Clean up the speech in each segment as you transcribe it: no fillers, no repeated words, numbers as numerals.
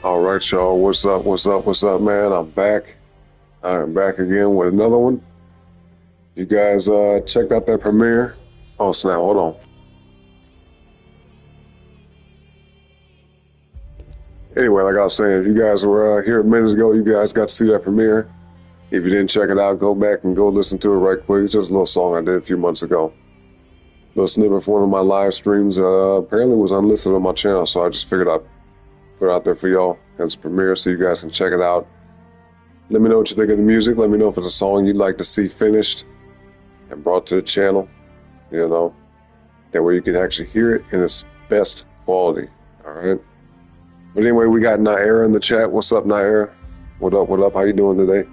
All right, y'all. What's up? What's up? What's up, man? I'm back. I'm back again with another one. You guys checked out that premiere? Oh, snap. Hold on. Anyway, like I was saying, if you guys were here a minute ago, you guys got to see that premiere. If you didn't check it out, go back and go listen to it right quick. It's just a little song I did a few months ago. A little snippet for one of my live streams. Apparently was unlisted on my channel, so I just figured I'd put it out there for y'all as a premiere so you guys can check it out. Let me know what you think of the music. Let me know if it's a song you'd like to see finished and brought to the channel. You know, that way you can actually hear it in its best quality. All right. But anyway, we got Naira in the chat. What's up, Naira? What up? What up? How you doing today?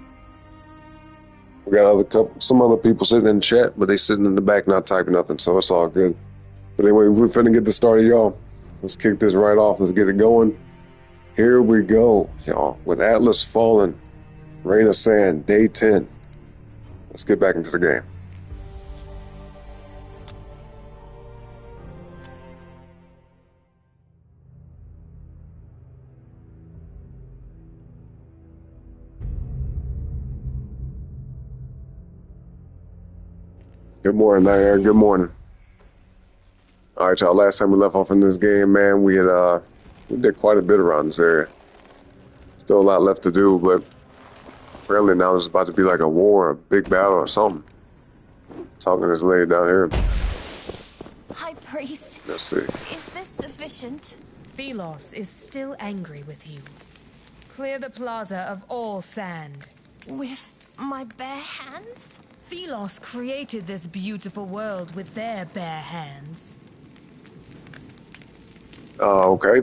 We got some other people sitting in the chat, but they sitting in the back not typing nothing, so it's all good. But anyway, we're finna get this started, y'all. Let's kick this right off. Let's get it going. Here we go, y'all. With Atlas Fallen, Rain of Sand, Day 10. Let's get back into the game. Good morning, Nair. Good morning. All right, y'all. Last time we left off in this game, man, we did quite a bit around this area. Still a lot left to do, but apparently now there's about to be like a war, a big battle or something. Talking to this lady down here. High Priest. Let's see. Is this sufficient? Thelos is still angry with you. Clear the plaza of all sand. With my bare hands? Thelos created this beautiful world with their bare hands. Okay.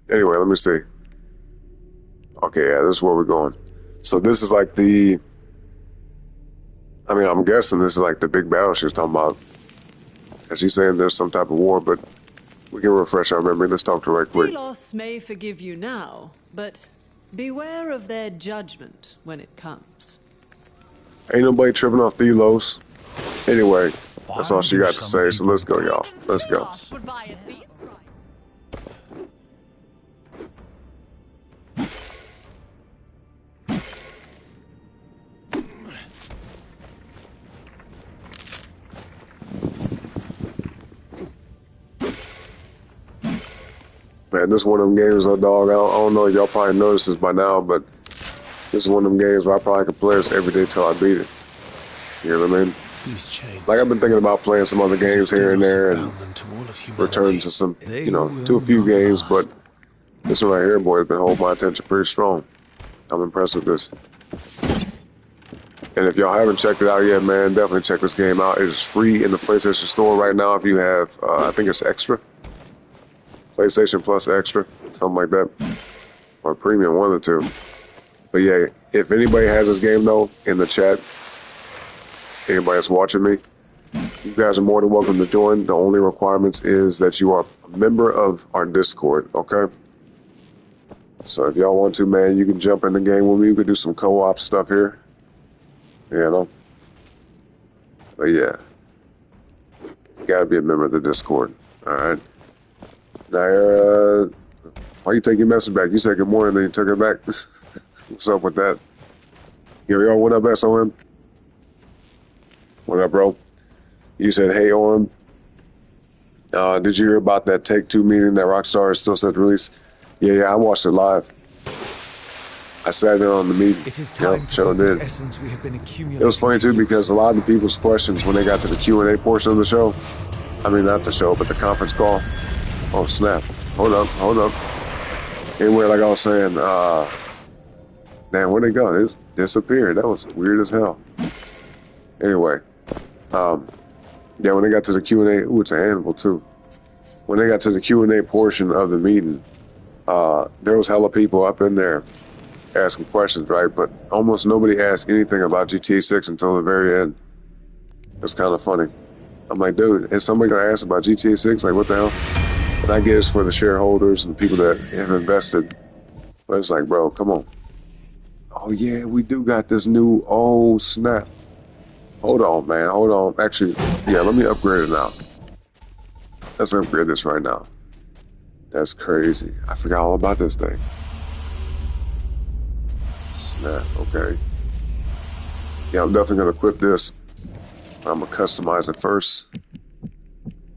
Anyway, let me see. Okay, yeah, this is where we're going. So this is like I'm guessing this is like the big battle she was talking about. And she's saying there's some type of war, but we can refresh our memory. Let's talk to her right quick. Thelos may forgive you now, but beware of their judgment when it comes. Ain't nobody tripping off Thelos. Anyway, that's all she got to say, so let's go, y'all. Let's go. Man, this is one of them games, dog. I don't know if y'all probably noticed this by now, but this is one of them games where I probably could play this every day till I beat it. You know what I mean? Like, I've been thinking about playing some other games here and there and returning to some, to a few games, but this one right here, boy, has been holding my attention pretty strong. I'm impressed with this. And if y'all haven't checked it out yet, man, definitely check this game out. It is free in the PlayStation Store right now if you have, I think it's Extra. PlayStation Plus Extra, something like that. Or Premium, one of the two. But yeah, if anybody has this game, though, in the chat, anybody that's watching me, you guys are more than welcome to join. The only requirements is that you are a member of our Discord, okay? So if y'all want to, man, you can jump in the game with me. We can do some co-op stuff here. You know? But yeah. You gotta be a member of the Discord, alright? Now, why you take your message back? You said good morning, then you took it back. What's up with that? Yo, what up, SOM? What up, bro? You said, hey, OM. Did you hear about that Take-Two meeting that Rockstar is still set to release? Yeah, I watched it live. I sat in on the meeting. It is time sure did. We have been it was funny, too, because a lot of the people's questions when they got to the Q&A portion of the show, I mean, not the show, but the conference call. Oh, snap. Hold up. Anyway, like I was saying, damn, where'd they go? They disappeared. That was weird as hell. Anyway, yeah, when they got to the Q&A, ooh, it's a handful, too. When they got to the Q&A portion of the meeting, there was hella people up in there asking questions, right? But almost nobody asked anything about GTA 6 until the very end. It's kind of funny. I'm like, dude, is somebody going to ask about GTA 6? Like, what the hell? And I get it's for the shareholders and the people that have invested. But it's like, bro, come on. Oh, yeah, we do got this new, oh, snap. Hold on, man. Hold on. Actually, yeah, let me upgrade it now. Let's upgrade this right now. That's crazy. I forgot all about this thing. Nah, okay. Yeah, I'm definitely gonna equip this. I'm gonna customize it first.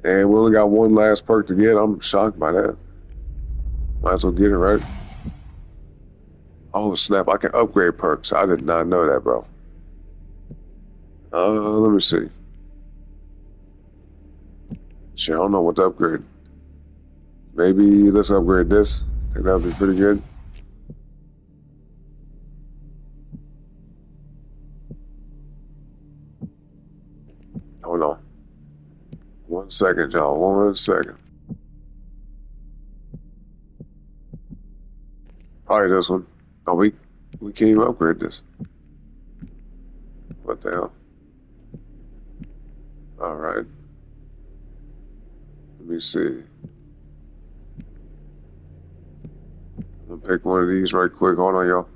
And we only got one last perk to get. I'm shocked by that. Might as well get it, right? Oh, snap. I can upgrade perks. I did not know that, bro. Let me see. Shit, I don't know what to upgrade. Maybe let's upgrade this. I think that would be pretty good. Hold on. 1 second, y'all. 1 second. Probably this one. Oh, we can't even upgrade this. What the hell? All right. Let me see. I'm gonna pick one of these right quick. Hold on, y'all.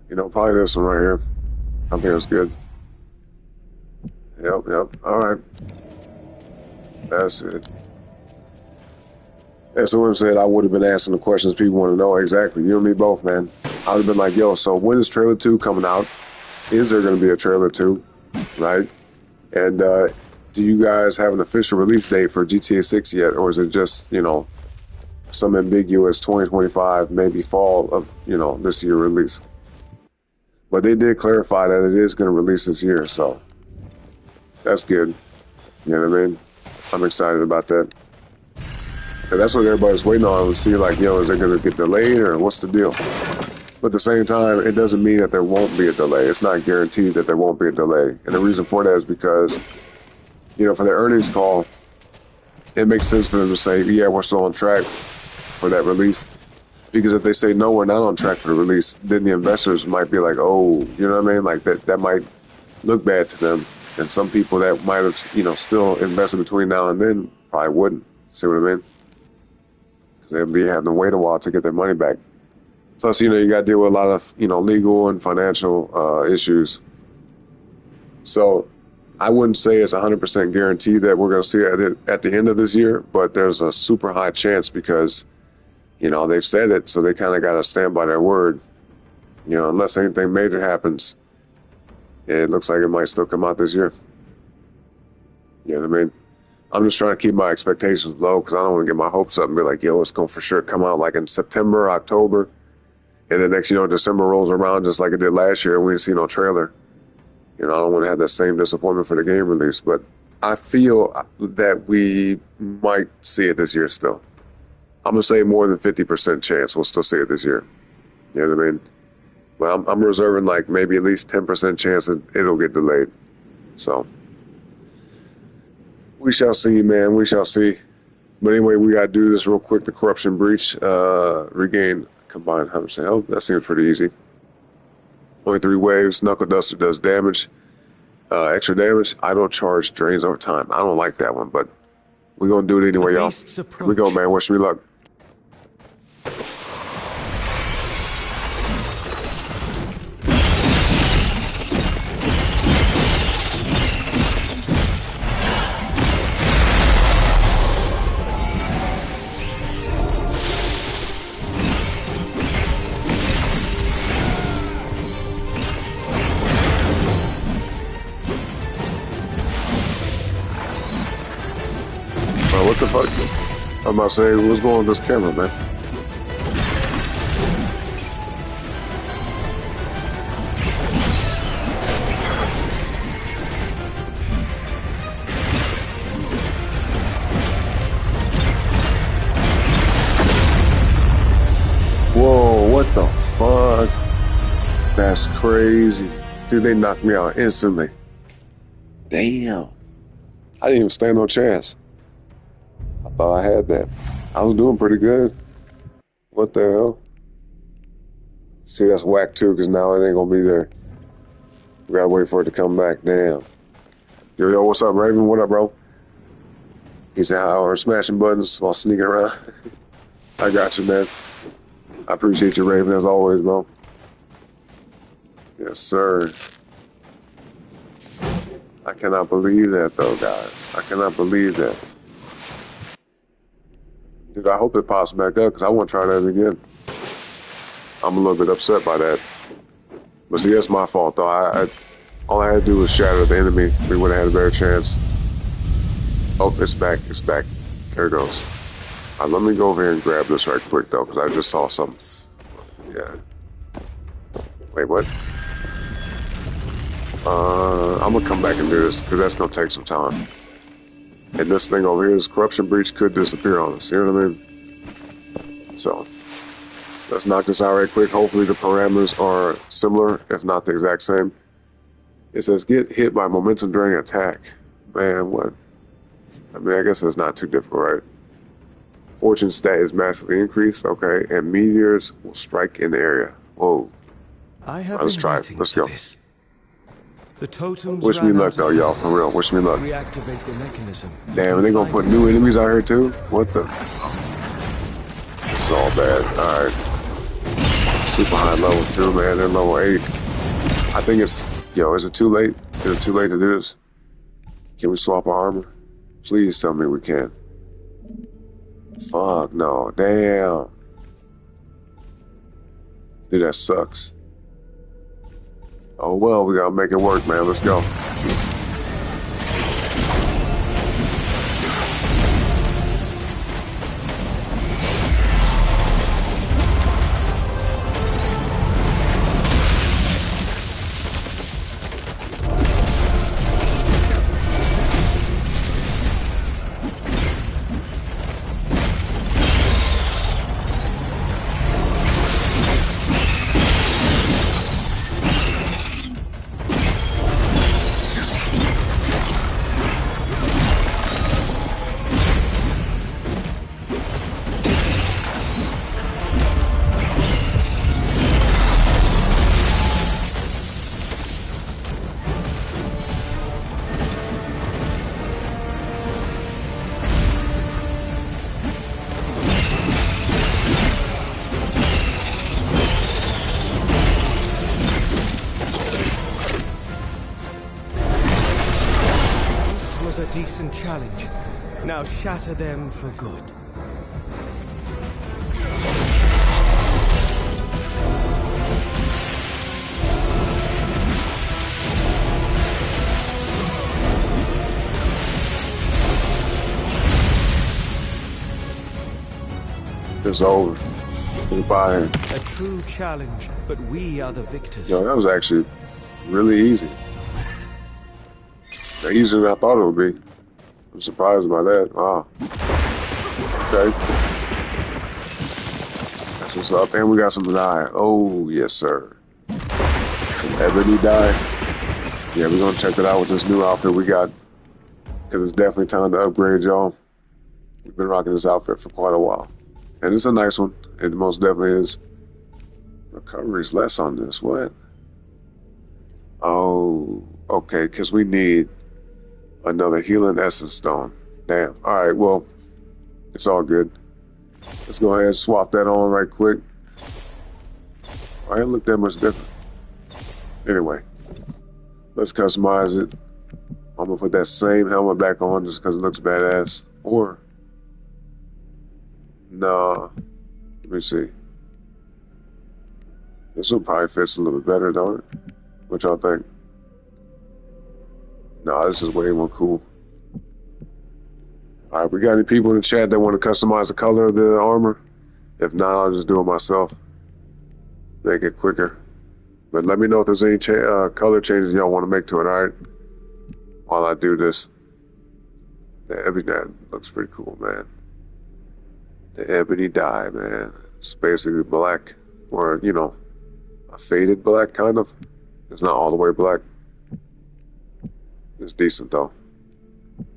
You know, probably this one right here. I think it's good. Yep. All right. That's it. As William said, I would have been asking the questions people want to know. Exactly. You and me both, man. I would have been like, yo, so when is trailer 2 coming out? Is there going to be a trailer 2? Right? And do you guys have an official release date for GTA 6 yet? Or is it just, you know, some ambiguous 2025, maybe fall of, you know, this year release? But they did clarify that it is going to release this year, so that's good. You know what I mean? I'm excited about that. And that's what everybody's waiting on to see, like, yo, is it going to get delayed or what's the deal? But at the same time, it doesn't mean that there won't be a delay. It's not guaranteed that there won't be a delay. And the reason for that is because, you know, for their earnings call, it makes sense for them to say, yeah, we're still on track for that release. Because if they say, no, we're not on track for the release, then the investors might be like, oh, you know what I mean? Like, that might look bad to them. And some people that might have, you know, still invested between now and then probably wouldn't. See what I mean? Because they'll be having to wait a while to get their money back. Plus, you know, you got to deal with a lot of, you know, legal and financial issues. So I wouldn't say it's 100% guaranteed that we're going to see it at the end of this year, but there's a super high chance because, you know, they've said it, so they kind of got to stand by their word. You know, unless anything major happens, it looks like it might still come out this year. You know what I mean? I'm just trying to keep my expectations low because I don't want to get my hopes up and be like, yo, it's going to for sure come out like in September, October. And then next, you know, December rolls around just like it did last year and we didn't see no trailer. You know, I don't want to have that same disappointment for the game release, but I feel that we might see it this year still. I'm going to say more than 50% chance we'll still see it this year. You know what I mean? Well, I'm reserving like maybe at least 10% chance that it'll get delayed. So we shall see, man. We shall see. But anyway, we got to do this real quick. The corruption breach, regain combined 100% health. That seems pretty easy. Only 3 waves. Knuckle Duster does damage. Extra damage. I don't charge drains over time. I don't like that one, but we're going to do it anyway, y'all. Here we go, man. Wish me luck. What the fuck? I'm about to say, what's going on with this camera, man? Whoa, what the fuck? That's crazy. Dude, they knocked me out instantly. Damn. I didn't even stand no chance. I thought I had that. I was doing pretty good. What the hell? See, that's whack too, because now it ain't gonna be there. We gotta wait for it to come back. Damn. Yo, what's up, Raven? What up, bro? He said, how are smashing buttons while sneaking around? I got you, man. I appreciate you, Raven, as always, bro. Yes, sir. I cannot believe that, though, guys. I cannot believe that. Dude, I hope it pops back up because I want to try that again. I'm a little bit upset by that. But see, that's my fault, though. All I had to do was shatter the enemy. We would have had a better chance. Oh, it's back. It's back. There it goes. All right, let me go over here and grab this right quick, though, because I just saw something. Yeah. Wait, what? I'm going to come back and do this, because that's going to take some time. And this thing over here, this corruption breach, could disappear on us. You know what I mean? So, let's knock this out right quick. Hopefully the parameters are similar, if not the exact same. It says, get hit by momentum during attack. Man, what? I mean, I guess it's not too difficult, right? Fortune stat is massively increased, okay, and meteors will strike in the area. Whoa. I have Let's been try it. waiting Let's for go. this. The totems Wish me ran luck, out though, of y'all, for real. Wish me luck. Reactivate the mechanism. Damn, and they gonna put new enemies out here, too? What the? It's all bad. Alright. Super high level, too, man. They're level 8. I think it's... Yo, is it too late? Is it too late to do this? Can we swap our armor? Please tell me we can. Fuck, no. Damn. Dude, that sucks. Oh, well, we gotta make it work, man. Let's go. A decent challenge. Now shatter them for good. It's over. Goodbye. A true challenge, but we are the victors. Yo, that was actually really easy. Easier than I thought it would be. I'm surprised by that. Wow. Okay. That's what's up. And we got some dye. Oh, yes, sir. Some ebony dye. Yeah, we're going to check it out with this new outfit we got. Because it's definitely time to upgrade, y'all. We've been rocking this outfit for quite a while. And it's a nice one. It most definitely is. Recovery's less on this. What? Oh, okay. Because we need another healing essence stone. Damn. All right, well, it's all good. Let's go ahead and swap that on right quick. I didn't look that much different. Anyway, let's customize it. I'm going to put that same helmet back on just because it looks badass. Or, nah, let me see. This one probably fits a little bit better, don't it? What y'all think? Nah, this is way more cool. All right, we got any people in the chat that want to customize the color of the armor? If not, I'll just do it myself. Make it quicker. But let me know if there's any color changes y'all want to make to it, all right? While I do this. The ebony dye looks pretty cool, man. The ebony dye, man. It's basically black. Or, you know, a faded black, kind of. It's not all the way black. It's decent, though.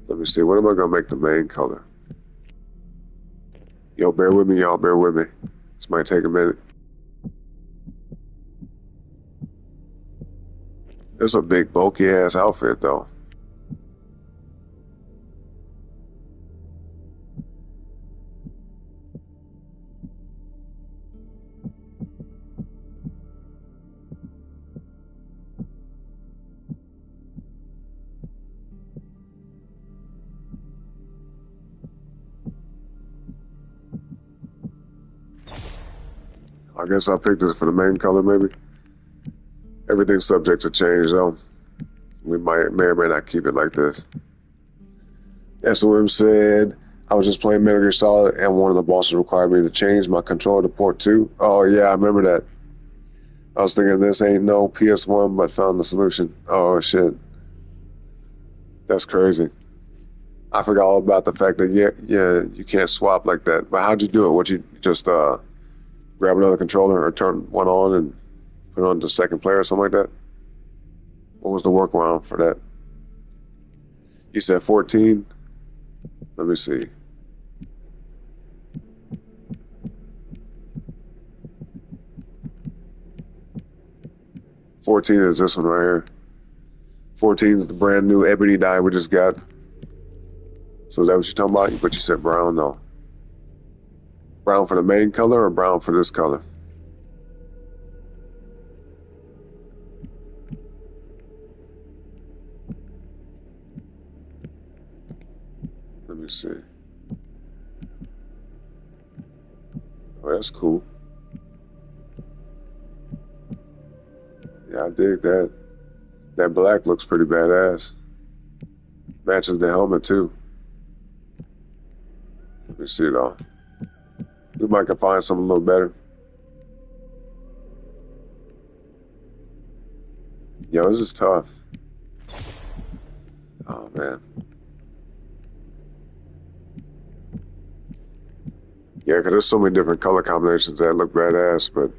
Let me see. What am I going to make the main color? Yo, bear with me, y'all. Bear with me. This might take a minute. It's a big, bulky-ass outfit, though. I guess I picked this for the main color, maybe. Everything's subject to change, though. We may or may not keep it like this. SOM said, I was just playing Metal Gear Solid, and one of the bosses required me to change my controller to port 2. Oh, yeah, I remember that. I was thinking this ain't no PS1, but found the solution. Oh, shit. That's crazy. I forgot all about the fact that, yeah, you can't swap like that. But how'd you do it? Would you just grab another controller or turn one on and put it on to second player or something like that? What was the workaround for that? You said 14? Let me see. $14 is this one right here. 14 is the brand new ebony dye we just got. So is that what you're talking about? But you said brown, no. Brown for the main color or brown for this color? Let me see. Oh, that's cool. Yeah, I dig that. That black looks pretty badass. Matches the helmet too. Let me see though. We might can find something a little better. Yo, this is tough. Oh man. Yeah, because there's so many different color combinations that look badass, but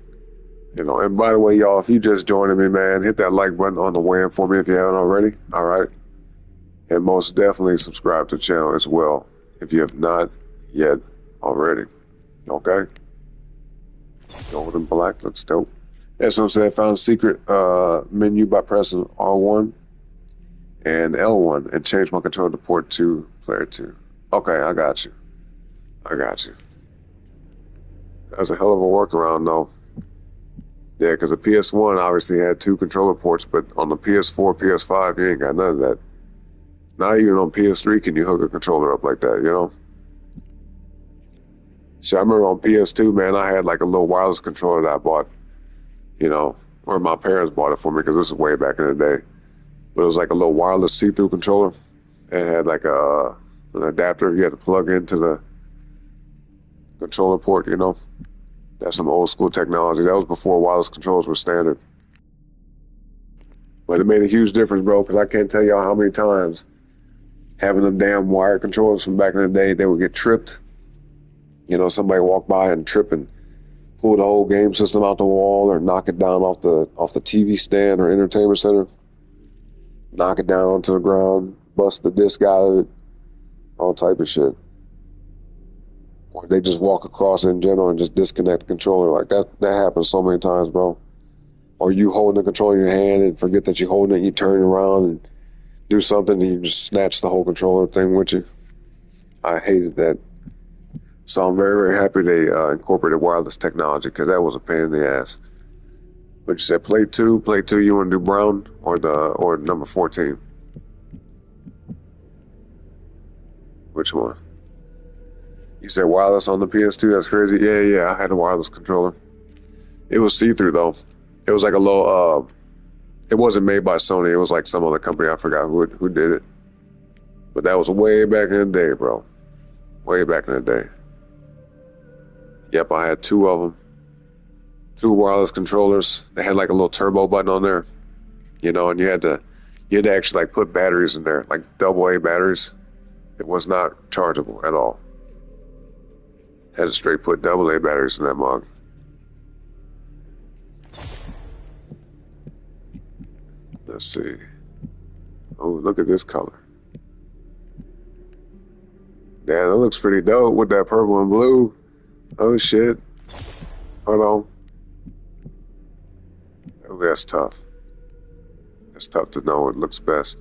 you know, and by the way, y'all, if you just joining me, man, hit that like button on the way in for me if you haven't already. All right. And most definitely subscribe to the channel as well if you have not yet already. Okay? Gold and black looks dope. As I said, found a secret menu by pressing R1 and L1 and changed my controller to port 2, player 2. Okay, I got you. I got you. That's a hell of a workaround, though. Yeah, because the PS1 obviously had 2 controller ports, but on the PS4, PS5, you ain't got none of that. Not even on PS3 can you hook a controller up like that, you know? So I remember on PS2, man, I had like a little wireless controller that I bought, you know, or my parents bought it for me because this is way back in the day. But it was like a little wireless see-through controller. It had like an adapter you had to plug into the controller port, you know? That's some old school technology. That was before wireless controllers were standard. But it made a huge difference, bro, because I can't tell y'all how many times having them damn wired controllers from back in the day, they would get tripped. You know, somebody walk by and trip and pull the whole game system out the wall or knock it down off the TV stand or entertainment center. Knock it down onto the ground, bust the disc out of it, all type of shit. Or they just walk across it in general and just disconnect the controller. Like that happens so many times, bro. Or you holding the controller in your hand and forget that you're holding it, you turn around and do something and you just snatch the whole controller thing with you. I hated that. So I'm very, very happy they incorporated wireless technology because that was a pain in the ass. But you said play 2, you want to do brown or number 14? Which one? You said wireless on the PS2? That's crazy. Yeah, I had a wireless controller. It was see-through though. It was like a low, it wasn't made by Sony. It was like some other company. I forgot who did it. But that was way back in the day, bro. Way back in the day. Yep, I had 2 of them. 2 wireless controllers. They had like a little turbo button on there. You know, and you had to actually like put batteries in there, like AA batteries. It was not chargeable at all. Had to straight put AA batteries in that mug. Let's see. Oh, look at this color. Damn, that looks pretty dope with that purple and blue. Oh shit. Hold on. Oh, that's tough. It's tough to know what looks best.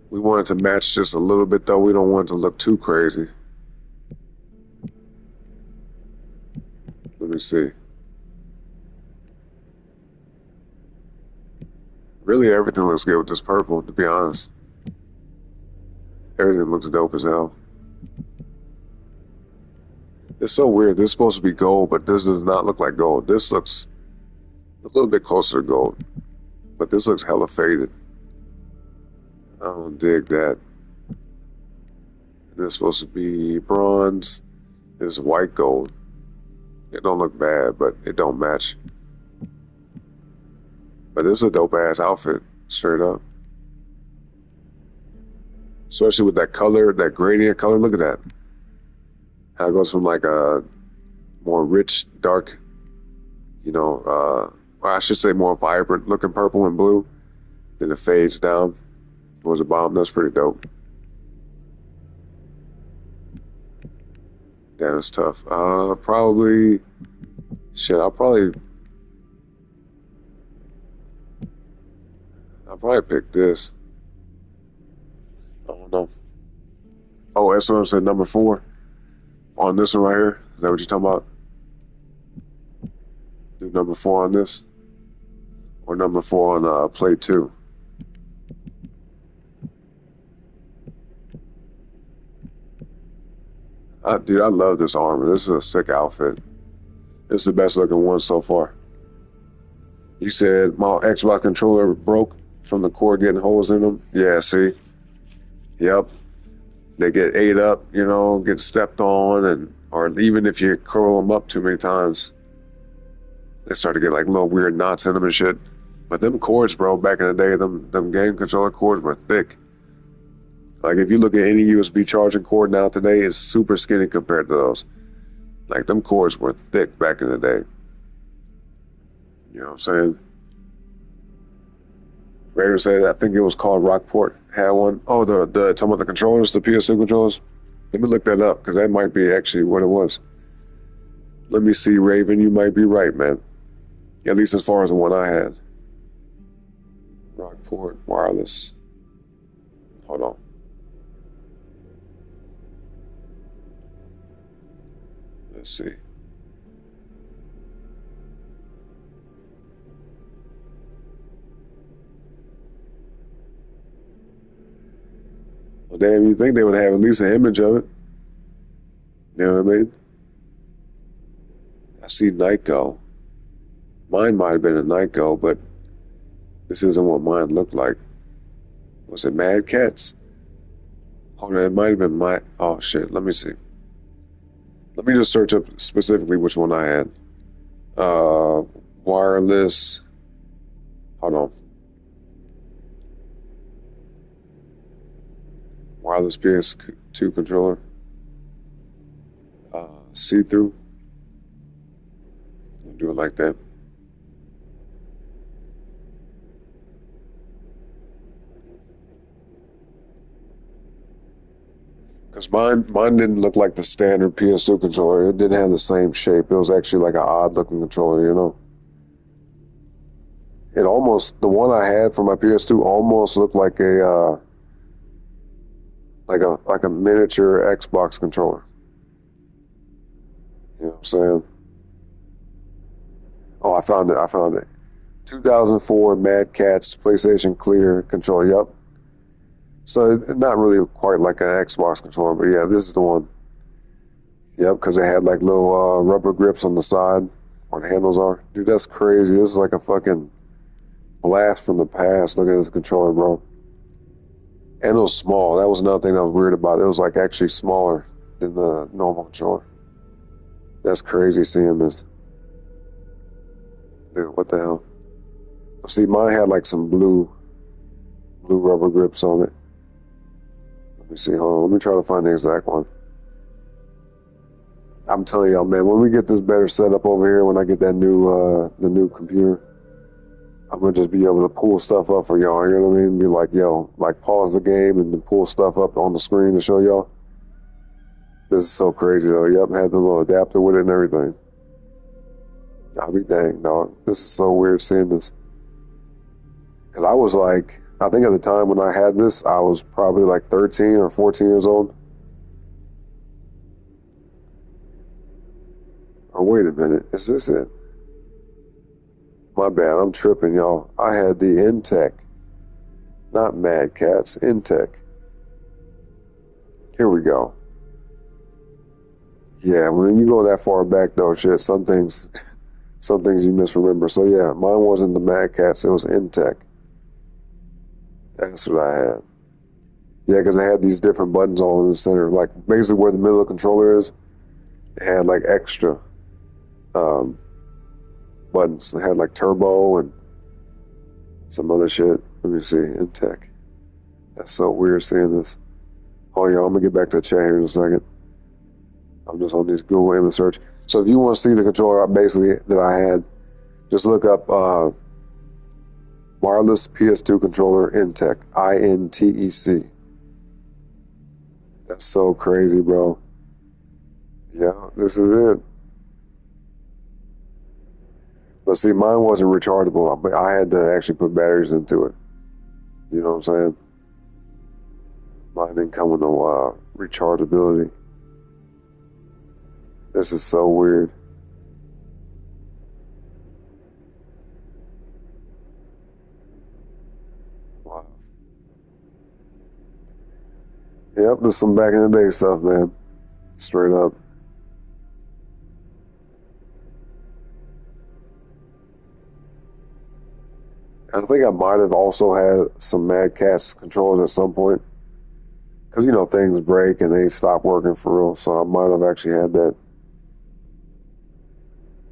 We want it to match just a little bit though. We don't want it to look too crazy. Let me see. Really, everything looks good with this purple, to be honest. Everything looks dope as hell. It's so weird. This is supposed to be gold, but this does not look like gold. This looks a little bit closer to gold, but this looks hella faded. I don't dig that. This is supposed to be bronze. This is white gold. It don't look bad, but it don't match. But this is a dope ass outfit, straight up. Especially with that color, that gradient color. Look at that. How it goes from like a more rich, dark, or I should say more vibrant looking purple and blue. Then it fades down towards the bottom. That's pretty dope. Damn, it's tough. Probably, shit, I'll probably pick this. I don't know. Oh, that's what I said, number 4. On this one right here. Is that what you're talking about? Do number 4 on this? Or number 4 on play 2? Dude, I love this armor. This is a sick outfit. This is the best looking one so far. You said my Xbox controller broke from the cord getting holes in them? Yeah, see? Yep. They get ate up, get stepped on, or even if you curl them up too many times, they start to get like little weird knots in them and shit. But them cords, bro, back in the day, them game controller cords were thick. Like if you look at any USB charging cord now today, it's super skinny compared to those. Like them cords were thick back in the day. You know what I'm saying? Raider said, I think it was called Rockport, had one. Oh, the talking about the controllers, the PS2 controllers. Let me look that up, because that might be actually what it was. Let me see, Raven, you might be right, man. At least as far as the one I had. Rockport wireless. Hold on. Let's see. Well, damn, you'd think they would have at least an image of it. You know what I mean? I see Nyko. Mine might have been a Nyko, but this isn't what mine looked like. Was it Mad Cats? Hold on, it might have been my... Oh, shit, let me see. Let me just search up specifically which one I had. Wireless... Hold on. Wireless PS2 controller. See-through. Do it like that. Because mine didn't look like the standard PS2 controller. It didn't have the same shape. It was actually like an odd-looking controller, It almost, the one I had for my PS2 almost looked like a miniature Xbox controller. You know what I'm saying? Oh, I found it. 2004 Mad Catz PlayStation Clear controller. Yep. So not really quite like an Xbox controller, but yeah, this is the one. Yep, because it had like little rubber grips on the side where the handles are. Dude, that's crazy. This is like a fucking blast from the past. Look at this controller, bro. And it was small. That was another thing that was weird about it. It was like actually smaller than the normal controller. That's crazy seeing this. Dude, what the hell? See, mine had like some blue rubber grips on it. Let me see, hold on. Let me try to find the exact one. I'm telling y'all, man, when we get this better set up over here, when I get that the new computer, I'm gonna just be able to pull stuff up for y'all. You know what I mean? Be like, yo, like pause the game and then pull stuff up on the screen to show y'all. This is so crazy though. Yep, had the little adapter with it and everything. I'll be dang, dog. This is so weird seeing this. Cause I was like, I think at the time when I had this, I was probably like 13 or 14 years old. Or wait a minute, is this it? My bad, I'm tripping, y'all. I had the Intech, not Mad Catz, Intech. Here we go. Yeah, when you go that far back though, shit, some things you misremember. So yeah, mine wasn't the Mad Cats, it was Intech. That's what I had. Yeah, because I had these different buttons all in the center. Like basically where the middle of the controller is, it had like extra um, buttons. It had like turbo and some other shit. Let me see, Intech. That's so weird seeing this. Oh yeah, I'm gonna get back to the chat here in a second. I'm just on this Google image search. So if you want to see the controller basically that I had, just look up wireless PS2 controller Intech, INTEC. That's so crazy, bro. Yeah, this is it. But see, mine wasn't rechargeable. I had to actually put batteries into it. You know what I'm saying? Mine didn't come with no rechargeability. This is so weird. Wow. Yep, there's some back in the day stuff, man. Straight up. I think I might have also had some Mad Catz controllers at some point. Because, you know, things break and they stop working for real. So I might have actually had that.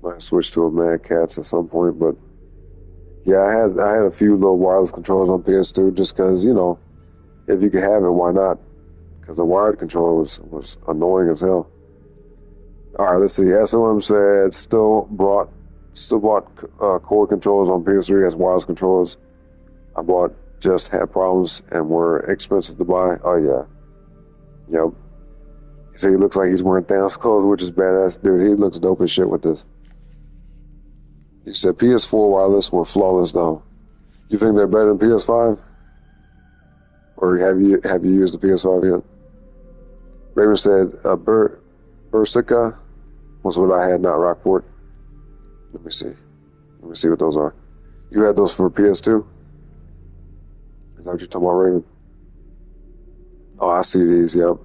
Might switch to a Mad Catz at some point. But yeah, I had a few little wireless controllers on PS2 just because, you know, if you could have it, why not? Because the wired controller was annoying as hell. All right, let's see. SOM said still bought cord controllers on PS3 as wireless controllers. I bought just had problems and were expensive to buy. Oh yeah, yep. You see, he looks like he's wearing Thanos clothes, which is badass, dude. He looks dope as shit with this. He said PS4 wireless were flawless though. You think they're better than PS5? Or have you used the PS5 yet? Raven said Bersica was what I had, not Rockport. Let me see. Let me see what those are. You had those for PS2? Is that what you're talking about, Raven? Oh, I see these, yep.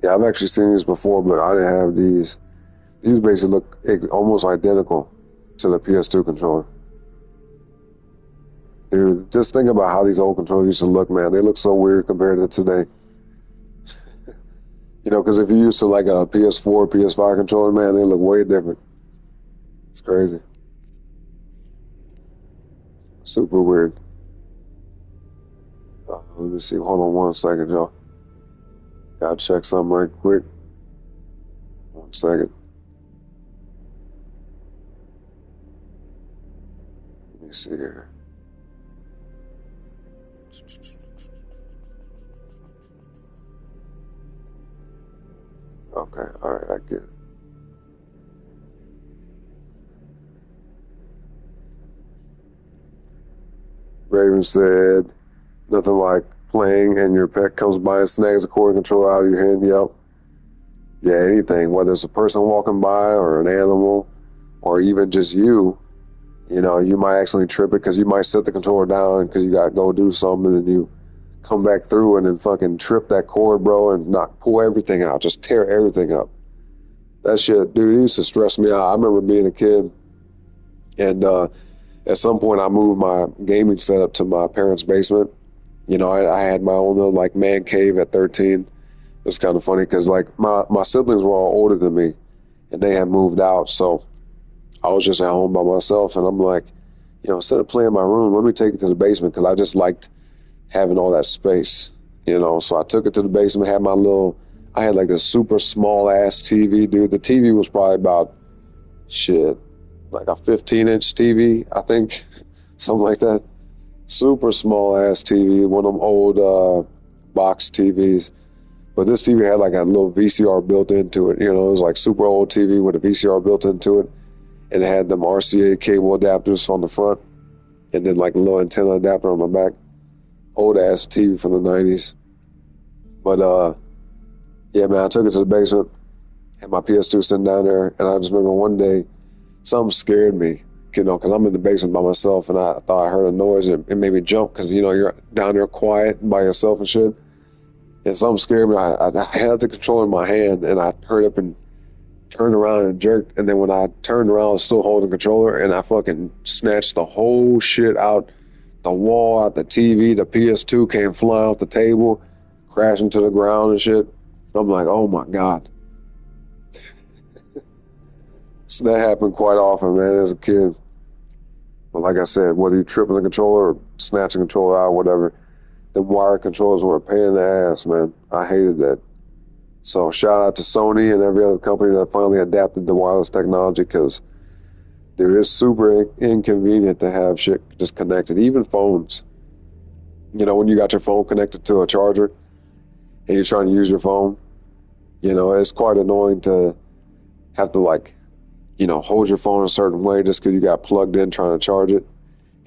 Yeah, I've actually seen these before, but I didn't have these. These basically look almost identical to the PS2 controller. Dude, just think about how these old controllers used to look, man. They look so weird compared to today. You know, because if you're used to like a PS4, PS5 controller, man, they look way different. It's crazy. Super weird. Let me see. Hold on one second, y'all. Gotta check something right quick. 1 second. Let me see here. Okay, alright, I get it. Raven said, nothing like playing and your pet comes by and snags a cord controller out of your hand. Yep. Yeah, anything, whether it's a person walking by or an animal or even just you know, you might actually trip it because you might set the controller down because you got to go do something and then you come back through and then fucking trip that cord, bro, and not pull everything out, just tear everything up. That shit, dude, it used to stress me out. I remember being a kid and at some point I moved my gaming setup to my parents' basement. You know, I had my own little like man cave at 13. It was kind of funny because like my siblings were all older than me and they had moved out, so I was just at home by myself, and I'm like, you know, instead of playing in my room, let me take it to the basement because I just liked having all that space, you know. So I took it to the basement, I had like this super small ass TV, dude. The TV was probably about, shit, like a 15-inch TV, I think, something like that. Super small ass TV, one of them old box TVs. But this TV had like a little VCR built into it, you know. It was like super old TV with a VCR built into it. And it had them RCA cable adapters on the front and then like a little antenna adapter on the back. Old ass TV from the 90s. But yeah, man, I took it to the basement, had my PS2 sitting down there, and I just remember one day something scared me, you know, because I'm in the basement by myself and I thought I heard a noise and it made me jump because, you know, you're down there quiet by yourself and shit. and something scared me. I had the controller in my hand, and I hurried up and turned around and jerked. And then when I turned around, I was still holding the controller, and I fucking snatched the whole shit out the wall, out the TV. The PS2 came flying off the table, crashing to the ground and shit. I'm like, oh my God. So that happened quite often, man, as a kid. But like I said, whether you're tripping the controller or snatching the controller out, whatever, the wire controllers were a pain in the ass, man. I hated that. So shout out to Sony and every other company that finally adapted the wireless technology, because dude, it's super inconvenient to have shit disconnected. Even phones. You know, when you got your phone connected to a charger and you're trying to use your phone, you know, it's quite annoying to have to, like, you know, hold your phone a certain way just because you got plugged in trying to charge it.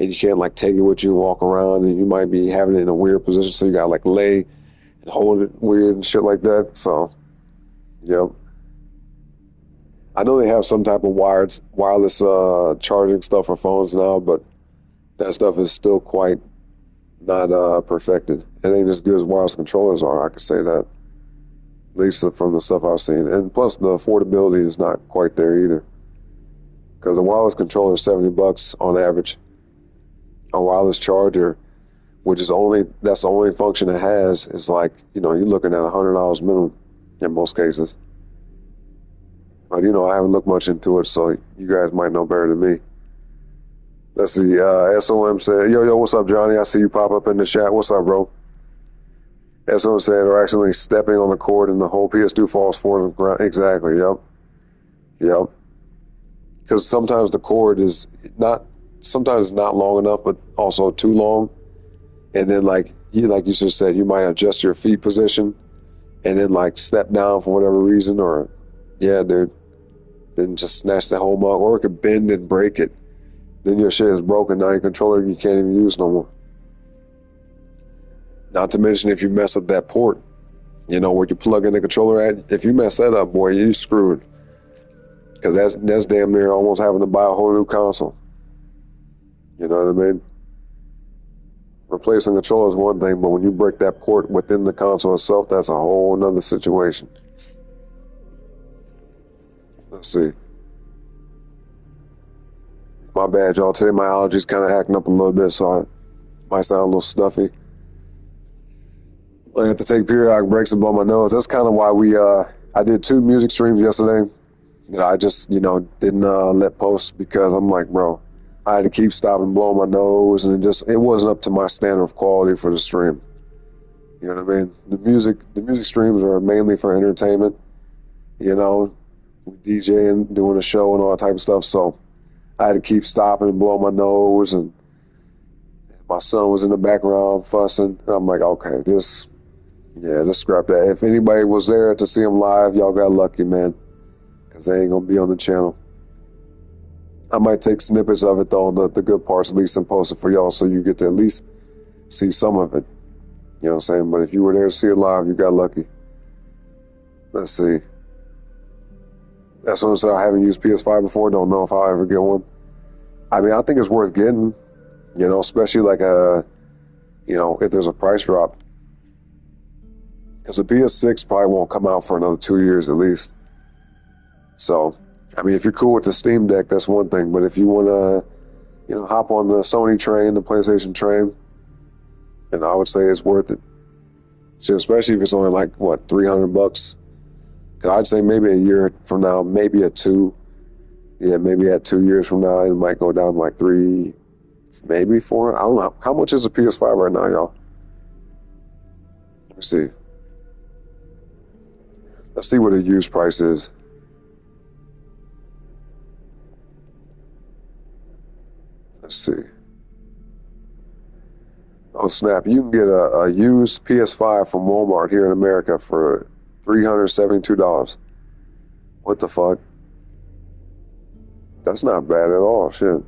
And you can't, like, take it with you and walk around, and you might be having it in a weird position, so you got to, like, lay and hold it weird and shit like that. So, yep. I know they have some type of wireless charging stuff for phones now, but that stuff is still quite not perfected. It ain't as good as wireless controllers are, I could say that. At least from the stuff I've seen. And plus, the affordability is not quite there either. Because the wireless controller is $70 on average. A wireless charger, which is that's the only function it has, is like, you know, you're looking at $100 minimum in most cases. But, you know, I haven't looked much into it, so you guys might know better than me. Let's see. SOM said, yo, what's up, Johnny? I see you pop up in the chat. What's up, bro? SOM said, they're accidentally stepping on the cord and the whole PS2 falls forward. Exactly, yep. Yep. Because sometimes the cord is sometimes it's not long enough, but also too long. And then, like you just said, you might adjust your feet position and then, like, step down for whatever reason, or, yeah, dude, then just snatch the whole mug, or it could bend and break it. Then your shit is broken. Now your controller you can't even use no more. Not to mention if you mess up that port, you know, where you plug in the controller at. If you mess that up, boy, you screwed. Because that's damn near almost having to buy a whole new console. You know what I mean? Replacing the controller is one thing, but when you break that port within the console itself, that's a whole nother situation. Let's see. My bad, y'all. Today my allergies kind of acting up a little bit, so I might sound a little stuffy. I have to take periodic breaks to blow my nose. That's kind of why I did 2 music streams yesterday that I just, you know, didn't let post, because I'm like, bro, I had to keep stopping blowing my nose, and it wasn't up to my standard of quality for the stream. You know what I mean? The music streams are mainly for entertainment, you know, DJing, doing a show and all that type of stuff. So I had to keep stopping and blowing my nose, and my son was in the background fussing, and I'm like, okay, just scrap that. If anybody was there to see him live, y'all got lucky, man, because they ain't gonna be on the channel. I might take snippets of it, though, the good parts at least, and post it for y'all, so you get to at least see some of it. You know what I'm saying? But if you were there to see it live, you got lucky. Let's see. That's what I said. I haven't used PS5 before. Don't know if I'll ever get one. I mean, I think it's worth getting, you know, especially like you know, if there's a price drop. Because the PS6 probably won't come out for another 2 years at least. So, I mean, if you're cool with the Steam Deck, that's one thing. But if you want to, you know, hop on the Sony train, the PlayStation train, then I would say it's worth it. So especially if it's only like, what, $300? Because I'd say maybe a year from now, maybe a 2. Yeah, maybe at 2 years from now, it might go down to like 3, maybe 4. I don't know. How much is a PS5 right now, y'all? Let's see. Let's see what the used price is. Let's see. Oh, snap. You can get a used PS5 from Walmart here in America for $372. What the fuck? That's not bad at all. Shit.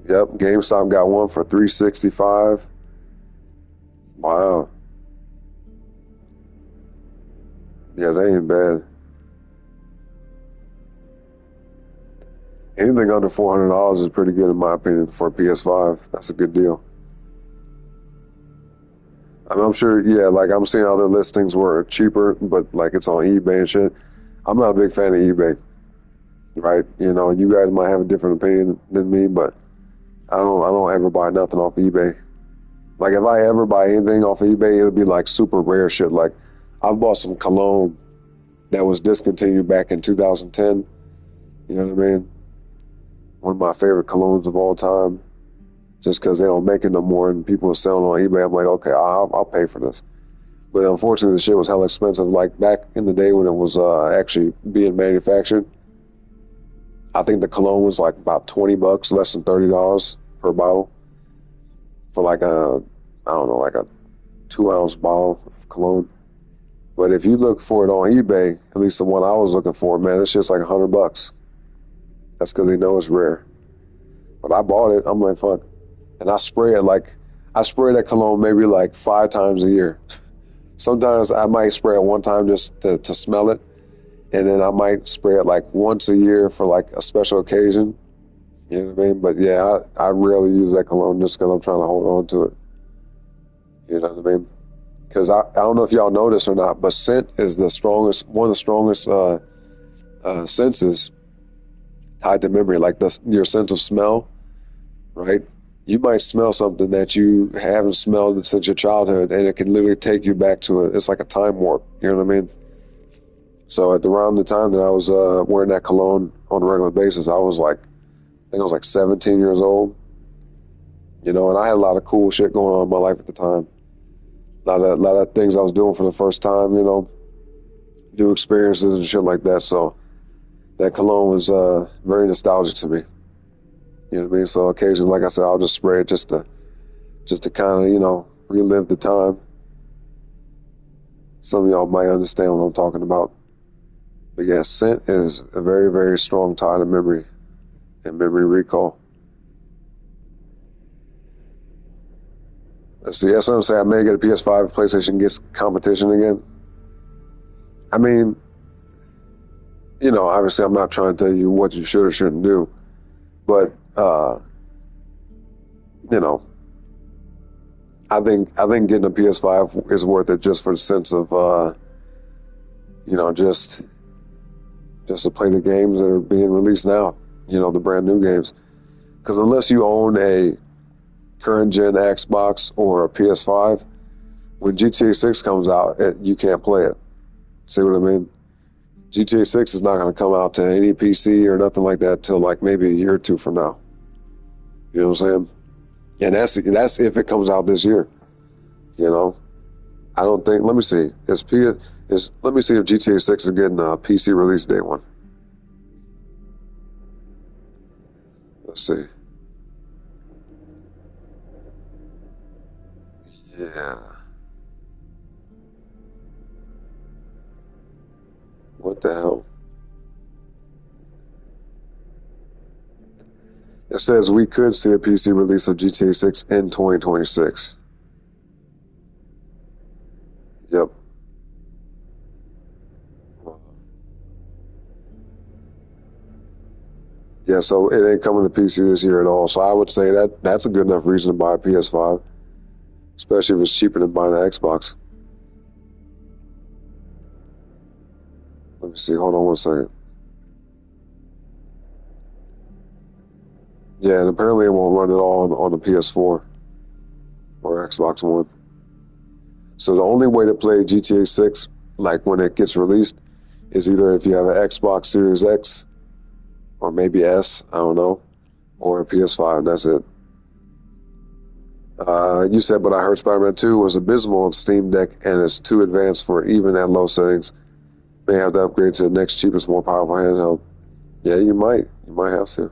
Yep, GameStop got one for $365. Wow. Yeah, they ain't bad. Anything under $400 is pretty good in my opinion for a PS5. That's a good deal. I mean, I'm sure, yeah, like I'm seeing other listings were cheaper, but like it's on eBay and shit. I'm not a big fan of eBay, right? You know, you guys might have a different opinion than me, but I don't ever buy nothing off eBay. Like if I ever buy anything off of eBay, it'll be like super rare shit. Like I've bought some cologne that was discontinued back in 2010. You know what I mean? One of my favorite colognes of all time. Just because they don't make it no more and people are selling on eBay, I'm like, okay, I'll pay for this. But unfortunately, the shit was hella expensive. Like back in the day when it was actually being manufactured, I think the cologne was like about $20, less than $30 per bottle for like I don't know, like a 2-ounce bottle of cologne. But if you look for it on eBay, at least the one I was looking for, man, it's just like $100. That's because they know it's rare. But I bought it. I'm like, fuck. And I spray that cologne maybe like 5 times a year. Sometimes I might spray it one time just to smell it. And then I might spray it like once a year for like a special occasion. You know what I mean? But yeah, I rarely use that cologne just because I'm trying to hold on to it. You know what I mean? Because I don't know if y'all know this or not, but scent is one of the strongest senses tied to memory. Like your sense of smell, right? You might smell something that you haven't smelled since your childhood, and it can literally take you back to it. It's like a time warp. You know what I mean? So around the time that I was wearing that cologne on a regular basis, I think I was like 17 years old. You know, and I had a lot of cool shit going on in my life at the time. A lot of things I was doing for the first time, you know, new experiences and shit like that. So that cologne was very nostalgic to me. You know what I mean? So occasionally, like I said, I'll just spray it just to kind of, you know, relive the time. Some of y'all might understand what I'm talking about. But yeah, scent is a very, very strong tie to memory and memory recall. Let's see, that's what I'm saying. I may get a PS5 if PlayStation gets competition again. I mean, you know, obviously I'm not trying to tell you what you should or shouldn't do. But, you know, I think getting a PS5 is worth it just for the sense of, you know, just to play the games that are being released now, you know, the brand new games. Because unless you own a current gen Xbox or a PS5, when GTA 6 comes out, you can't play it. See what I mean? GTA 6 is not going to come out to any PC or nothing like that till like maybe a year or two from now. You know what I'm saying? And that's if it comes out this year. You know, I don't think. Let me see. Let me see if GTA 6 is getting a PC release date one. Let's see. Yeah. What the hell? It says we could see a PC release of GTA 6 in 2026. Yep. Yeah, so it ain't coming to PC this year at all. So I would say that's a good enough reason to buy a PS5, especially if it's cheaper than buying an Xbox. Let me see. Hold on one second. Yeah, and apparently it won't run at all on the PS4 or Xbox One. So the only way to play GTA 6, like when it gets released, is either if you have an Xbox Series X or maybe S, I don't know, or a PS5. That's it. You said, but I heard Spider-Man 2 was abysmal on Steam Deck and it's too advanced for even at low settings. May have to upgrade to the next cheapest, more powerful handheld. Yeah, you might. You might have to.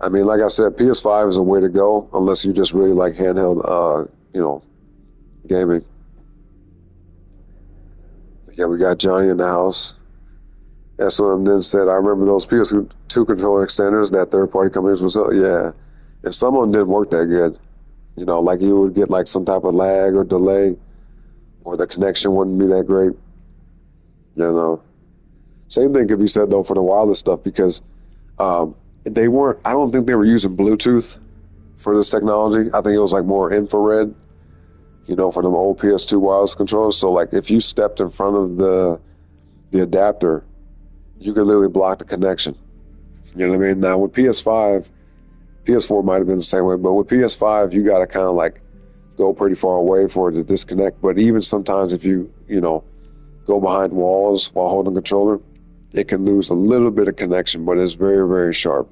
I mean, like I said, PS5 is a way to go unless you just really like handheld, you know, gaming. Yeah, we got Johnny in the house. SOM then said, I remember those PS2 controller extenders that third-party companies was, yeah. And some of them didn't work that good. You know, like you would get like some type of lag or delay, or the connection wouldn't be that great. You know. Same thing could be said, though, for the wireless stuff, because I don't think they were using Bluetooth for this technology. I think it was like more infrared. for them old PS2 wireless controllers. So like if you stepped in front of the adapter, you could literally block the connection. You know what I mean? Now with PS5, PS4 might have been the same way, but with PS5, you got to kind of like go pretty far away for it to disconnect. But even sometimes if you go behind walls while holding the controller, it can lose a little bit of connection, but it's very, very sharp.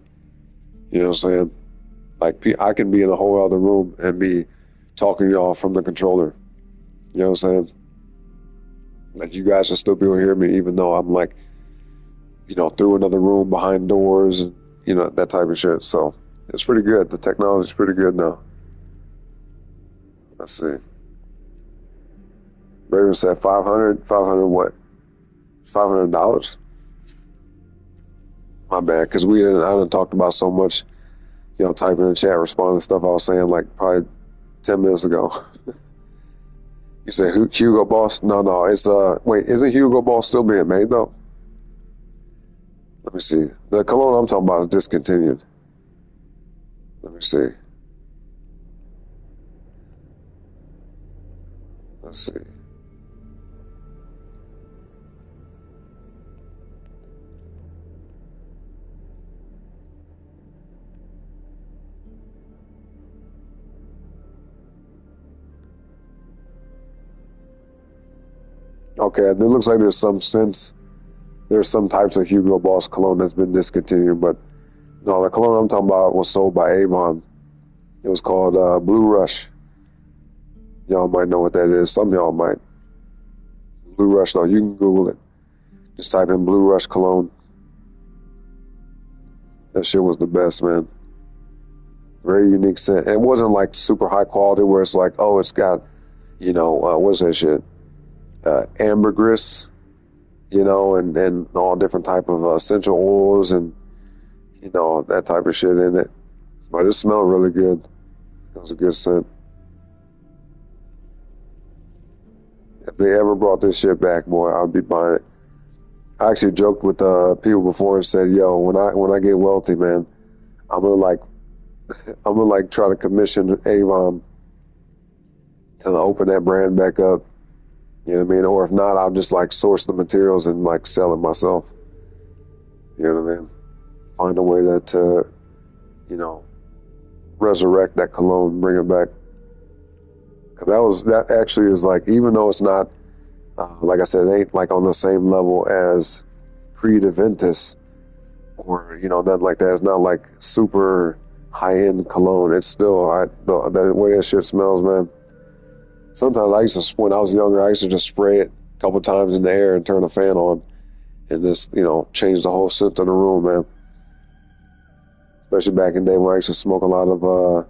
You know what I'm saying? Like I can be in a whole other room and be talking to y'all from the controller. You know what I'm saying? Like you guys will still be able to hear me even though I'm like, through another room behind doors and, that type of shit. So it's pretty good. The technology's pretty good now. Let's see. Raven said 500 what? $500? My bad, because I didn't talked about so much, typing in the chat, responding to stuff I was saying like probably 10 minutes ago. You say Hugo Boss? No, it's wait, isn't Hugo Boss still being made though? Let me see. The cologne I'm talking about is discontinued. Let me see. Let's see. Okay, it looks like there's some types of Hugo Boss cologne that's been discontinued, but no, the cologne I'm talking about was sold by Avon. It was called Blue Rush. Y'all might know what that is. Some of y'all might. Blue Rush, though, you can Google it. Just type in Blue Rush cologne. That shit was the best, man. Very unique scent. It wasn't like super high quality where it's like, oh, it's got, what's that shit? Ambergris, and all different type of essential oils and, that type of shit in it. But it smelled really good. It was a good scent. If they ever brought this shit back, boy, I'd be buying it. I actually joked with people before and said, "Yo, when I get wealthy, man, I'm gonna try to commission Avon to open that brand back up." You know what I mean? Or if not, I'll just source the materials and sell it myself. You know what I mean? Find a way to resurrect that cologne, bring it back. Because that actually is even though it's not, like I said, it ain't on the same level as Creed Aventus or, nothing like that. It's not super high-end cologne. It's still, the way that shit smells, man. Sometimes when I was younger, I used to just spray it a couple times in the air and turn the fan on and just, change the whole scent of the room, man. Especially back in the day when I used to smoke a lot of,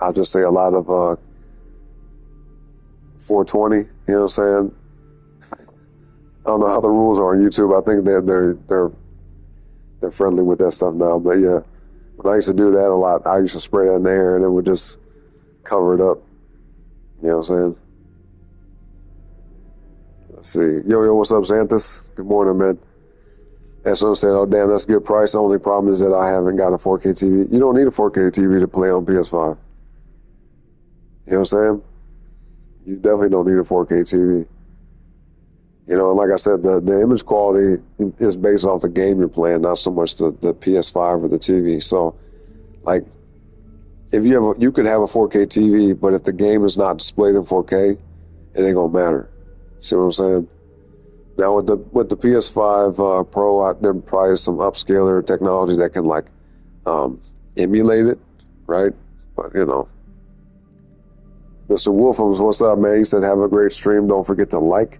I'll just say a lot of 420, you know what I'm saying? I don't know how the rules are on YouTube. I think they're friendly with that stuff now. But yeah, when I used to do that a lot, I used to spray that in the air and it would just cover it up. You know what I'm saying? Let's see. Yo, what's up, Xanthus? Good morning, man. SO said, oh, damn, that's a good price. The only problem is that I haven't got a 4K TV. You don't need a 4K TV to play on PS5. You know what I'm saying? You definitely don't need a 4K TV. And like I said, the image quality is based off the game you're playing, not so much the PS5 or the TV. So, if you could have a 4K TV, but if the game is not displayed in 4K, it ain't gonna matter. See what I'm saying? Now with the PS5 Pro, there probably is some upscaler technology that can emulate it, right? But Mr. Wolfham's, what's up, man? He said, have a great stream. Don't forget to like,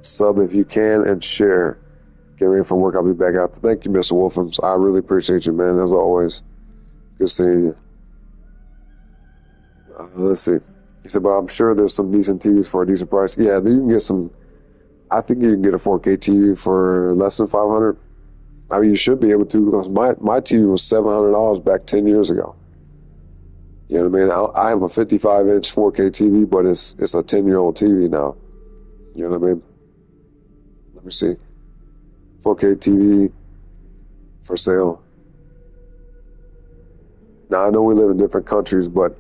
sub if you can, and share. Get ready for work. I'll be back out. Thank you, Mr. Wolfham's. I really appreciate you, man, as always. Good seeing you. Let's see. He said, but I'm sure there's some decent TVs for a decent price. Yeah, you can get some. I think you can get a 4K TV for less than $500. I mean, you should be able to, because my TV was $700 back 10 years ago. You know what I mean? I have a 55-inch 4K TV, but it's a 10-year-old TV now. You know what I mean? Let me see. 4K TV for sale. Now, I know we live in different countries, but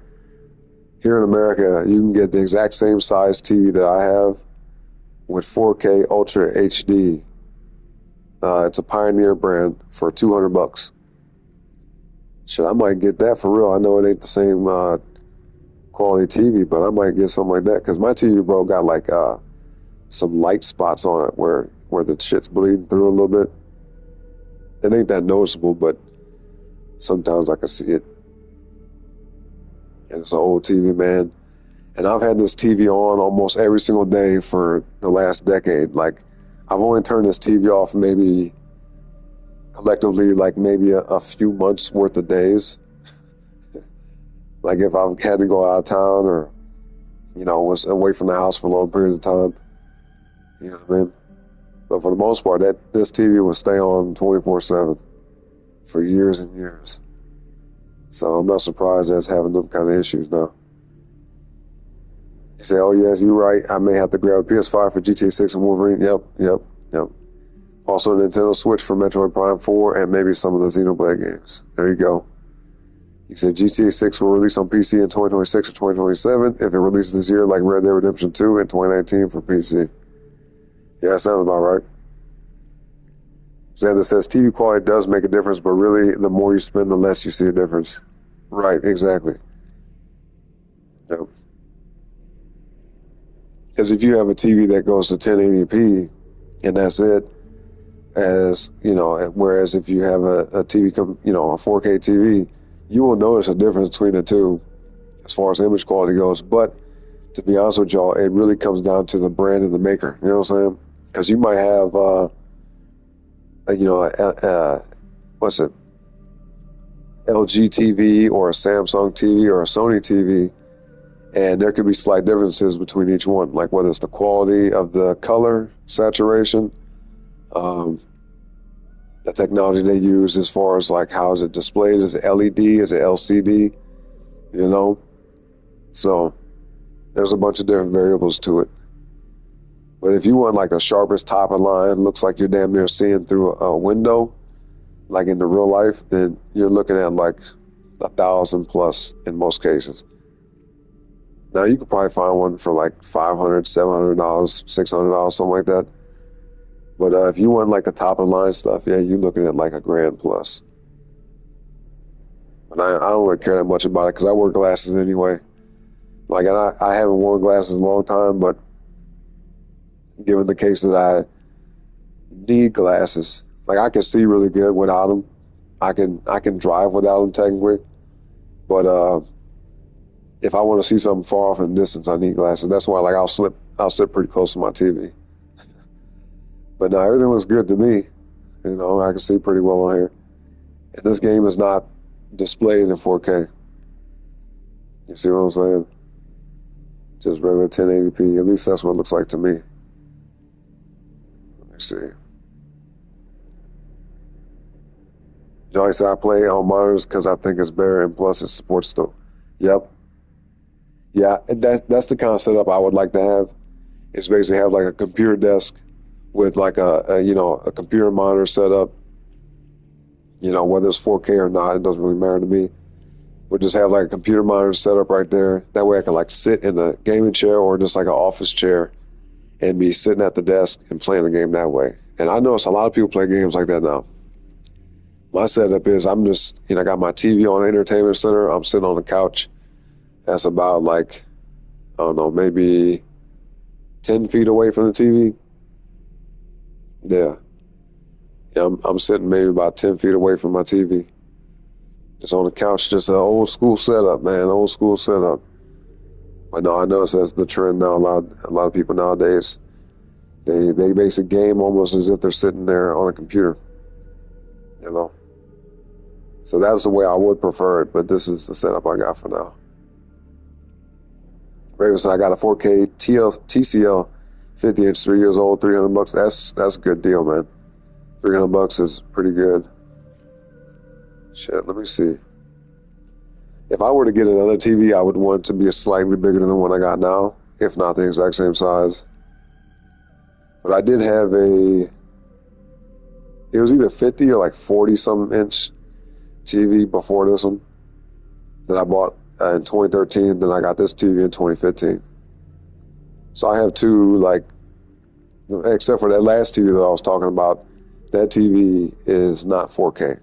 here in America, you can get the exact same size TV that I have with 4K Ultra HD. It's a Pioneer brand for $200. Shit, I might get that for real. I know it ain't the same quality TV, but I might get something like that because my TV, bro, got like some light spots on it where the shit's bleeding through a little bit. It ain't that noticeable, but sometimes I can see it. And it's an old TV, man. And I've had this TV on almost every single day for the last decade. Like, I've only turned this TV off maybe collectively, like maybe a few months worth of days. Like if I've had to go out of town or, you know, was away from the house for long periods of time. You know what I mean? But for the most part, this TV will stay on 24/7 for years and years. So I'm not surprised that it's having them kind of issues now. You say, oh yes, you're right. I may have to grab a PS5 for GTA 6 and Wolverine. Yep. Also a Nintendo Switch for Metroid Prime 4 and maybe some of the Xenoblade games. There you go. He said GTA 6 will release on PC in 2026 or 2027 if it releases this year, like Red Dead Redemption 2 in 2019 for PC. Yeah, that sounds about right. Xander says TV quality does make a difference, but really the more you spend, the less you see a difference. Right, exactly. Yep. Because if you have a TV that goes to 1080p and that's it, as you know, whereas if you have a TV, a 4K TV, you will notice a difference between the two as far as image quality goes. But to be honest with y'all, it really comes down to the brand and the maker. You know what I'm saying? Because you might have, what's it? LG TV or a Samsung TV or a Sony TV, and there could be slight differences between each one, like whether it's the quality of the color saturation, the technology they use as far as like how is it displayed, is it LED, is it LCD, you know? So there's a bunch of different variables to it. But if you want like the sharpest top of line, looks like you're damn near seeing through a window, like in the real life, then you're looking at like 1,000 plus in most cases. Now you could probably find one for like $500, $700, $600, something like that. But if you want like the top of the line stuff, yeah, you're looking at like $1,000 plus. But I don't really care that much about it because I wear glasses anyway. Like I haven't worn glasses in a long time, but given the case that I need glasses, like I can see really good without them. I can drive without them technically, but if I want to see something far off in the distance, I need glasses. That's why like I'll sit pretty close to my TV. But now everything looks good to me. You know, I can see pretty well on here. And this game is not displayed in 4K. You see what I'm saying? Just regular 1080p. At least that's what it looks like to me. Let me see. Johnny said I play on monitors because I think it's better, and plus it supports the. Yep. Yeah, that's the kind of setup I would like to have. Is basically have like a computer desk with like a computer monitor set up. You know, whether it's 4K or not, it doesn't really matter to me. We'll just have like a computer monitor set up right there. That way I can like sit in a gaming chair or just like an office chair and be sitting at the desk and playing the game that way. And I notice a lot of people play games like that now. My setup is I'm just, I got my TV on the entertainment center. I'm sitting on the couch. That's about like, I don't know, maybe 10 feet away from the TV. Yeah, I'm sitting maybe about 10 feet away from my TV. Just on the couch, just an old school setup, man, old school setup. But no, I notice that's the trend now. A lot of people nowadays, they basically game almost as if they're sitting there on a computer, you know. So that's the way I would prefer it, but this is the setup I got for now. Raven said I got a 4K TCL 50-inch, 3 years old, $300. That's a good deal, man. $300 is pretty good. Shit, let me see. If I were to get another TV, I would want it to be slightly bigger than the one I got now, if not the exact same size. But I did have it was either 50 or like 40 something inch TV before this one that I bought in 2013. Then I got this TV in 2015. So I have two, like, except for that last TV that I was talking about, that TV is not 4K.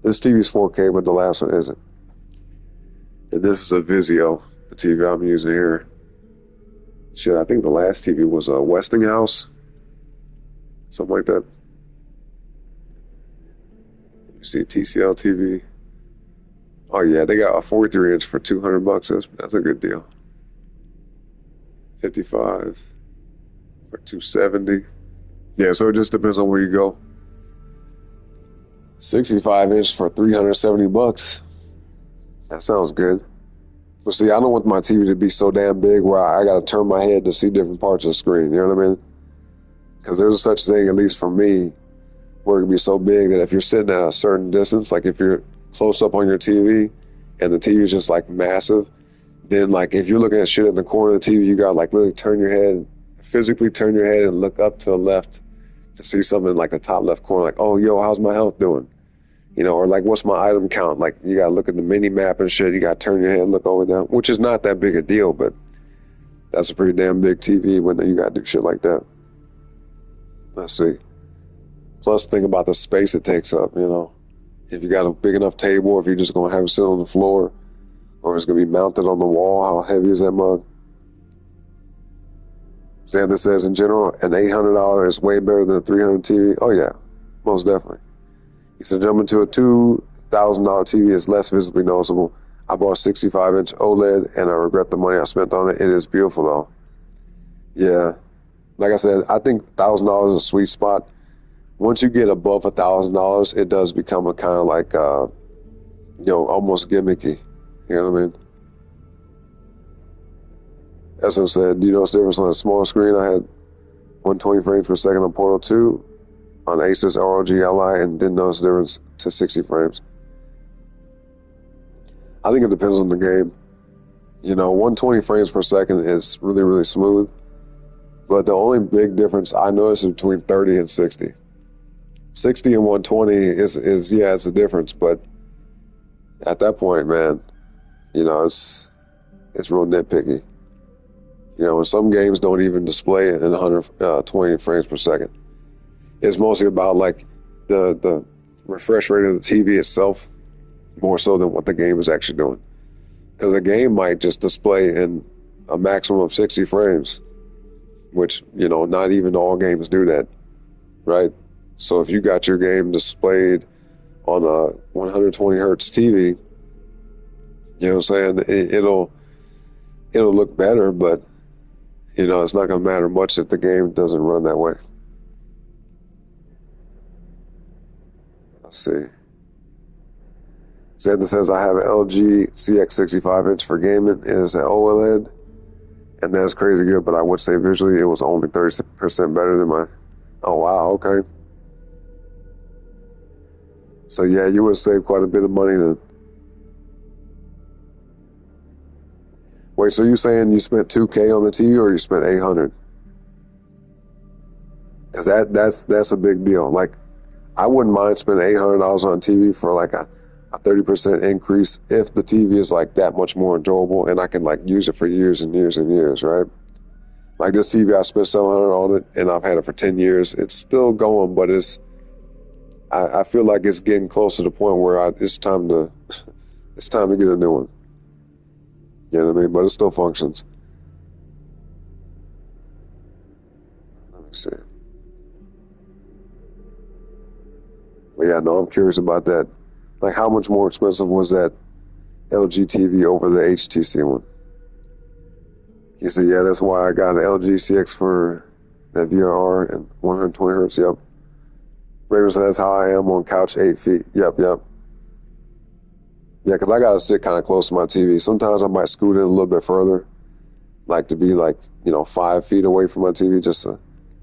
This TV is 4K, but the last one isn't. And this is a Vizio, the TV I'm using here. Shit, I think the last TV was a Westinghouse, something like that. You see TCL TV. Oh yeah, they got a 43-inch for $200. That's a good deal. 55 for $270. Yeah, so it just depends on where you go. 65-inch for $370. That sounds good. But see, I don't want my TV to be so damn big where I got to turn my head to see different parts of the screen. You know what I mean? Because there's a such thing, at least for me, where it can be so big that if you're sitting at a certain distance, like if you're close up on your TV and the TV is just like massive, then like if you're looking at shit in the corner of the TV, you got to like literally turn your head, physically turn your head and look up to the left to see something in like the top left corner, like, oh, yo, how's my health doing? You know, or like, what's my item count? Like, you got to look at the mini map and shit. You got to turn your head and look over and down, which is not that big a deal, but that's a pretty damn big TV when you got to do shit like that. Let's see. Plus, think about the space it takes up, you know. If you got a big enough table, or if you're just going to have it sit on the floor, or it's going to be mounted on the wall, how heavy is that mug? Xander says, in general, an $800 is way better than a $300 TV. Oh, yeah, most definitely. He said, jumping to a $2,000 TV is less visibly noticeable. I bought a 65-inch OLED, and I regret the money I spent on it. It is beautiful, though. Yeah. Like I said, I think $1,000 is a sweet spot. Once you get above $1,000, it does become a kind of like, almost gimmicky. You know what I mean? Esso said, do you notice the difference on a small screen? I had 120 frames per second on Portal 2 on Asus ROG Ally and didn't notice the difference to 60 frames. I think it depends on the game. 120 frames per second is really, really smooth. But the only big difference I notice is between 30 and 60. 60 and 120 is it's a difference. But at that point, man, it's real nitpicky. And some games don't even display it in 120 frames per second. It's mostly about like the refresh rate of the TV itself, more so than what the game is actually doing. Because a game might just display in a maximum of 60 frames, which, not even all games do that, right? So if you got your game displayed on a 120 hertz TV, you know what I'm saying, it'll look better, but, it's not going to matter much if the game doesn't run that way. Let's see. Xander says, I have an LG CX65-inch for gaming. It is an OLED, and that's crazy good, but I would say visually it was only 30% better than mine. Oh, wow, okay. So, yeah, you would save quite a bit of money then. Wait, so you saying you spent $2K on the TV or you spent $800? Because that's a big deal. Like, I wouldn't mind spending $800 on TV for like a 30% increase if the TV is like that much more enjoyable and I can like use it for years and years and years, right? Like this TV, I spent $700 on it and I've had it for 10 years. It's still going, but I feel like it's getting close to the point where it's time to get a new one. You know what I mean? But it still functions. Let me see. But yeah, no, I'm curious about that. Like, how much more expensive was that LG TV over the HTC one? He said, yeah, that's why I got an LG CX for that VRR and 120 hertz. Yep. Raven said, that's how I am on couch 8 feet. Yep. Yeah, because I got to sit kind of close to my TV. Sometimes I might scoot in a little bit further, like to be like, 5 feet away from my TV just to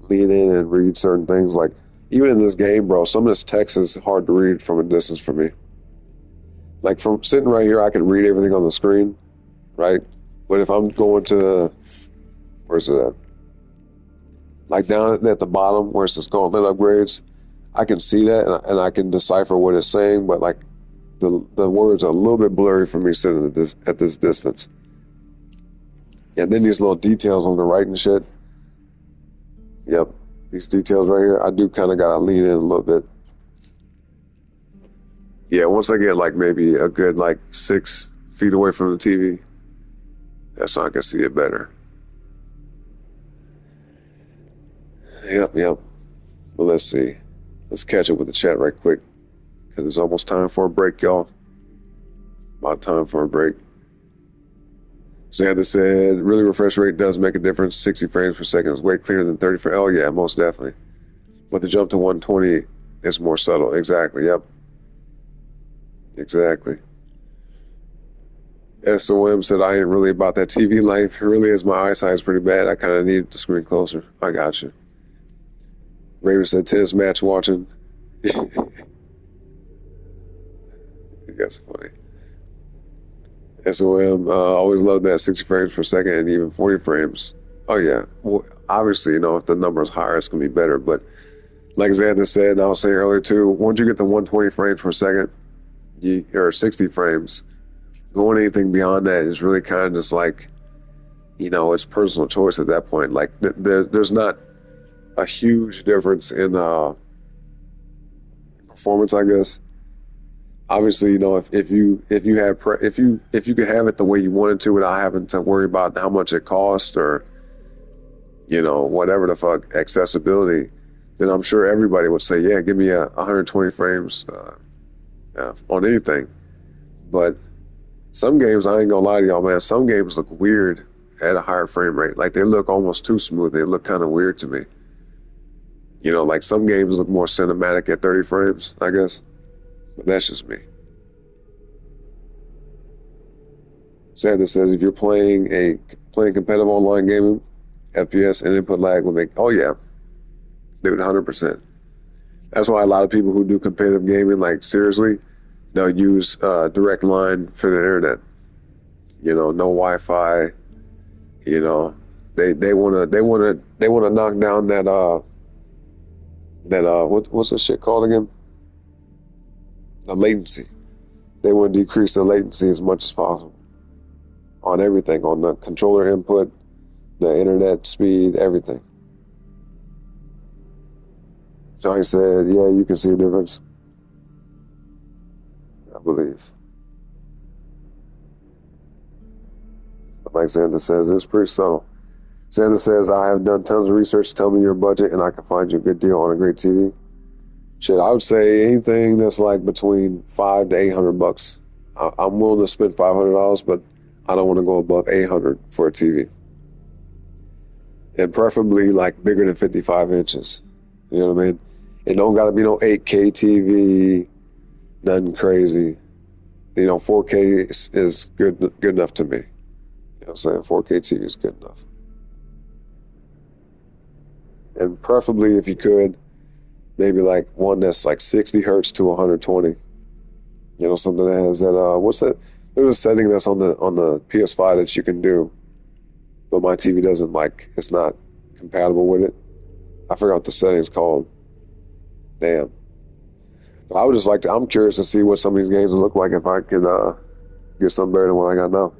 lean in and read certain things. Like, even in this game, bro, some of this text is hard to read from a distance for me. Like, from sitting right here, I can read everything on the screen, right? But if I'm going to, where's it at? Like down at the bottom where it says gauntlet upgrades, I can see that and I can decipher what it's saying, but like the words are a little bit blurry for me sitting at this distance. And then these little details on the right and shit. Yep, these details right here, I do kind of gotta lean in a little bit. Yeah, once I get like maybe a good like 6 feet away from the TV, that's when I can see it better. Yep. But let's see. Let's catch up with the chat right quick, because it's almost time for a break, y'all. About time for a break. Xander said, really refresh rate does make a difference. 60 frames per second is way clearer than 30 frames. Oh yeah, most definitely. But the jump to 120 is more subtle. Exactly, yep. Exactly. SOM said, I ain't really about that TV life. Really is, my eyesight is pretty bad. I kind of need the screen closer. I got you. Raven said, tennis match watching. You guys are funny. SOM, always love that 60 frames per second and even 40 frames. Oh yeah. Well, obviously, if the number is higher, it's going to be better. But like Xander said, and I was saying earlier too, once you get to 120 frames per second, or 60 frames, going anything beyond that is really kind of just like, it's personal choice at that point. Like there's not a huge difference in performance, I guess. Obviously, if you could have it the way you wanted to without having to worry about how much it costs or whatever the fuck, accessibility, then I'm sure everybody would say, yeah, give me 120 frames on anything. But some games, I ain't gonna lie to y'all, man, some games look weird at a higher frame rate. Like they look almost too smooth. They look kind of weird to me. Like some games look more cinematic at 30 frames, I guess. But that's just me. Sandra says, if you're playing competitive online gaming, FPS and input lag will make, oh yeah, dude, 100%. That's why a lot of people who do competitive gaming, like seriously, they'll use direct line for the internet. No Wi-Fi. They wanna knock down that what's the shit called again? The latency. They want to decrease the latency as much as possible on everything, on the controller input, the internet speed, everything. Johnny said, yeah, you can see a difference. I believe. But like Xander says, it's pretty subtle. Xander says, I have done tons of research. Tell me your budget and I can find you a good deal on a great TV. Shit, I would say anything that's like between $500 to $800. I'm willing to spend $500, but I don't want to go above $800 for a TV. And preferably like bigger than 55 inches. You know what I mean? It don't got to be no 8K TV, nothing crazy. 4K is good enough to me. You know what I'm saying? 4K TV is good enough. And preferably, if you could, maybe like one that's like 60 hertz to 120. Something that has that, what's that? There's a setting that's on the PS5 that you can do, but my TV doesn't it's not compatible with it. I forgot what the setting's called. Damn. But I would just I'm curious to see what some of these games would look like if I could get something better than what I got now.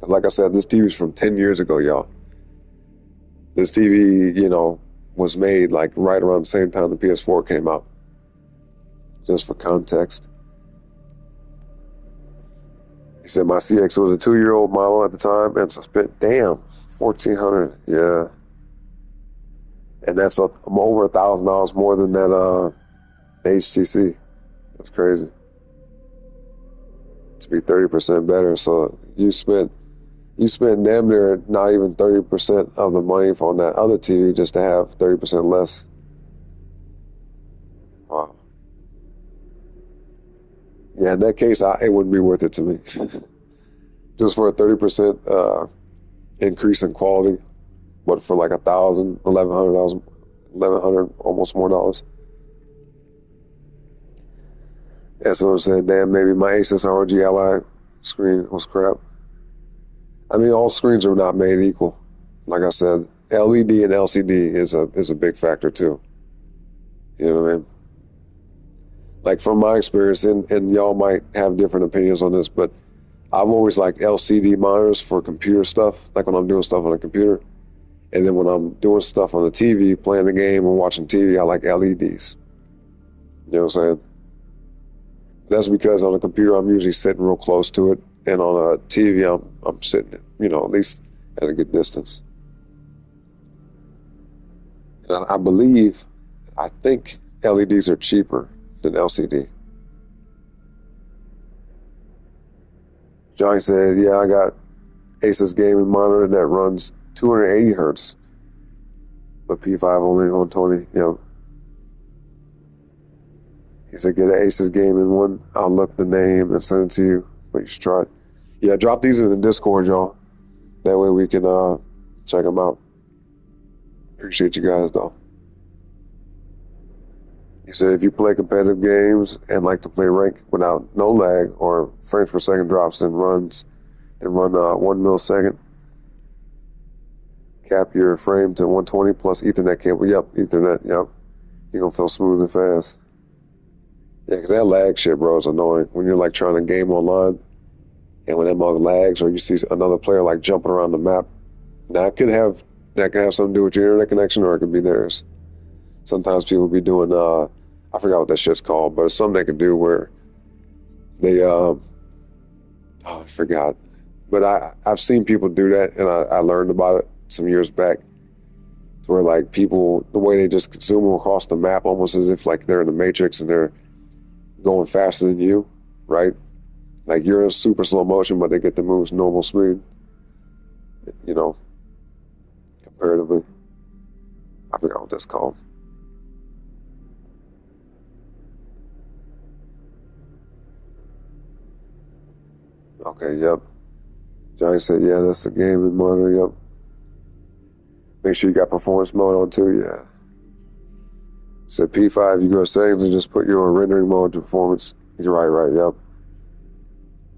Like I said, this TV's from 10 years ago, y'all. This TV, was made like right around the same time the PS4 came out. Just for context. He said my CX was a 2-year-old model at the time, and so spent $1,400. Yeah, and that's over $1,000 more than that HTC. That's crazy. To be 30% better, so you spent damn near not even 30% of the money on that other TV just to have 30% less. Wow. Yeah, in that case, it wouldn't be worth it to me. Just for a 30% increase in quality, but for like $1,000, $1,100, almost more dollars. That's what I'm saying. Damn, maybe my Asus ROG Ally screen was crap. I mean, all screens are not made equal. Like I said, LED and LCD is a big factor too. You know what I mean? Like from my experience, and y'all might have different opinions on this, but I've always liked LCD monitors for computer stuff, like when I'm doing stuff on a computer. And then when I'm doing stuff on the TV, playing the game or watching TV, I like LEDs. You know what I'm saying? That's because on a computer, I'm usually sitting real close to it. And on a TV, I'm sitting, at least at a good distance. And I think LEDs are cheaper than LCD. Johnny said, yeah, I got Asus gaming monitor that runs 280 hertz, but P5 only 120. He said, get an Asus gaming one. I'll look the name and send it to you, but you should try it. Yeah, drop these in the Discord, y'all. That way we can check them out. Appreciate you guys, though. He said, if you play competitive games and like to play rank without no lag or frames per second drops, then run 1 millisecond. Cap your frame to 120 plus Ethernet cable. Yep, Ethernet, yep. You're going to feel smooth and fast. Yeah, because that lag shit, bro, is annoying. When you're like trying to game online and when that mug lags or you see another player like jumping around the map, now that could have something to do with your internet connection or it could be theirs. Sometimes people be doing, I forgot what that shit's called, but it's something they can do where they, I forgot. But I've seen people do that and I learned about it some years back. Where like people, the way they just zoom across the map almost as if like they're in the Matrix and they're going faster than you, right? Like you're in super slow motion, but they get the moves normal speed, comparatively. I forgot what that's called. Okay, yep. Johnny said, yeah, that's the gaming monitor, yep. Make sure you got performance mode on too, yeah. Said P5, you go to settings and just put your rendering mode to performance. You're right, yep.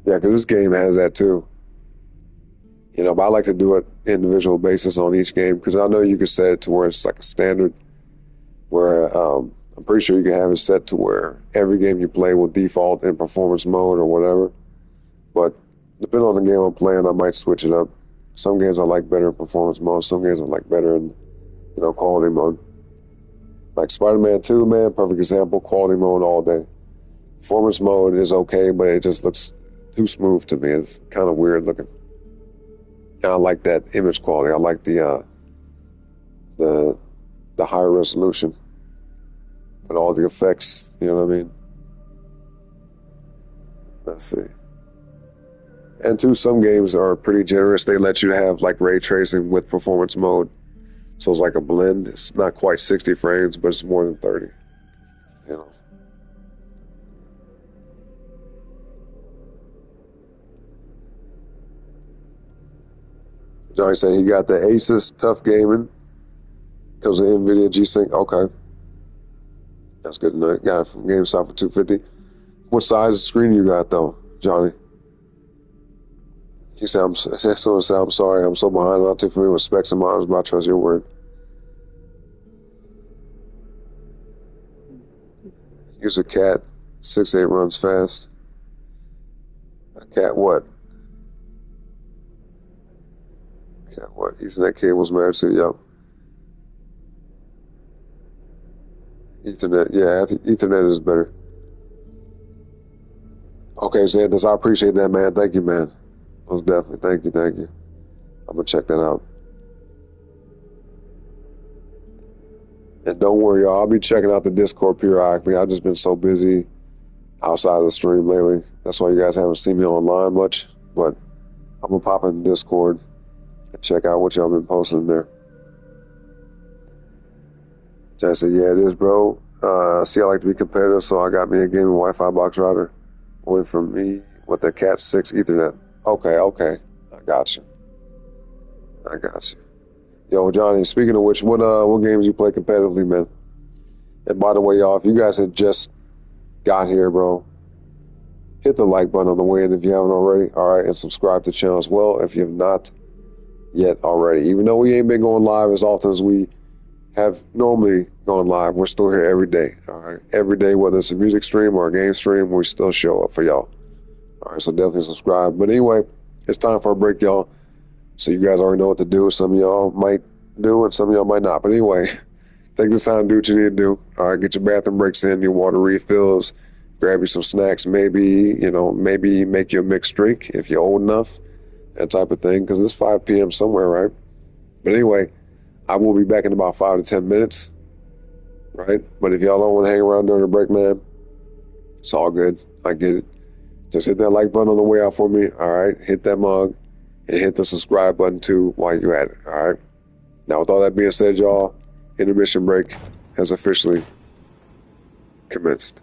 Yeah, because this game has that too. But I like to do it individual basis on each game because I know you can set it to where it's like a standard where I'm pretty sure you can have it set to where every game you play will default in performance mode or whatever. But depending on the game I'm playing, I might switch it up. Some games I like better in performance mode. Some games I like better in, quality mode. Like Spider-Man 2, man, perfect example, quality mode all day. Performance mode is okay, but it just looks too smooth to me. It's kind of weird looking. And I like that image quality. I like the higher resolution. But all the effects, you know what I mean? Let's see. And two, some games are pretty generous. They let you have like ray tracing with performance mode. So it's like a blend. It's not quite 60 frames, but it's more than 30. Johnny said he got the Asus Tough Gaming because of NVIDIA G-Sync. Okay. That's good to know. Got it from GameStop for $250. What size of screen you got though, Johnny? He said, someone said, I'm sorry, I'm so behind. I'm not too familiar with specs and models, but I trust your word. Use a cat. 6'8" runs fast. A cat what? Cat what? Ethernet cable's married to, yep. Ethernet, yeah, Ethernet is better. Okay, Xanthus, I appreciate that, man. Thank you, man. Most definitely. Thank you. I'm going to check that out. And don't worry, y'all. I'll be checking out the Discord periodically. I've just been so busy outside of the stream lately. That's why you guys haven't seen me online much. But I'm going to pop in Discord and check out what y'all been posting there. Jay said, yeah, it is, bro. See, I like to be competitive, so I got me a gaming Wi-Fi box router. Went from me with the Cat 6 Ethernet. Okay. I got you. Yo, Johnny, speaking of which, what games you play competitively, man? And by the way, y'all, if you guys had just got here, bro, hit the like button on the way in if you haven't already. All right, and subscribe to the channel as well if you have not yet already. Even though we ain't been going live as often as we have normally gone live, we're still here every day. All right, every day, whether it's a music stream or a game stream, we still show up for y'all. All right, so definitely subscribe. But anyway, it's time for a break, y'all. So you guys already know what to do. Some of y'all might do, and some of y'all might not. But anyway, take this time, do what you need to do. All right, get your bathroom breaks in, your water refills, grab you some snacks. Maybe maybe make you a mixed drink if you're old enough, that type of thing. Because it's 5 p.m. somewhere, right? But anyway, I will be back in about 5 to 10 minutes, right? But if y'all don't want to hang around during the break, man, it's all good. I get it. Just hit that like button on the way out for me. All right, hit that mug and hit the subscribe button too while you're at it. All right. Now, with all that being said, y'all, intermission break has officially commenced.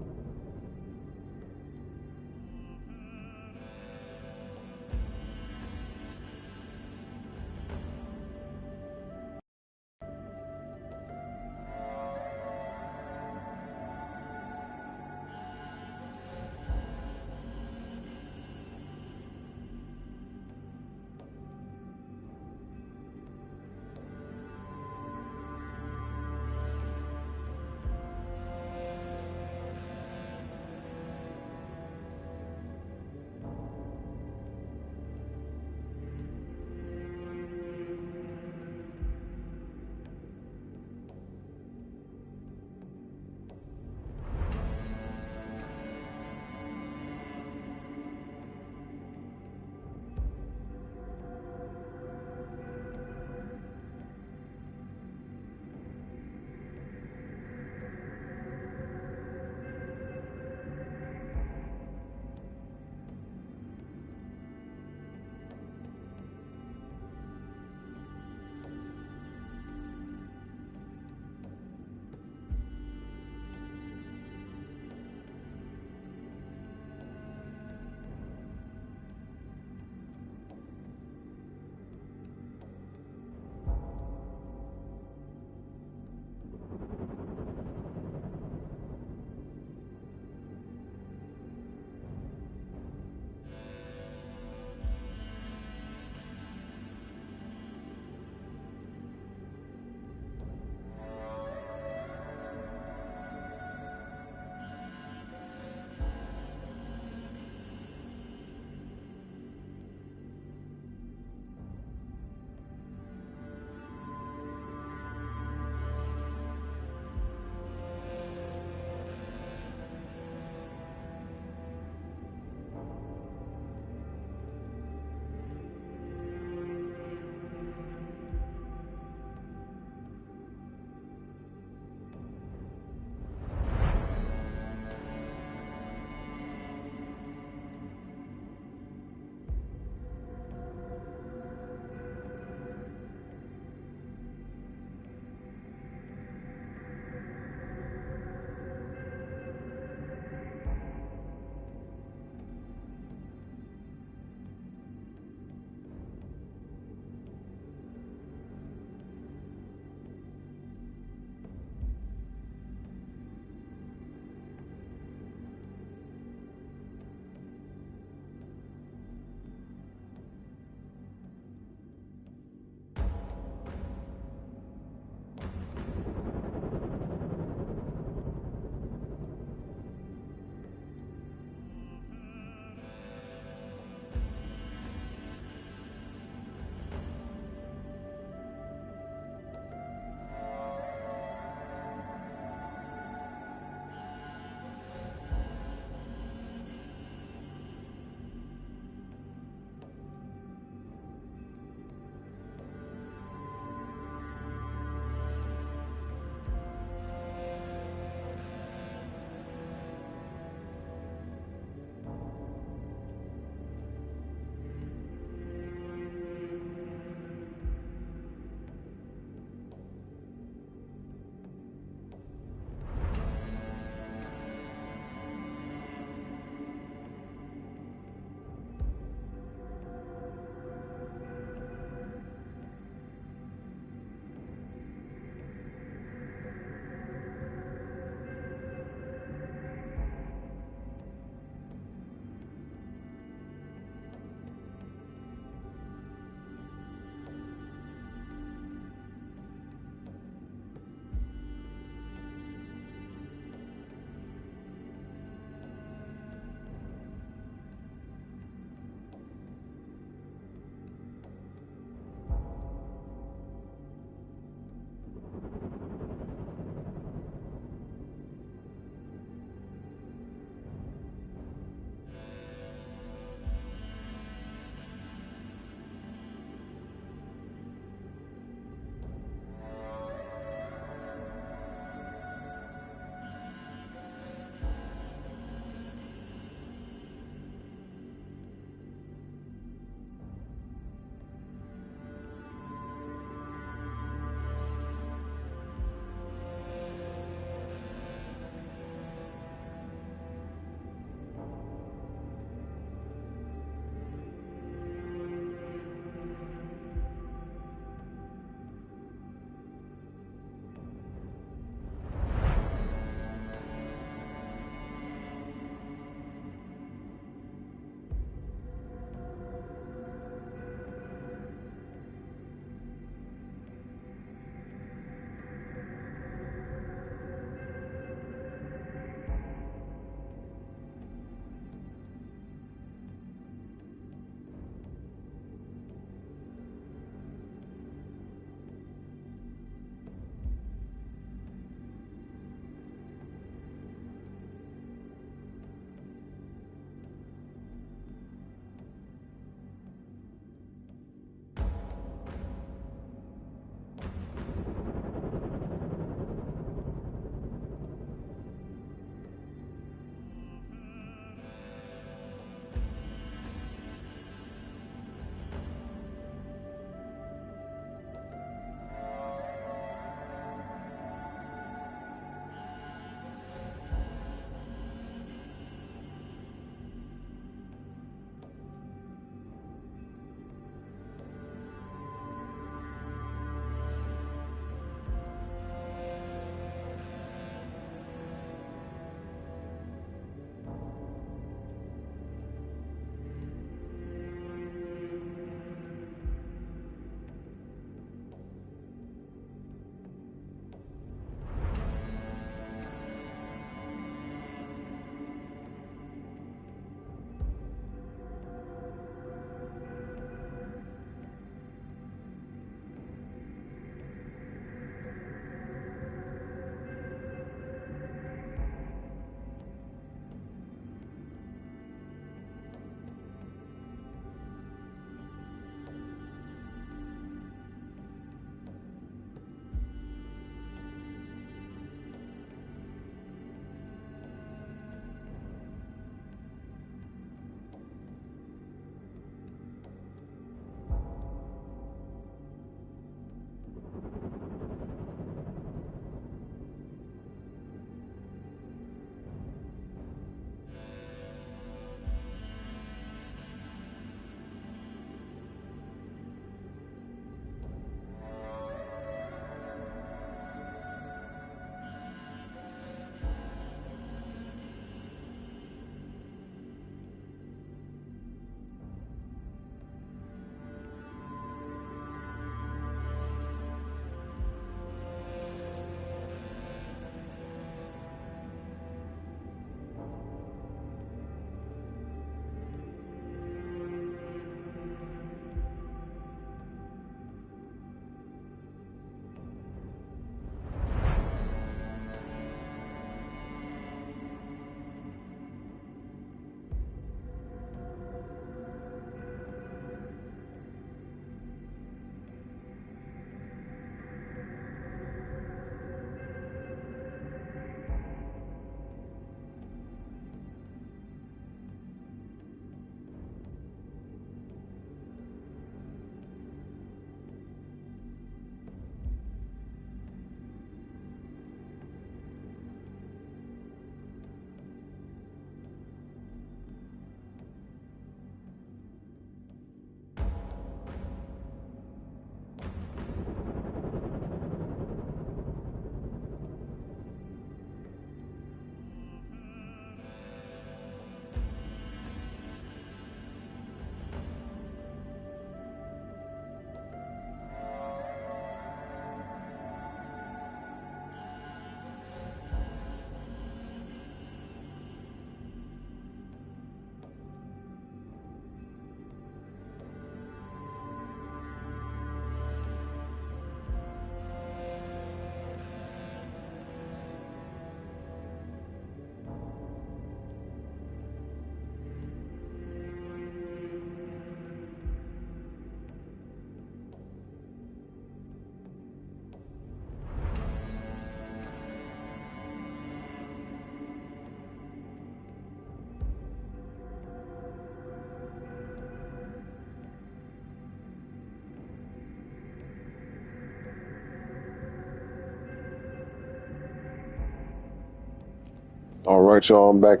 All right, y'all. I'm back.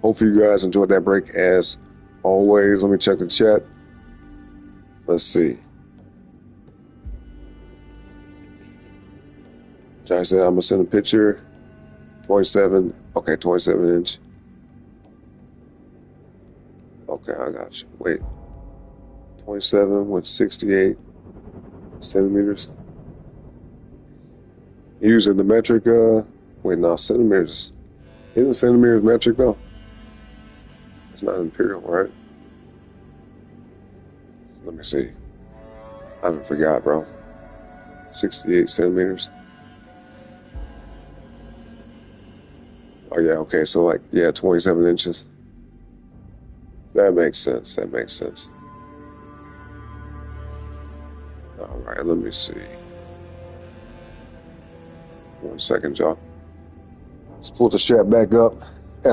Hopefully, you guys enjoyed that break as always. Let me check the chat. Let's see. Johnny said, I'm going to send a picture. 27. Okay, 27 inch. Okay, I got you. Wait. 27 with 68 centimeters. Using the metric, wait, no, centimeters. Isn't centimeters metric, though? It's not imperial, right? Let me see. I haven't forgot, bro. 68 centimeters. Oh, yeah, okay, so like, yeah, 27 inches. That makes sense, All right, let me see. 1 second, y'all. Let's pull the chat back up.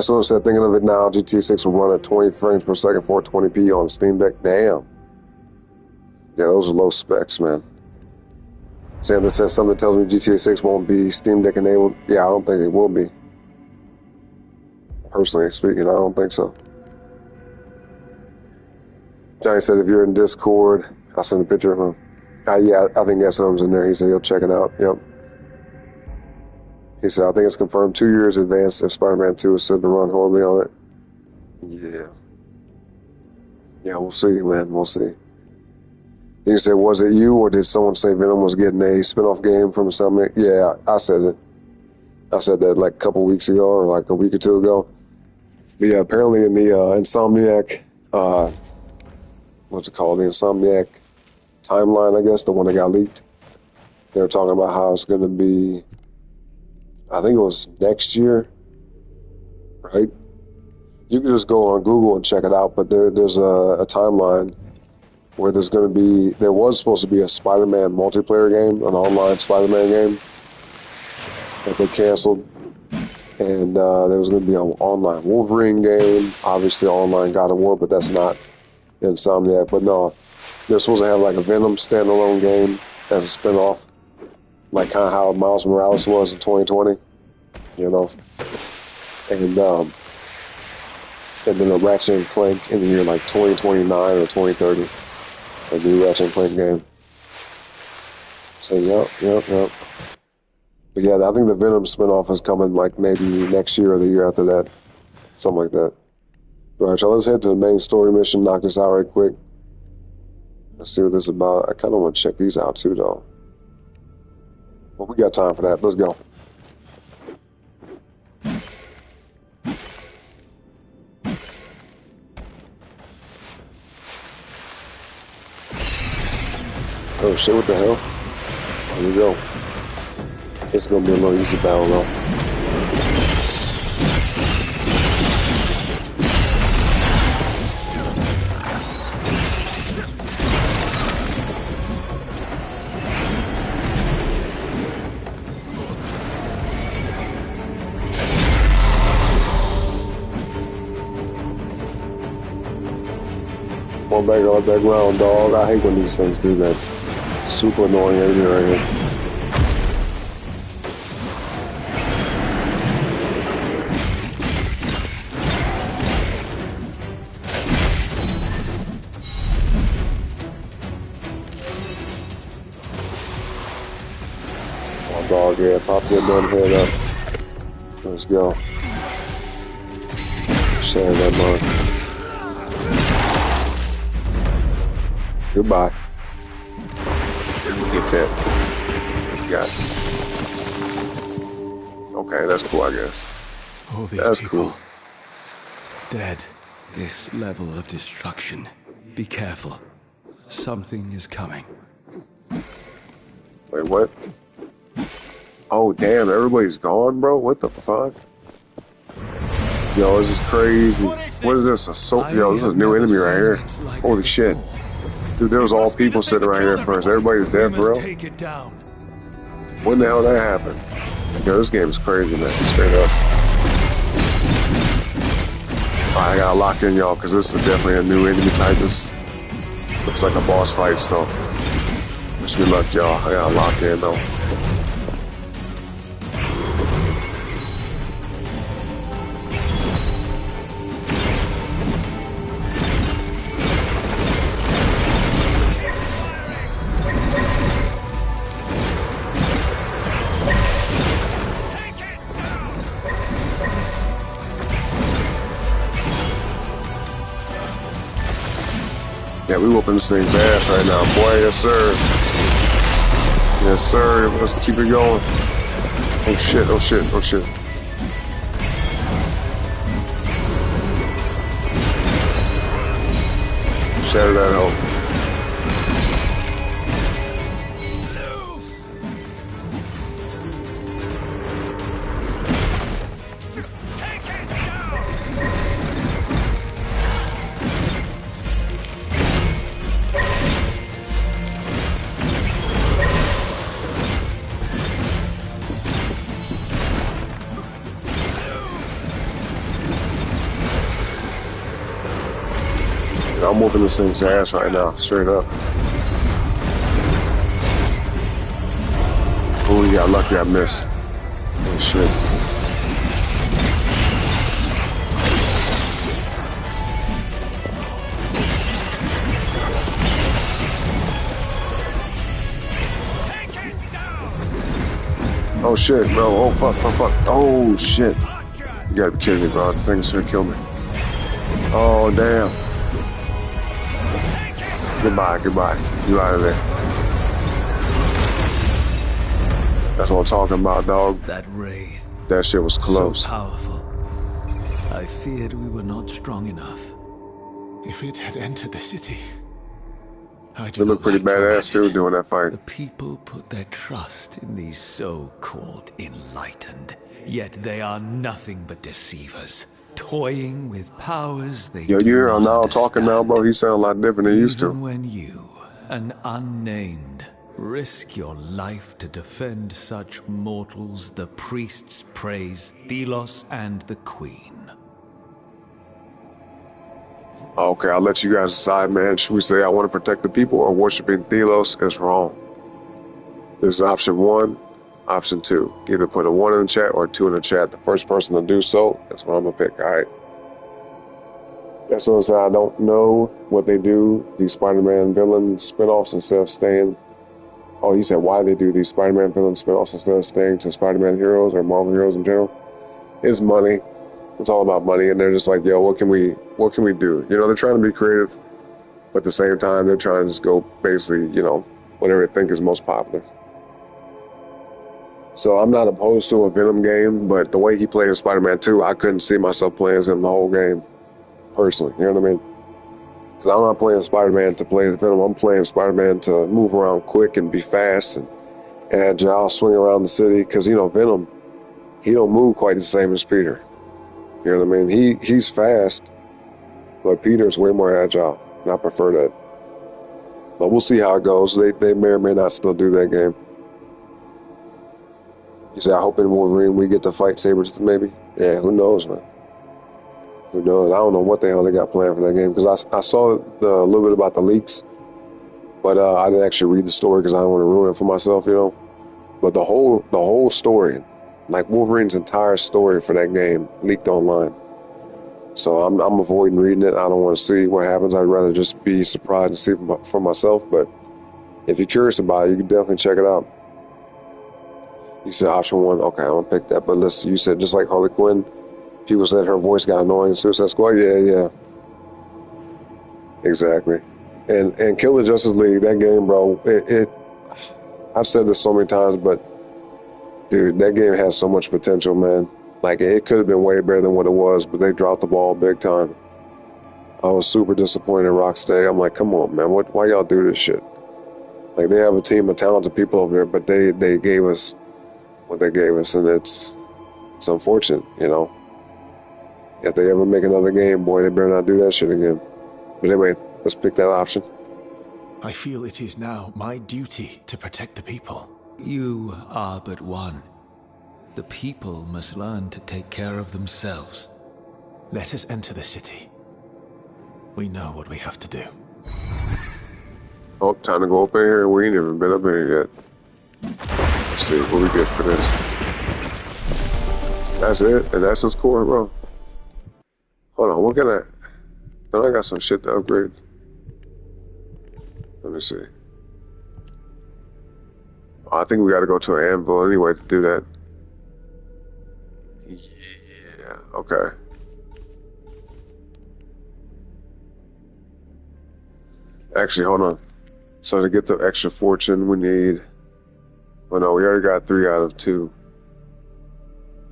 SO said, thinking of it now, GTA 6 will run at 20 frames per second, 420p on Steam Deck. Damn. Yeah, those are low specs, man. Sandler says something tells me GTA 6 won't be Steam Deck enabled. Yeah, I don't think it will be. Personally speaking, I don't think so. Johnny said, if you're in Discord, I'll send a picture of him. Yeah, I think SO's in there. He said he'll check it out. Yep. He said, I think it's confirmed 2 years advanced if Spider-Man 2 is said to run horribly on it. Yeah. Yeah, we'll see, man. We'll see. He said, was it you or did someone say Venom was getting a spin-off game from something? Yeah, I said it. I said that like a couple weeks ago or like a week or two ago. But yeah, apparently in the Insomniac, what's it called? The Insomniac timeline, I guess, the one that got leaked. They were talking about how it's going to be, I think it was next year, right? You can just go on Google and check it out, but there's a timeline where there was supposed to be a Spider-Man multiplayer game, an online Spider-Man game that they canceled. And there was going to be an online Wolverine game, obviously online God of War, but that's not Insomniac. But no, they're supposed to have like a Venom standalone game as a spin-off, like kind of how Miles Morales was in 2020, you know. And then a Ratchet and Clank in the year like 2029 or 2030, a new Ratchet and Clank game. So yep. But yeah, I think the Venom spinoff is coming like maybe next year or the year after that. Something like that. All right, y'all, let's head to the main story mission, knock this out right quick. Let's see what this is about. I kind of want to check these out too, though. But we got time for that. Let's go. Oh shit, what the hell? Here we go. It's gonna be a little easy battle though. One back on the background, dog. I hate when these things do that. Super annoying enemy right here. Oh, dog, yeah. Pop your damn head up. Let's go. Share that mark. Goodbye. Get that. Got it. Okay, that's cool, I guess. All these That's people cool. dead. This level of destruction. Be careful. Something is coming. Wait, what? Oh, damn, everybody's gone, bro? What the fuck? Yo, this is crazy. What is this? Yo, this is a new enemy right here. Holy shit. Dude, there was all people sitting right here at first. Everybody's dead, bro. When the hell did that happen? Yo, this game is crazy, man. Straight up. Alright, I gotta lock in, y'all, because this is definitely a new enemy type. This looks like a boss fight, so wish me luck, y'all. I gotta lock in, though. Yeah, we whooping this thing's ass right now, boy. Yes, sir. Yes, sir. Let's keep it going. Oh shit! Oh shit! Oh shit! Shatter that hole. I'm whooping this thing's ass right now, straight up. Oh, you got lucky I missed. Oh, shit. Oh, shit, bro. Oh, fuck. Oh, shit. You gotta be kidding me, bro. The thing's gonna kill me. Oh, damn. Goodbye. You out of there. That's what I'm talking about, dog. That wraith. That shit was close. So powerful. I feared we were not strong enough. If it had entered the city, I They do look not pretty like to badass too imagine. doing that fight. The people put their trust in these so-called enlightened, yet they are nothing but deceivers, toying with powers they Yo, do you hear not him now understand. talking now, bro? He sound a lot different than he used to. Even when you, an unnamed, risk your life to defend such mortals, the priests praise Thelos and the Queen. Okay, I'll let you guys decide, man. Should we say I want to protect the people or worshiping Thelos is wrong? This is option 1. Option 2. Either put a 1 in the chat or 2 in the chat. The first person to do so, that's what I'm going to pick, alright? That's what I'm saying. I don't know what they do, these Spider-Man villain spinoffs, instead of staying... Oh, you said why they do these Spider-Man villain spinoffs instead of staying to Spider-Man heroes or Marvel heroes in general. It's money. It's all about money, and they're just like, yo, what can we do? You know, they're trying to be creative, but at the same time, they're trying to just go basically, you know, whatever they think is most popular. So I'm not opposed to a Venom game, but the way he played in Spider-Man 2, I couldn't see myself playing as him the whole game, personally. You know what I mean? Because I'm not playing Spider-Man to play as Venom. I'm playing Spider-Man to move around quick and be fast and agile, swing around the city. Because, you know, Venom, he don't move quite the same as Peter. You know what I mean? He's fast, but Peter's way more agile, and I prefer that. But we'll see how it goes. They may or may not still do that game. You say, I hope in Wolverine we get to fight Sabres, maybe? Yeah, who knows, man? Who knows? I don't know what the hell they got planned for that game, because I saw a little bit about the leaks, but I didn't actually read the story because I don't want to ruin it for myself, you know? But the whole story, like Wolverine's entire story for that game, leaked online. So I'm avoiding reading it. I don't want to see what happens. I'd rather just be surprised and see for myself. But if you're curious about it, you can definitely check it out. You said option 1. Okay, I'm going to pick that. But listen, you said just like Harley Quinn, people said her voice got annoying in Suicide Squad. Yeah. Exactly. And Kill the Justice League, that game, bro, I've said this so many times, but dude, that game has so much potential, man. Like, it could have been way better than what it was, but they dropped the ball big time. I was super disappointed in Rocksteady. I'm like, come on, man, why y'all do this shit? Like, they have a team of talented people over there, but they gave us what they gave us, and it's unfortunate, you know. If they ever make another game, boy, they better not do that shit again. But anyway, let's pick that option. I feel it is now my duty to protect the people. You are but one. The people must learn to take care of themselves. Let us enter the city. We know what we have to do. Oh, time to go up in here. We ain't even been up in here yet. Let's see what we get for this. That's it? And that's his core, bro? Hold on, what can I... Then I got some shit to upgrade. Let me see. Oh, I think we gotta go to an anvil anyway to do that. Yeah, okay. Actually, hold on. So to get the extra fortune, we need... Well, no, we already got 3 out of 2.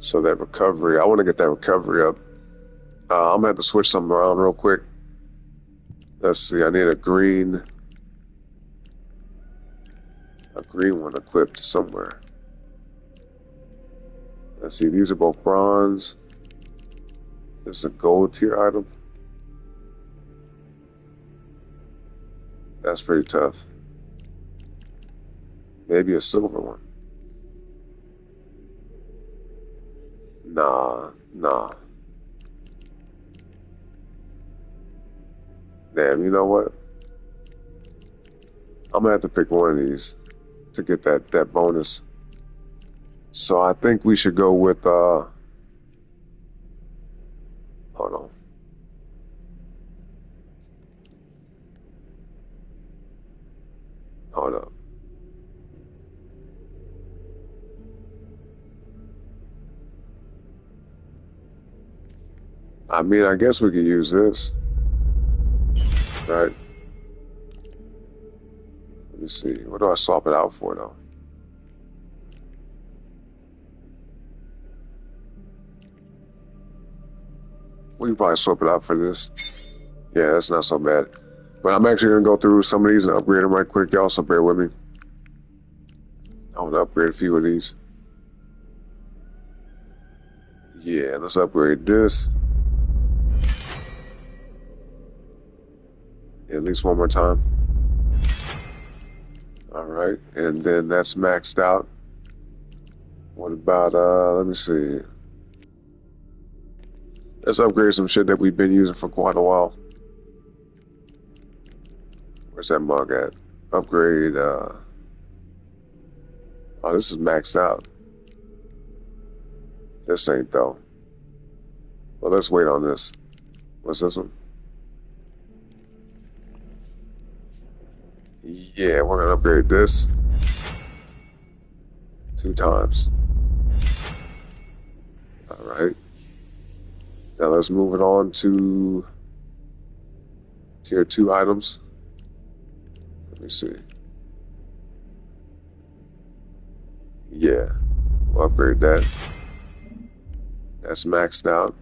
So that recovery, I want to get that recovery up. I'm going to have to switch something around real quick. Let's see, I need a green one equipped somewhere. Let's see, these are both bronze. This is a gold tier item. That's pretty tough. Maybe a silver one. Nah. Damn, you know what? I'm gonna have to pick one of these to get that bonus. So I think we should go with hold on. Hold up. I mean, I guess we could use this. Right. Let me see. What do I swap it out for, though? We can probably swap it out for this. Yeah, that's not so bad. But I'm actually going to go through some of these and upgrade them right quick, y'all, so bear with me. I want to upgrade a few of these. Yeah, let's upgrade this. At least one more time. Alright, and then that's maxed out. What about, let me see. Let's upgrade some shit that we've been using for quite a while. Where's that mug at? Upgrade, oh, this is maxed out. This ain't though. Well, let's wait on this. What's this one? Yeah, we're gonna upgrade this 2 times. All right. Now let's move it on to tier 2 items. Let me see. Yeah, we'll upgrade that. That's maxed out.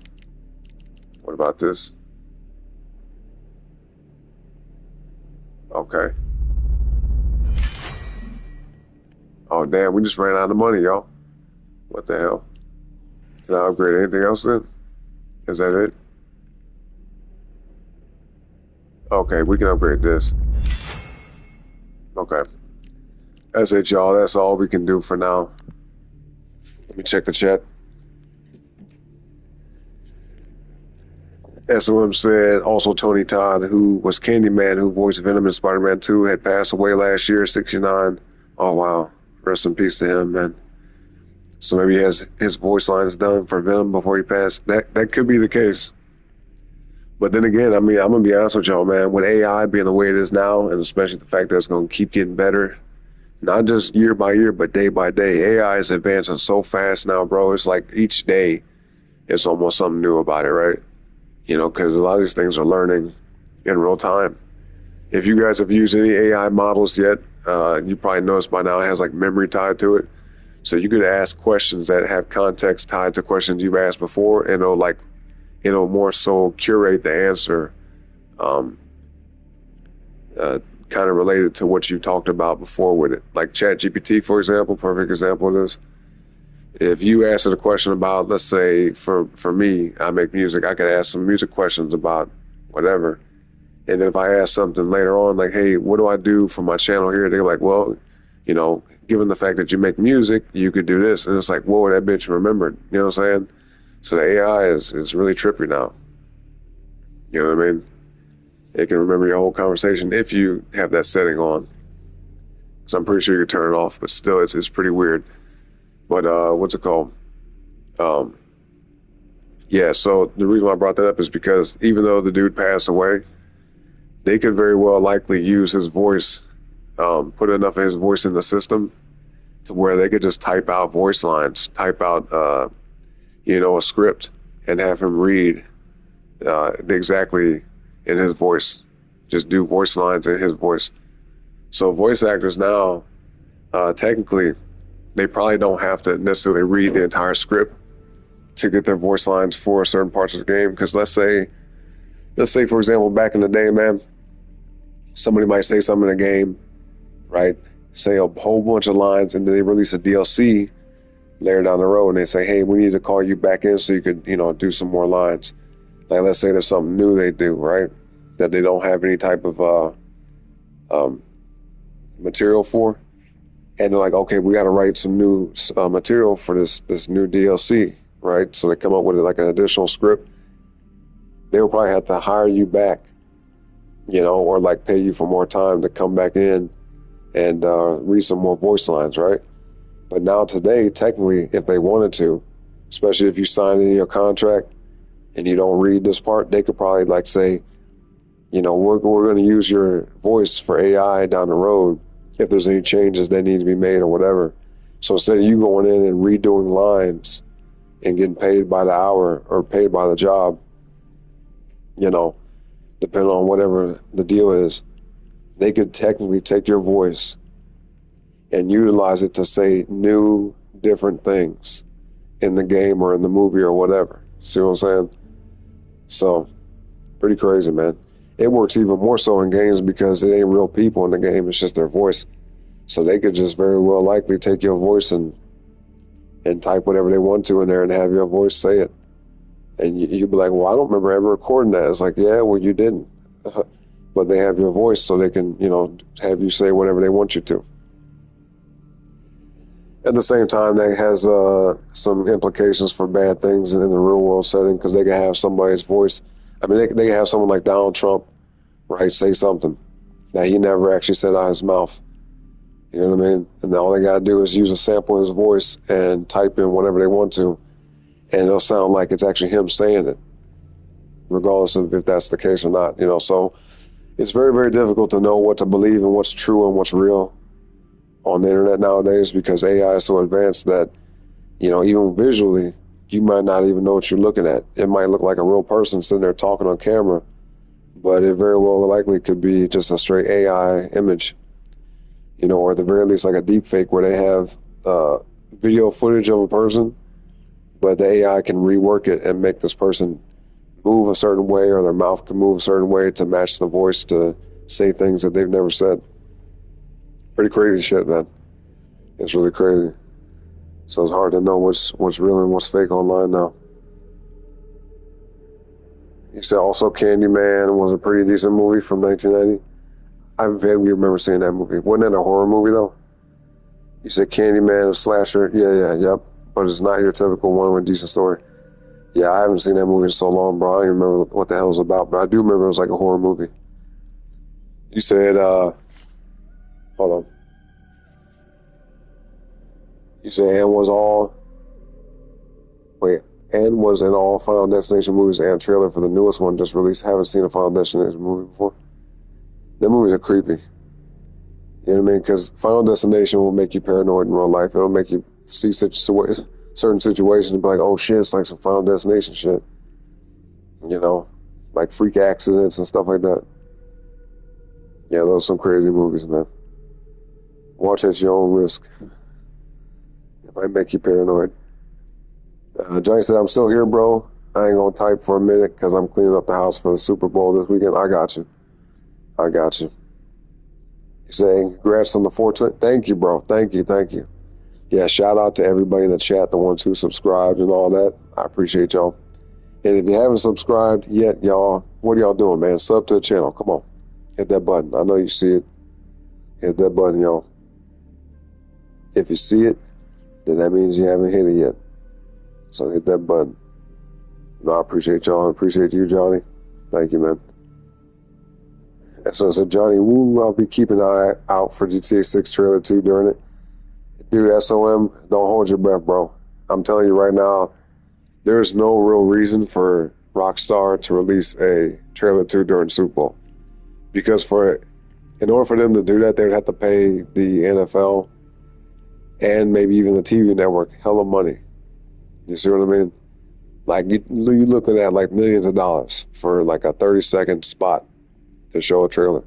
What about this? Okay. Oh, damn, we just ran out of money, y'all. What the hell? Can I upgrade anything else then? Is that it? Okay, we can upgrade this. Okay. That's it, y'all. That's all we can do for now. Let me check the chat. SOM said, also Tony Todd, who was Candyman, who voiced Venom in Spider-Man 2, had passed away last year, 69. Oh, wow. Rest in peace to him, man. So maybe he has his voice lines done for Venom before he passed. That could be the case. But then again, I mean, I'm going to be honest with y'all, man. With AI being the way it is now, and especially the fact that it's going to keep getting better, not just year by year, but day by day. AI is advancing so fast now, bro. It's like each day, it's almost something new about it, right? You know, because a lot of these things are learning in real time. If you guys have used any AI models yet, you probably noticed by now it has like memory tied to it. So you could ask questions that have context tied to questions you've asked before, and it'll more so curate the answer, kind of related to what you talked about before with it. Like ChatGPT, for example, perfect example of this. If you ask it a question about, let's say, for me, I make music, I could ask some music questions about whatever. And then if I ask something later on, like, hey, what do I do for my channel here? They're like, well, you know, given the fact that you make music, you could do this. And it's like, whoa, that bitch remembered. You know what I'm saying? So the AI is really trippy now. You know what I mean? It can remember your whole conversation if you have that setting on. So I'm pretty sure you can turn it off, but still, it's pretty weird. But what's it called? Yeah, so the reason why I brought that up is because even though the dude passed away, they could very well likely use his voice, put enough of his voice in the system to where they could just type out voice lines, type out, a script, and have him read exactly in his voice. just do voice lines in his voice. So voice actors now, technically, they probably don't have to necessarily read the entire script to get their voice lines for certain parts of the game. Because let's say, for example, back in the day, man, somebody might say something in a game, right? Say a whole bunch of lines, and then they release a DLC later down the road, and they say, hey, we need to call you back in so you could, do some more lines. Like, let's say there's something new they do, right? That they don't have any type of material for. And they're like, okay, we got to write some new material for this new DLC, right? So they come up with like an additional script. They will probably have to hire you back, or like pay you for more time to come back in and read some more voice lines, right? But now today, technically, if they wanted to, especially if you sign in your contract and you don't read this part, they could probably like say, we're going to use your voice for AI down the road if there's any changes that need to be made or whatever. So instead of you going in and redoing lines and getting paid by the hour or paid by the job, depending on whatever the deal is, they could technically take your voice and utilize it to say new, different things in the game or in the movie or whatever. See what I'm saying? So, pretty crazy, man. It works even more so in games because it ain't real people in the game. It's just their voice. So they could just very well likely take your voice and type whatever they want to in there and have your voice say it. And you'd be like, well, I don't remember ever recording that. It's like, yeah, well, you didn't. But they have your voice so they can, have you say whatever they want you to. At the same time, that has some implications for bad things in the real world setting because they can have somebody's voice. I mean, they can have someone like Donald Trump, right, say something that he never actually said out of his mouth. You know what I mean? And all they got to do is use a sample of his voice and type in whatever they want to, and it'll sound like it's actually him saying it, regardless of if that's the case or not. So it's very, very difficult to know what to believe and what's true and what's real on the internet nowadays because AI is so advanced that, even visually, you might not even know what you're looking at. It might look like a real person sitting there talking on camera, but it very well likely could be just a straight AI image, or at the very least like a deep fake where they have video footage of a person, but the AI can rework it and make this person move a certain way or their mouth can move a certain way to match the voice to say things that they've never said. Pretty crazy shit, man. It's really crazy. So it's hard to know what's real and what's fake online now. You said also Candyman was a pretty decent movie from 1990. I vaguely remember seeing that movie. Wasn't that a horror movie, though? You said Candyman, a slasher. Yep. But it's not your typical one with a decent story. Yeah, I haven't seen that movie in so long, bro. I don't even remember what the hell it was about, but I do remember it was like a horror movie. You said, hold on. You said and was in all Final Destination movies and trailer for the newest one just released. Haven't seen a Final Destination movie before. That movies are creepy. You know what I mean? Because Final Destination will make you paranoid in real life. It'll make you see certain situations and be like, oh shit, it's like some Final Destination shit. Like freak accidents and stuff like that. Yeah, those are some crazy movies, man. Watch at your own risk. It might make you paranoid. Johnny said, I'm still here, bro. I ain't going to type for a minute because I'm cleaning up the house for the Super Bowl this weekend. I got you. He's saying, congrats on the 420. Thank you, bro. Thank you. Yeah, shout out to everybody in the chat, the ones who subscribed and all that. I appreciate y'all. And if you haven't subscribed yet, y'all, what are y'all doing, man? Sub to the channel. Come on. Hit that button. I know you see it. Hit that button, y'all. If you see it, then that means you haven't hit it yet. So hit that button. I appreciate y'all. I appreciate you, Johnny. Thank you, man. And so I said, Johnny, I'll be keeping an eye out for GTA 6 trailer 2 during it. Dude, SOM, don't hold your breath, bro. I'm telling you right now, there's no real reason for Rockstar to release a trailer 2 during Super Bowl. Because in order for them to do that, they would have to pay the NFL and maybe even the TV network hella money. You see what I mean? Like, you're looking at like millions of dollars for like a 30-second spot to show a trailer.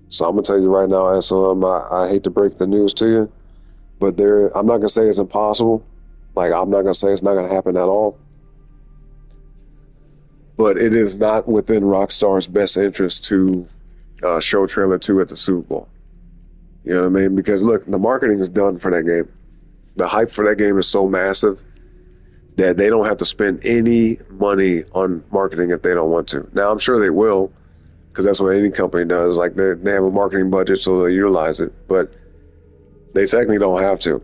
So I'm gonna tell you right now, SOM, I hate to break the news to you, but I'm not gonna say it's impossible. Like, I'm not gonna say it's not gonna happen at all. But it is not within Rockstar's best interest to show trailer 2 at the Super Bowl. You know what I mean? Because look, the marketing is done for that game. The hype for that game is so massive that they don't have to spend any money on marketing if they don't want to. Now, I'm sure they will, because that's what any company does. Like, they have a marketing budget, so they'll utilize it. But they technically don't have to.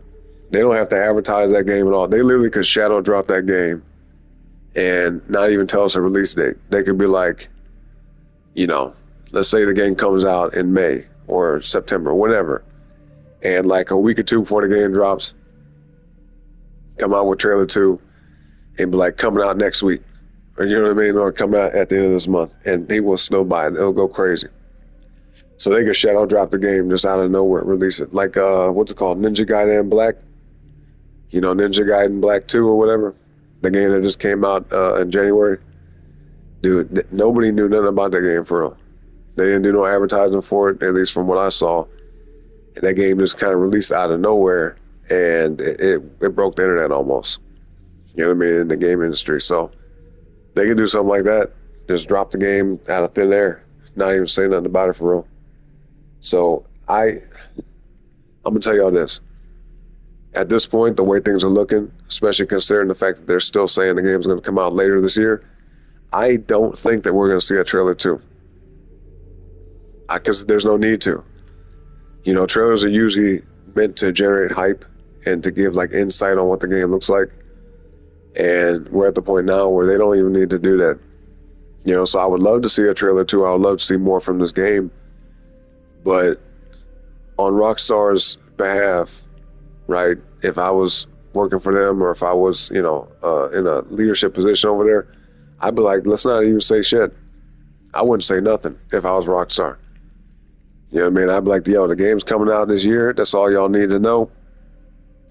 They don't have to advertise that game at all. They literally could shadow drop that game and not even tell us a release date. They could be like, you know, let's say the game comes out in May or September, whatever. And like a week or two before the game drops, come out with trailer 2 and be like, coming out next week. Or, you know what I mean? Or coming out at the end of this month. And people will snow by it. It'll go crazy. So they could shadow drop the game just out of nowhere, release it. Like, what's it called? Ninja Gaiden Black? You know, Ninja Gaiden Black 2 or whatever? The game that just came out in January. Dude, nobody knew nothing about that game for real. They didn't do no advertising for it, at least from what I saw. And that game just kind of released out of nowhere, and it broke the internet almost. You know what I mean? In the game industry. So they could do something like that. Just drop the game out of thin air. Not even say nothing about it for real. So I'm going to tell y'all this. At this point, the way things are looking, especially considering the fact that they're still saying the game's going to come out later this year, I don't think that we're going to see a trailer 2. Because there's no need to. You know, trailers are usually meant to generate hype and to give like insight on what the game looks like. And we're at the point now where they don't even need to do that. You know, so I would love to see a trailer 2. I would love to see more from this game. But on Rockstar's behalf, right, if I was working for them or if I was, you know, in a leadership position over there, I'd be like, let's not even say shit. I wouldn't say nothing if I was Rockstar. You know what I mean? I'd be like, yo, the game's coming out this year. That's all y'all need to know.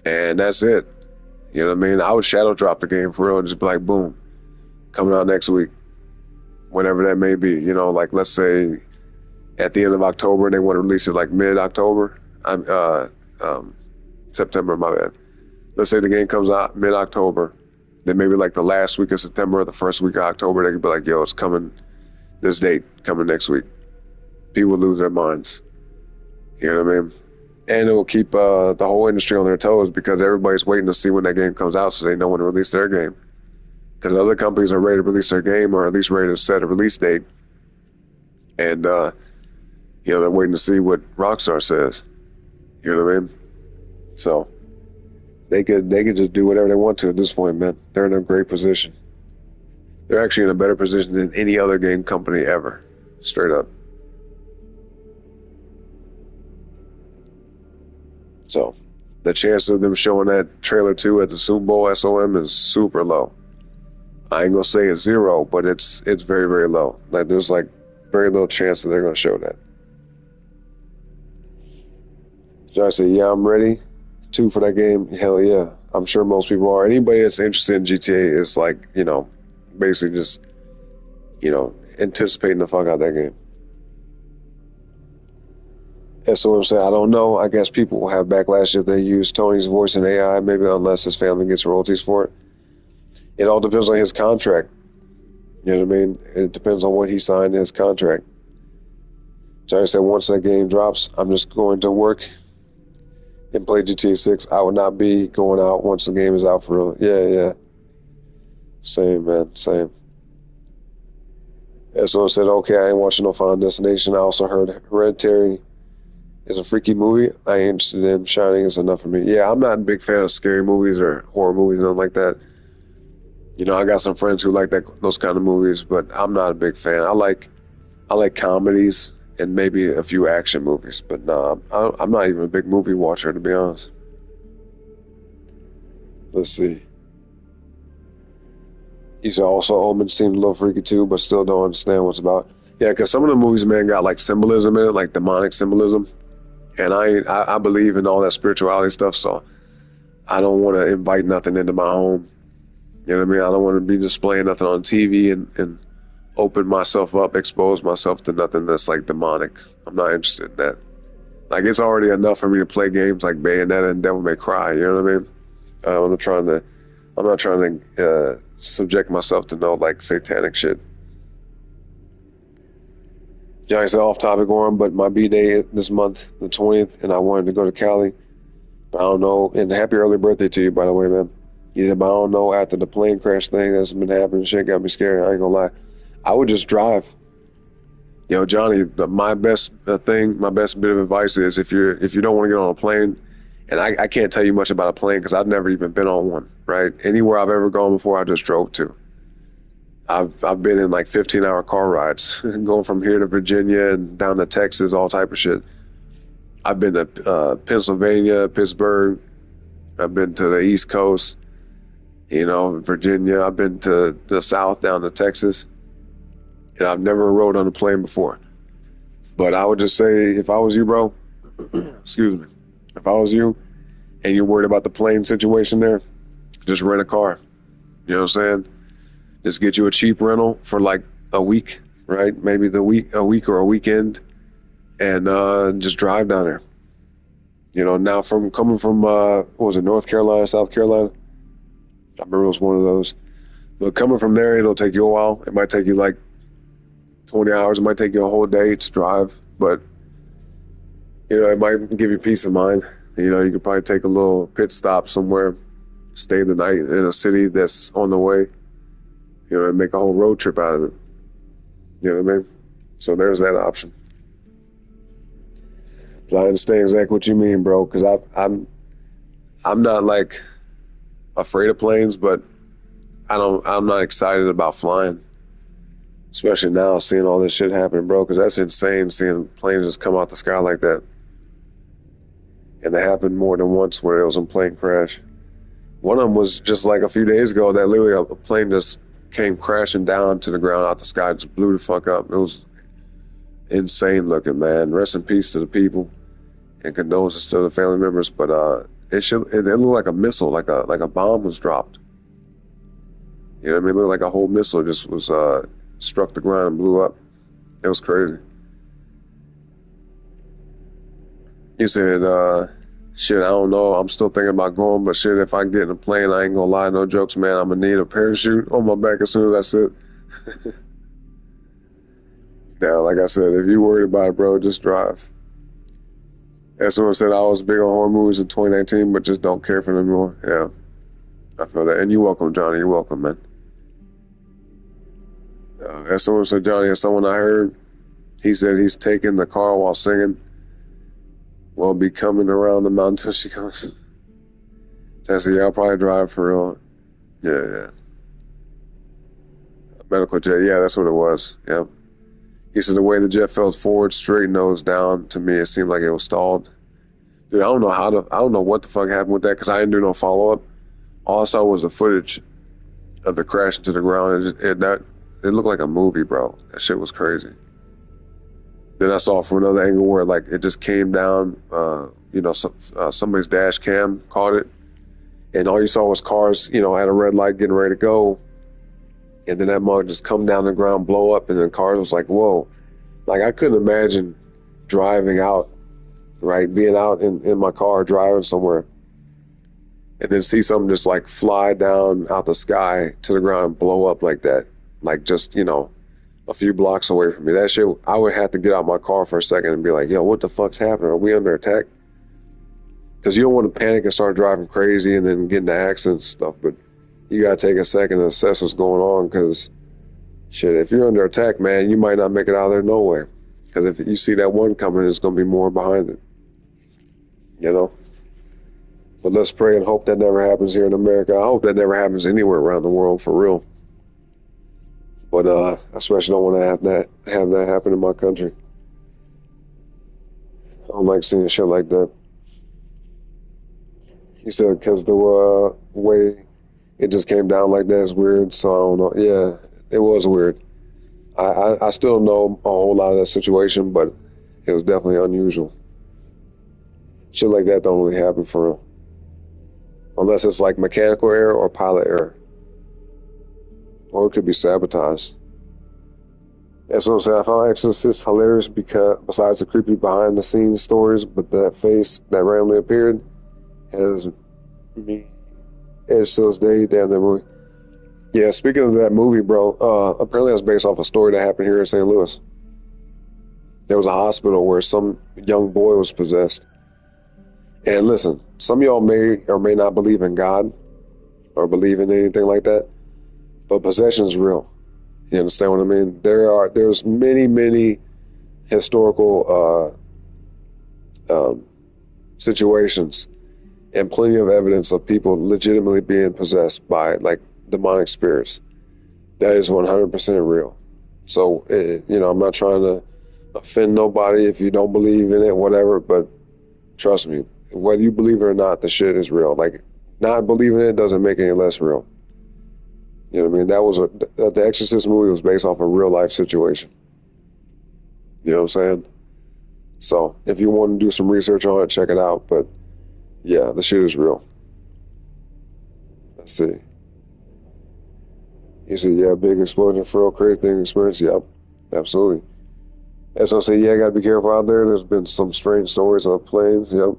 And that's it. You know what I mean? I would shadow drop the game for real and just be like, boom, coming out next week. Whenever that may be. You know, like, let's say at the end of October, and they want to release it like mid-October. September, my bad. Let's say the game comes out mid-October. Then maybe like the last week of September or the first week of October, they could be like, yo, it's coming this date, coming next week. People lose their minds. You know what I mean? And it will keep the whole industry on their toes because everybody's waiting to see when that game comes out so they know when to release their game. Because other companies are ready to release their game or at least ready to set a release date. And, you know, they're waiting to see what Rockstar says. You know what I mean? So they could just do whatever they want to at this point, man. They're in a great position. They're actually in a better position than any other game company ever. Straight up. So the chance of them showing that trailer 2 at the Super Bowl SOM is super low. I ain't gonna say it's 0, but it's very, very low. Like, there's like very little chance that they're gonna show that. So I say, yeah, I'm ready. 2 for that game. Hell yeah. I'm sure most people are. Anybody that's interested in GTA is like, you know, basically just, you know, anticipating the fuck out of that game. SOM said, I don't know. I guess people will have backlash if they use Tony's voice in AI, maybe unless his family gets royalties for it. It all depends on his contract. You know what I mean? It depends on what he signed in his contract. Johnny said, once that game drops, I'm just going to work and play GTA 6. I would not be going out once the game is out for real. Yeah. Same, man. Same. SOM said, okay, I ain't watching no Final Destination. I also heard Hereditary is a freaky movie. I ain't interested in. Shining is enough for me. Yeah, I'm not a big fan of scary movies or horror movies and nothing like that. You know, I got some friends who like those kind of movies, but I'm not a big fan. I like comedies and maybe a few action movies, but no, I'm not even a big movie watcher, to be honest. Let's see. He said also Omen seemed a little freaky too, but still don't understand what's about. Yeah, because some of the movies, man, got like symbolism in it, like demonic symbolism. And I believe in all that spirituality stuff, so I don't want to invite nothing into my home. You know what I mean? I don't want to be displaying nothing on TV and open myself up, expose myself to nothing that's like demonic. I'm not interested in that. Like, it's already enough for me to play games like Bayonetta and Devil May Cry. You know what I mean? I'm not trying to subject myself to no like satanic shit. Johnny said off topic on, but my B-day this month, the 20th, and I wanted to go to Cali. But I don't know. And happy early birthday to you, by the way, man. Yeah, but I don't know. After the plane crash thing that's been happening, shit got me scared. I ain't gonna lie. I would just drive. You know, Johnny, my best thing, my best bit of advice is if you don't want to get on a plane, and I can't tell you much about a plane because I've never even been on one, right? Anywhere I've ever gone before, I just drove to. I've been in like 15-hour car rides, going from here to Virginia and down to Texas, all type of shit. I've been to Pennsylvania, Pittsburgh. I've been to the East Coast, you know, Virginia. I've been to the South, down to Texas. And I've never rode on a plane before. But I would just say, if I was you, bro, excuse me, if I was you and you're worried about the plane situation there, just rent a car. You know what I'm saying? Just get you a cheap rental for like a week, right? Maybe a week or a weekend, and just drive down there. You know, now coming from what was it, North Carolina, South Carolina? I remember it was one of those. But coming from there, it'll take you a while. It might take you like 20 hours. It might take you a whole day to drive, but you know, it might give you peace of mind. You know, you could probably take a little pit stop somewhere, stay the night in a city that's on the way, you know, and make a whole road trip out of it. You know what I mean? So there's that option. But I understand exactly what you mean, bro, because I'm not like afraid of planes, but I'm not excited about flying. Especially now, seeing all this shit happening, bro, because that's insane, seeing planes just come out the sky like that. And it happened more than once where it was a plane crash. One of them was just like a few days ago that literally a plane just came crashing down to the ground out the sky, just blew the fuck up. It was insane looking, man. Rest in peace to the people and condolences to the family members. But it looked like a missile, like a bomb was dropped. You know what I mean? It looked like a whole missile just was struck the ground and blew up. It was crazy. You said, shit, I don't know. I'm still thinking about going, but shit, if I get in a plane, I ain't gonna lie, no jokes, man. I'm gonna need a parachute on my back as soon as I sit. Now, like I said, if you're worried about it, bro, just drive. As someone said, I was big on horror movies in 2019, but just don't care for them anymore. Yeah, I feel that. And you're welcome, Johnny. You're welcome, man. As someone said, Johnny, as someone I heard, he said he's taking the car while singing. Will be coming around the mountain till she comes. I said, yeah, I'll probably drive for real. Yeah. Medical jet, yeah, that's what it was. Yep. He said the way the jet fell forward, straight nose down, to me, it seemed like it was stalled. Dude, I don't know what the fuck happened with that because I didn't do no follow up. All I saw was the footage of it crashing to the ground. It looked like a movie, bro. That shit was crazy. Then I saw from another angle where like it just came down, somebody's dash cam caught it, and all you saw was cars, at a red light getting ready to go, and then that mug just come down the ground, blow up, and then cars was like, whoa. Like I couldn't imagine driving out, right, being out in my car driving somewhere, and then see something just like fly down out the sky to the ground and blow up like that, like just, a few blocks away from me. That shit, I would have to get out my car for a second and be like, yo, what the fuck's happening? Are we under attack? Because you don't want to panic and start driving crazy and then get into accidents and stuff, but you got to take a second to assess what's going on because, shit, if you're under attack, man, you might not make it out of there nowhere. Because if you see that one coming, there's going to be more behind it. But let's pray and hope that never happens here in America. I hope that never happens anywhere around the world, for real. But I especially don't want to have that happen in my country. I don't like seeing shit like that. He said because the way it just came down like that is weird. So I don't know. Yeah, it was weird. I still know a whole lot of that situation, but it was definitely unusual. Shit like that don't really happen for real. Unless it's like mechanical error or pilot error. Or it could be sabotage. That's what I'm saying. I found Exorcist hilarious because, besides the creepy behind the scenes stories, but that face that randomly appeared has me edged to this day. Damn that movie. Yeah, speaking of that movie, bro, apparently that's based off a story that happened here in St. Louis. There was a hospital where some young boy was possessed. And listen, some of y'all may or may not believe in God or believe in anything like that, but possession is real. You understand what I mean? There's many historical situations and plenty of evidence of people legitimately being possessed by like demonic spirits. That is 100% real. So, I'm not trying to offend nobody if you don't believe in it, whatever, but trust me, whether you believe it or not, the shit is real. Like, not believing it doesn't make it any less real. You know what I mean? That was the Exorcist movie was based off a real life situation. You know what I'm saying? So, if you want to do some research on it, check it out. But, yeah, the shit is real. Let's see. You see, yeah, big explosion for real, crazy thing experience. Yep, absolutely. As I say, yeah, I gotta be careful out there. There's been some strange stories of planes. Yep.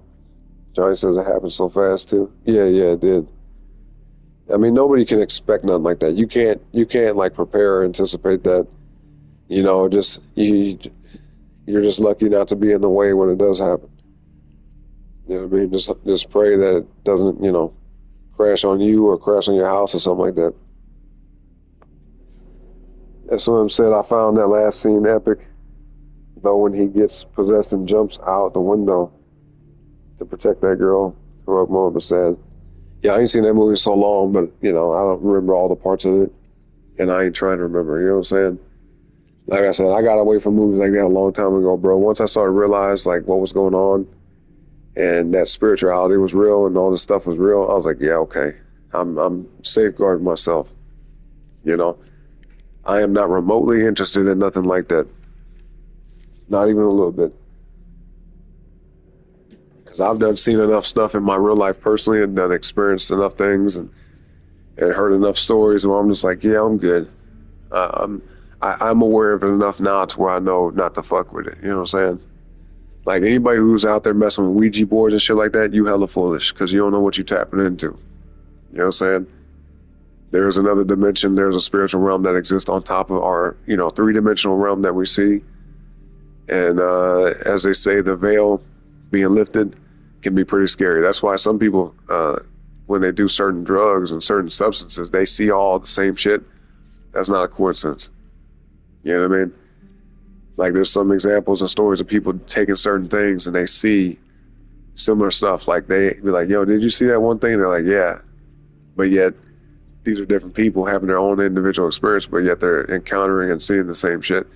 Johnny says it happened so fast too. Yeah, it did. I mean, nobody can expect nothing like that. You can't like prepare or anticipate that. You're just lucky not to be in the way when it does happen. You know what I mean? Just pray that it doesn't, crash on you or crash on your house or something like that. As Swim said, I found that last scene epic. Though when he gets possessed and jumps out the window to protect that girl, heroic moment was sad. Yeah, I ain't seen that movie in so long, but I don't remember all the parts of it, and I ain't trying to remember. You know what I'm saying? Like I said, I got away from movies like that a long time ago, bro. Once I started to realize like what was going on, and that spirituality was real, and all this stuff was real, I was like, yeah, okay, I'm safeguarding myself. I am not remotely interested in nothing like that. Not even a little bit. Because I've seen enough stuff in my real life personally and done experienced enough things and heard enough stories where I'm just like, yeah, I'm good. I'm aware of it enough now to where I know not to fuck with it. You know what I'm saying? Like anybody who's out there messing with Ouija boards and shit like that, you hella foolish because you don't know what you're tapping into. You know what I'm saying? There's another dimension. There's a spiritual realm that exists on top of our, three-dimensional realm that we see. And as they say, the veil being lifted can be pretty scary. That's why some people, when they do certain drugs and certain substances, they see all the same shit. That's not a coincidence. You know what I mean? Like there's some examples and stories of people taking certain things and they see similar stuff. Like they be like, yo, did you see that one thing? And they're like, yeah. But yet these are different people having their own individual experience, but yet they're encountering and seeing the same shit.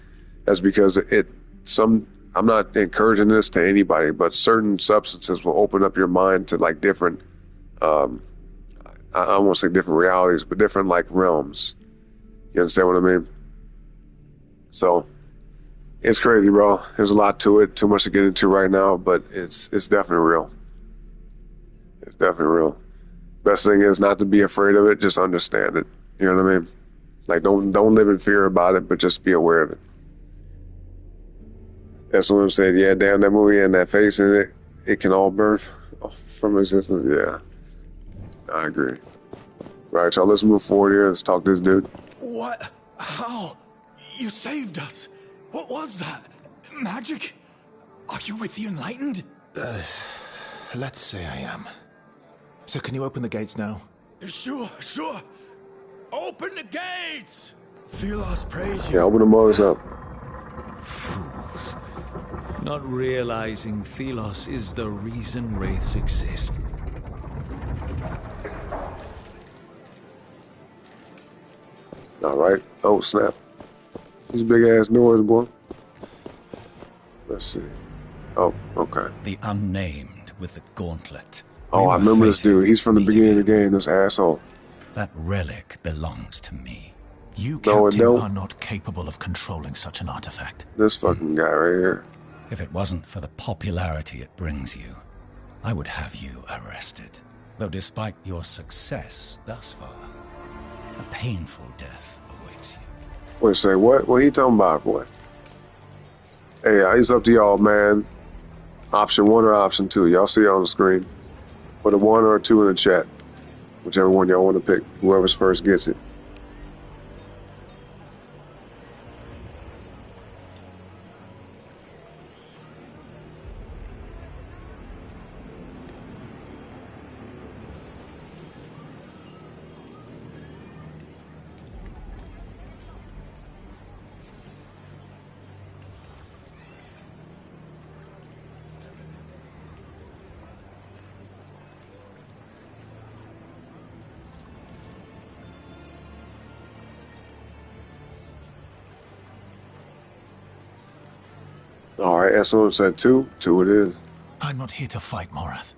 That's because I'm not encouraging this to anybody, but certain substances will open up your mind to like different, I won't say different realities, but different like realms. You understand what I mean? So it's crazy, bro. There's a lot to it, too much to get into right now, but it's definitely real. It's definitely real. Best thing is not to be afraid of it, just understand it. You know what I mean? Like don't live in fear about it, but just be aware of it. That's what I'm saying. Yeah, damn, that movie and that face in it can all birth from existence. Yeah, I agree. Right, y'all, let's move forward here. Let's talk to this dude. What? How? You saved us. What was that? Magic? Are you with the Enlightened? Let's say I am. So can you open the gates now? Sure. Open the gates! Philos praise you. Yeah, open the motors up. Fools. Not realizing Philos is the reason wraiths exist. All right. Oh, snap. These big ass doors, boy. Let's see. Oh, okay. The unnamed with the gauntlet. Oh, I remember this dude. He's from the beginning of the game, this asshole. That relic belongs to me. You, No, it Captain, don't. are not capable of controlling such an artifact. This fucking guy right here. If it wasn't for the popularity it brings you, I would have you arrested. Though despite your success thus far, a painful death awaits you. Wait, say what? What he talking about, boy? Hey, it's up to y'all, man. Option 1 or option 2. Y'all see it on the screen. Put a 1 or a 2 in the chat. Whichever one y'all want to pick. Whoever's first gets it. Alright, SO said 2. 2 it is. I'm not here to fight, Morath.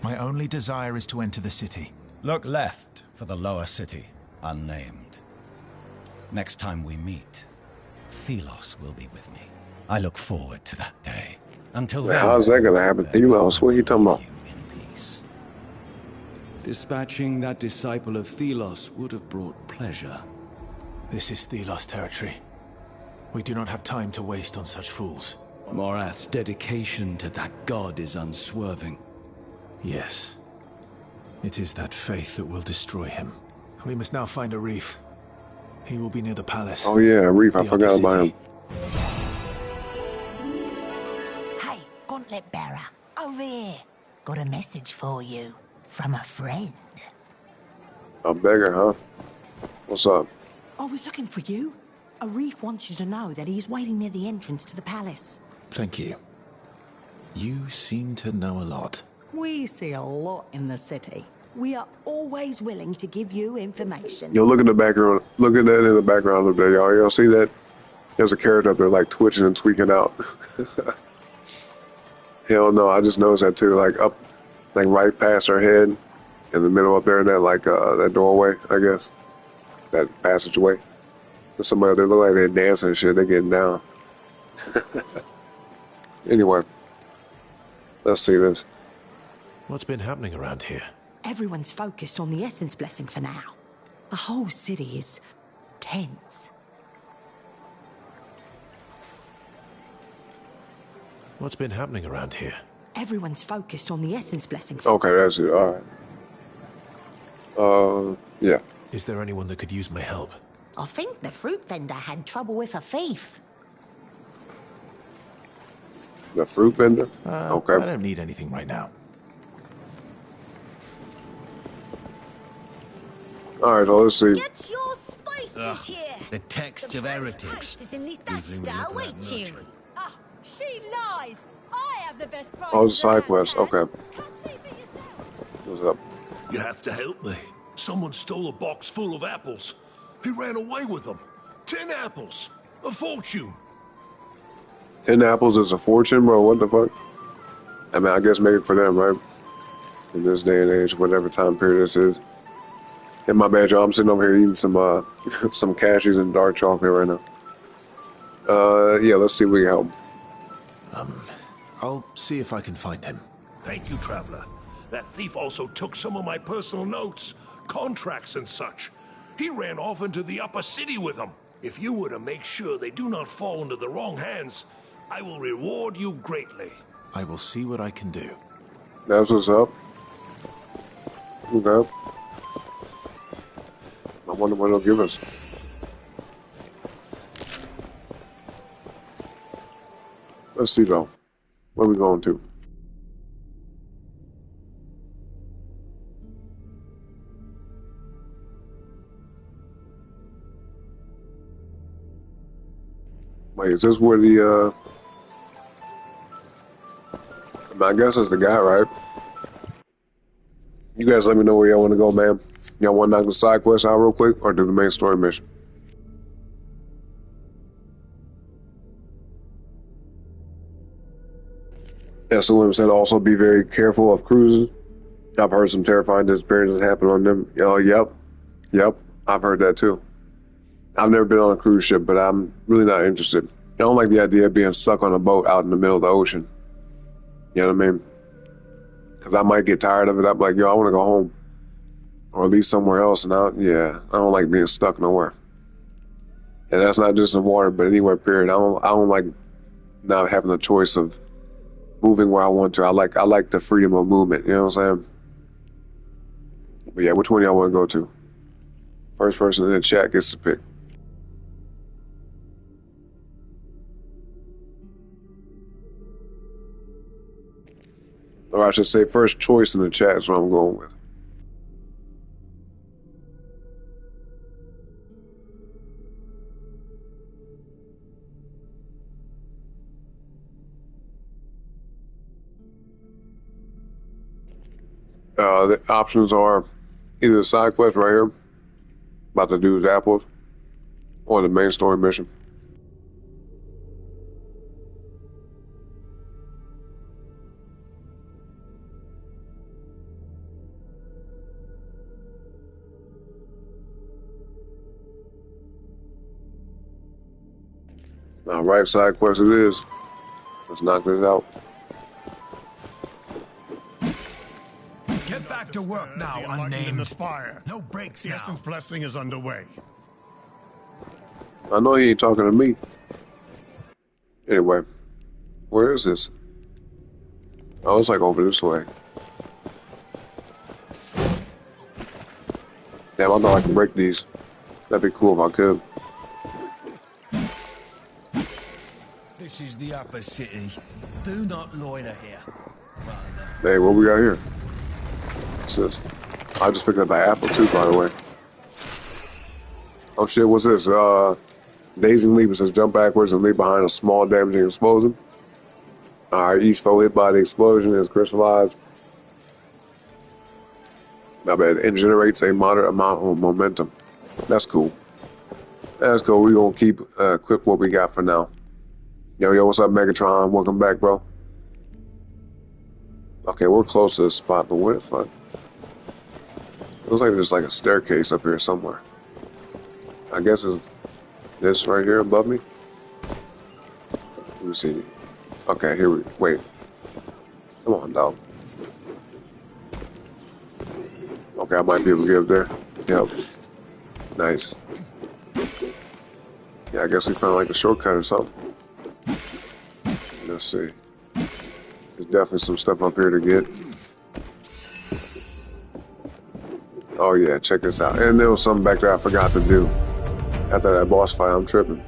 My only desire is to enter the city. Look left for the lower city, unnamed. Next time we meet, Thelos will be with me. I look forward to that day. Until then, how's that gonna happen? Thelos, what are you talking about? In peace. Dispatching that disciple of Thelos would have brought pleasure. This is Thelos territory. We do not have time to waste on such fools. Morath's dedication to that god is unswerving. Yes. It is that faith that will destroy him. We must now find a reef. He will be near the palace. Oh yeah, Reef, I forgot about him. Hey, Gauntlet Bearer, over here. Got a message for you from a friend. A beggar, huh? What's up? I was looking for you. Arif wants you to know that he's waiting near the entrance to the palace. Thank you. You seem to know a lot. We see a lot in the city. We are always willing to give you information. Yo, look in the background. Look at that in the background up there, y'all. Y'all see that? There's a carrot up there, like, twitching and tweaking out. Hell no, I just noticed that too. Like, up, like, right past her head, in the middle up there, that, like, that doorway, I guess. That passageway. There's somebody, they look like they're dancing and shit. They're getting down. Anyway, let's see this. What's been happening around here? Everyone's focused on the Essence Blessing for now. The whole city is tense. What's been happening around here? Everyone's focused on the Essence Blessing for Okay, that's it. All right. Yeah. Is there anyone that could use my help? I think the fruit vendor had trouble with a thief. The fruit vendor? Okay. I don't need anything right now. All right, well, let's see. Get your spices here. The texts of heretics. Prices in this Usually we duster look at await that you. nursery. Ah, she lies. I have the best prices. Oh, it's a side around quest. town. Okay. Come see for yourself. What's up? You have to help me. Someone stole a box full of apples. He ran away with them. 10 apples. A fortune. 10 apples is a fortune, bro. What the fuck? I mean, I guess maybe for them, right? In this day and age, whatever time period this is. And my bad, y'all. I'm sitting over here eating some some cashews and dark chocolate right now. Yeah, let's see if we can help. I'll see if I can find him. Thank you, traveler. That thief also took some of my personal notes, contracts and such. He ran off into the upper city with them. If you were to make sure they do not fall into the wrong hands, I will reward you greatly. I will see what I can do. That's what's up. Okay. I wonder what he'll give us. Let's see, though. Where are we going to? Wait, is this where the, I guess it's the guy, right? You guys let me know where y'all want to go, man. Y'all want to knock the side quest out real quick, or do the main story mission? SOM said also be very careful of cruises. I've heard some terrifying disappearances happen on them. Yep, I've heard that too. I've never been on a cruise ship, but I'm really not interested. I don't like the idea of being stuck on a boat out in the middle of the ocean. You know what I mean? Because I might get tired of it. I'm like, yo, I want to go home. Or at least somewhere else. And I don't like being stuck nowhere. And that's not just in water, but anywhere, period. I don't like not having the choice of moving where I want to. I like the freedom of movement, you know what I'm saying? But yeah, which one y'all want to go to? First person in the chat gets to pick. Or I should say first choice in the chat is what I'm going with. The options are either the side quest right here, about to do his apples, or the main story mission. Now, right side quest it is. Let's knock this out. Get back to work now, unnamed. In the spire. No breaks The now. essence blessing is underway. I know he ain't talking to me. Anyway, where is this? Oh, it's like over this way. Damn, I know I can break these. That'd be cool if I could. This is the upper city. Do not loiter here. Hey, what we got here? What's this? I just picked up an apple too, by the way. Oh shit, what's this? Dazing leap. It says jump backwards and leap behind a small damaging explosion. Alright, each foe hit by the explosion is crystallized. Not bad. And generates a moderate amount of momentum. That's cool. That's cool. We're gonna keep equip what we got for now. Yo, what's up, Megatron? Welcome back, bro. Okay, we're close to this spot, but where the fuck? Looks like there's like a staircase up here somewhere. I guess it's this right here above me. Let me see. Okay, here we wait. Come on, dog. Okay, I might be able to get up there. Yep. Nice. Yeah, I guess we found like a shortcut or something. Let's see. There's definitely some stuff up here to get. Oh yeah, check this out. And there was something back there I forgot to do. After that boss fight, I'm tripping.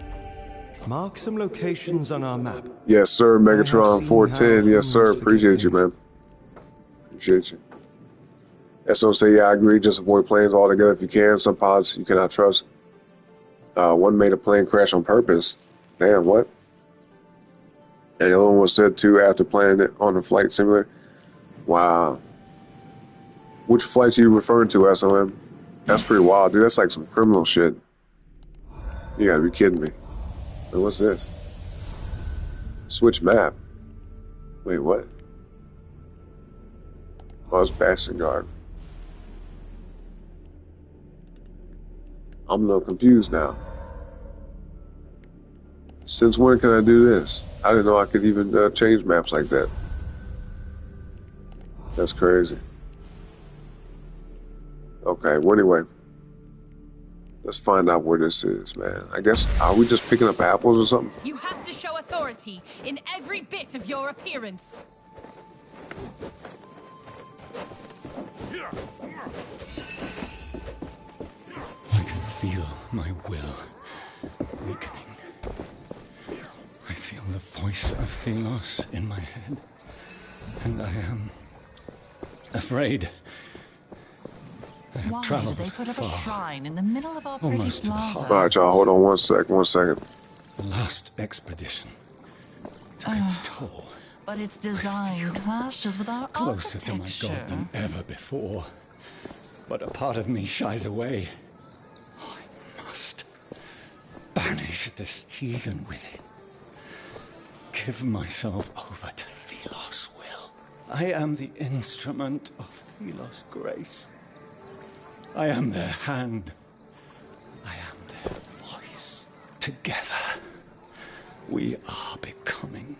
Mark some locations on our map. Yes, sir, Megatron 410. Yes, sir. Appreciate you, man. Appreciate you. SO say, yeah, I agree. Just avoid planes altogether if you can. Some pods you cannot trust. One made a plane crash on purpose. Damn, what? And the other one was said to after playing it on the flight simulator. Wow. Which flights are you referring to, SOM? That's pretty wild, dude. That's like some criminal shit. You gotta be kidding me. Wait, what's this? Switch map. Wait, what? Oh, it's Bastion Guard. I'm a little confused now. Since when can I do this? I didn't know I could even change maps like that. That's crazy. Okay, well anyway. Let's find out where this is, man. I guess, are we just picking up apples or something? You have to show authority in every bit of your appearance. I can feel my will weakening. I feel the voice of Thelos in my head. And I am afraid. I have traveled they put up far. a shrine in the middle of our pretty Almost to the plaza? heart. All right, y'all, hold on one second. The last expedition took its toll. But its design clashes with our Closer to my god than ever before. But a part of me shies away. Oh, I must banish this heathen within. Give myself over to Thelos' will. I am the instrument of Thelos' grace. I am their hand. I am their voice. Together, we are becoming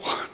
one.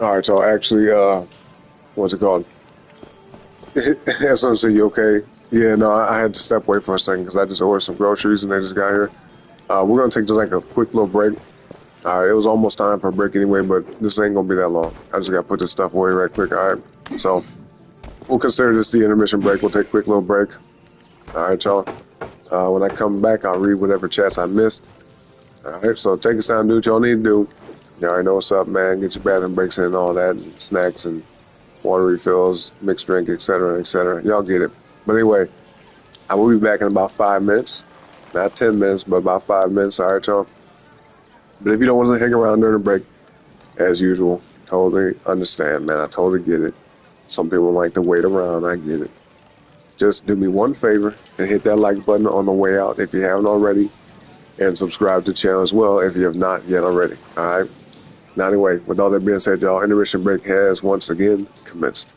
All right, so actually, what's it called? SMC, you okay? Yeah, no, I had to step away for a second because I just ordered some groceries and they just got here. We're gonna take just like a quick little break. All right, it was almost time for a break anyway, but this ain't gonna be that long. I just gotta put this stuff away right quick. All right, so we'll consider this the intermission break. We'll take a quick little break. All right, y'all. When I come back, I'll read whatever chats I missed. All right, so take this time, do what y'all need to do. You already know what's up, man. Get your bathroom breaks in and all that, and snacks and water refills, mixed drink, etc., etc. Y'all get it. But anyway, I will be back in about 5 minutes. Not 10 minutes, but about 5 minutes. All right, y'all. But if you don't want to hang around during the break, as usual, totally understand, man. I totally get it. Some people like to wait around. I get it. Just do me one favor and hit that like button on the way out if you haven't already, and subscribe to the channel as well if you have not yet already. All right. Now, anyway, with all that being said, y'all, intermission break has once again commenced.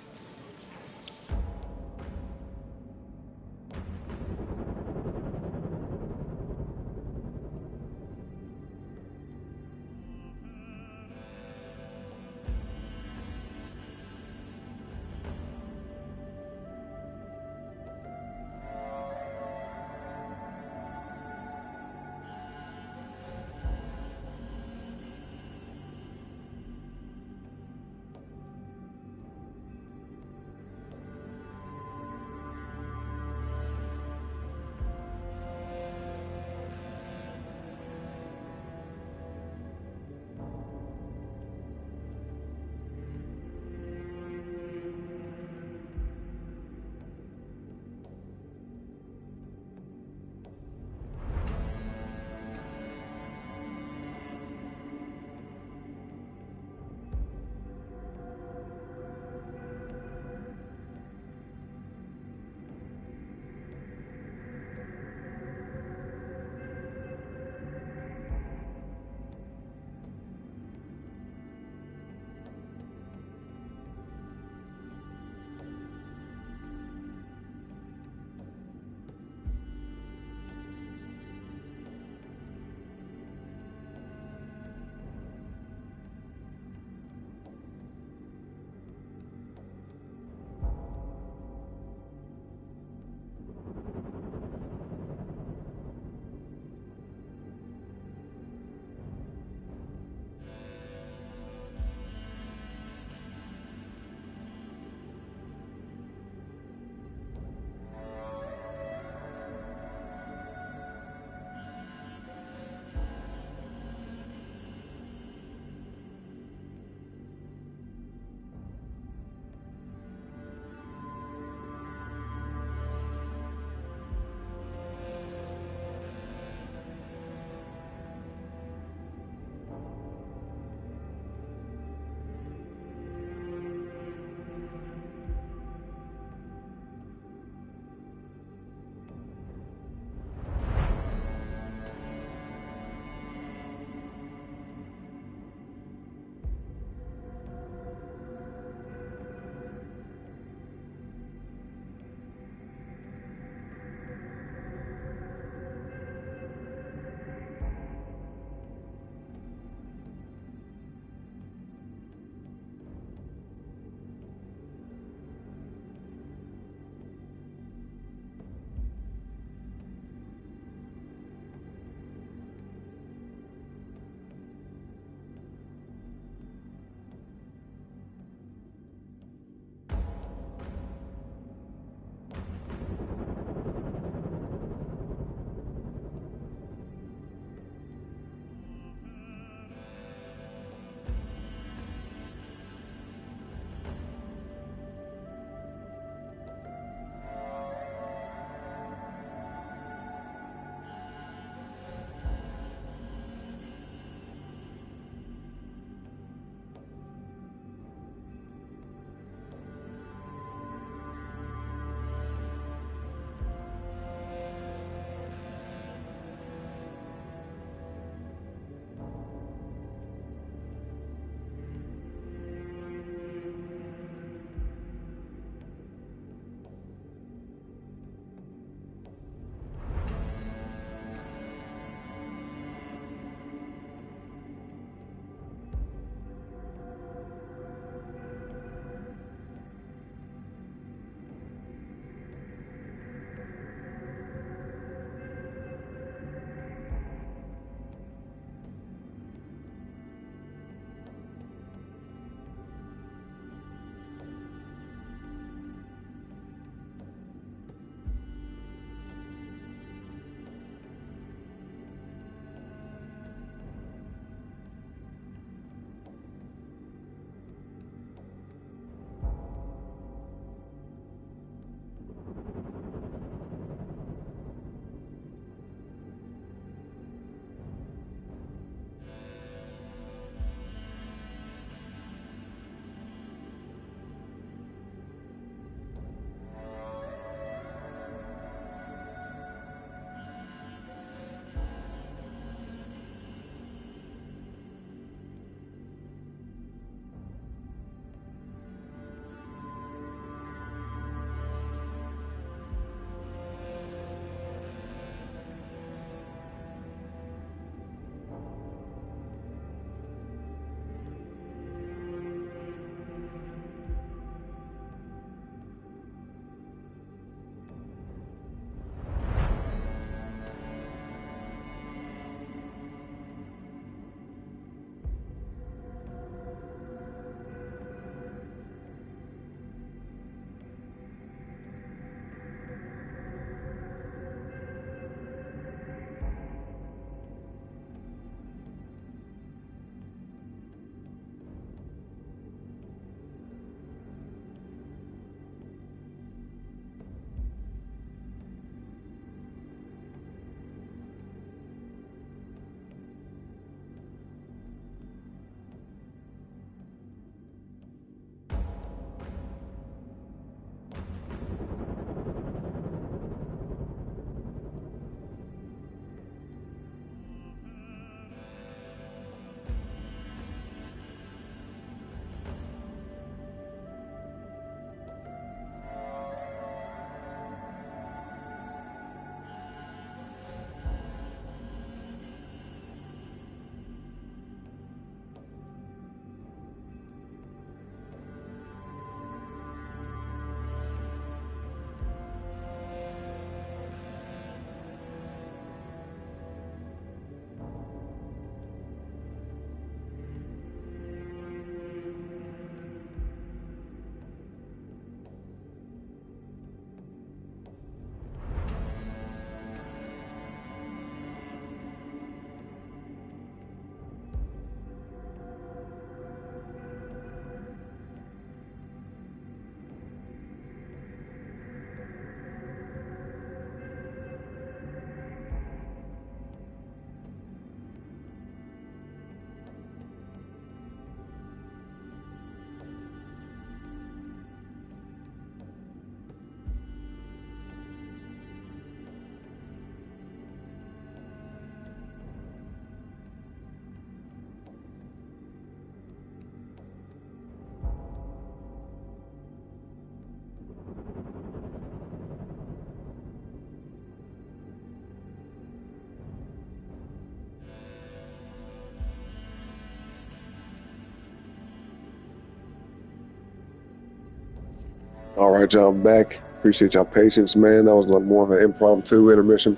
All right, y'all, I'm back. Appreciate y'all patience, man. That was like more of an impromptu intermission,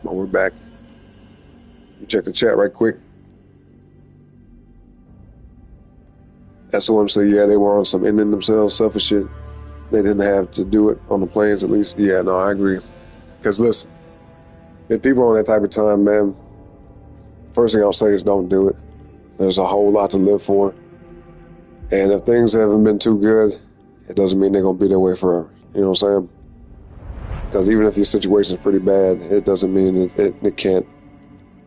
but we're back. Check the chat right quick. SOM said, yeah, they were on some ending themselves selfish shit. They didn't have to do it on the planes, at least. Yeah, no, I agree. Because listen, if people are on that type of time, man, first thing I'll say is don't do it. There's a whole lot to live for. And if things haven't been too good, it doesn't mean they're going to be that way forever. You know what I'm saying? Because even if your situation is pretty bad, it doesn't mean it can't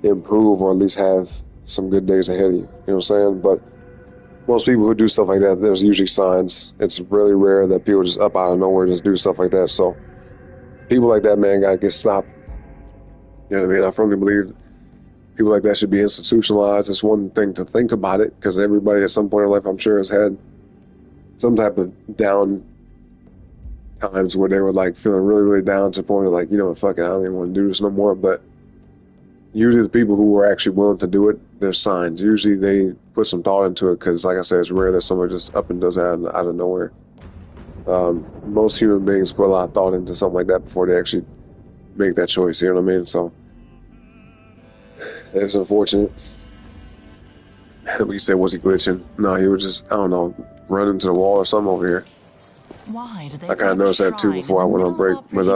improve or at least have some good days ahead of you. You know what I'm saying? But most people who do stuff like that, there's usually signs. It's really rare that people just up out of nowhere just do stuff like that. So people like that, man, got to get stopped. You know what I mean? I firmly believe people like that should be institutionalized. It's one thing to think about it, because everybody at some point in life, I'm sure, has had some type of down times where they were like feeling really, really down to the point of like, you know what, fuck it, I don't even want to do this no more. But usually the people who are actually willing to do it, there's signs. Usually they put some thought into it, because like I said, it's rare that someone just up and does it out of nowhere. Most human beings put a lot of thought into something like that before they actually make that choice, you know what I mean? So it's unfortunate. We said, was he glitching? No, he was just, I don't know, running to the wall or something over here. Why do they I kind of noticed that too before I went on break. But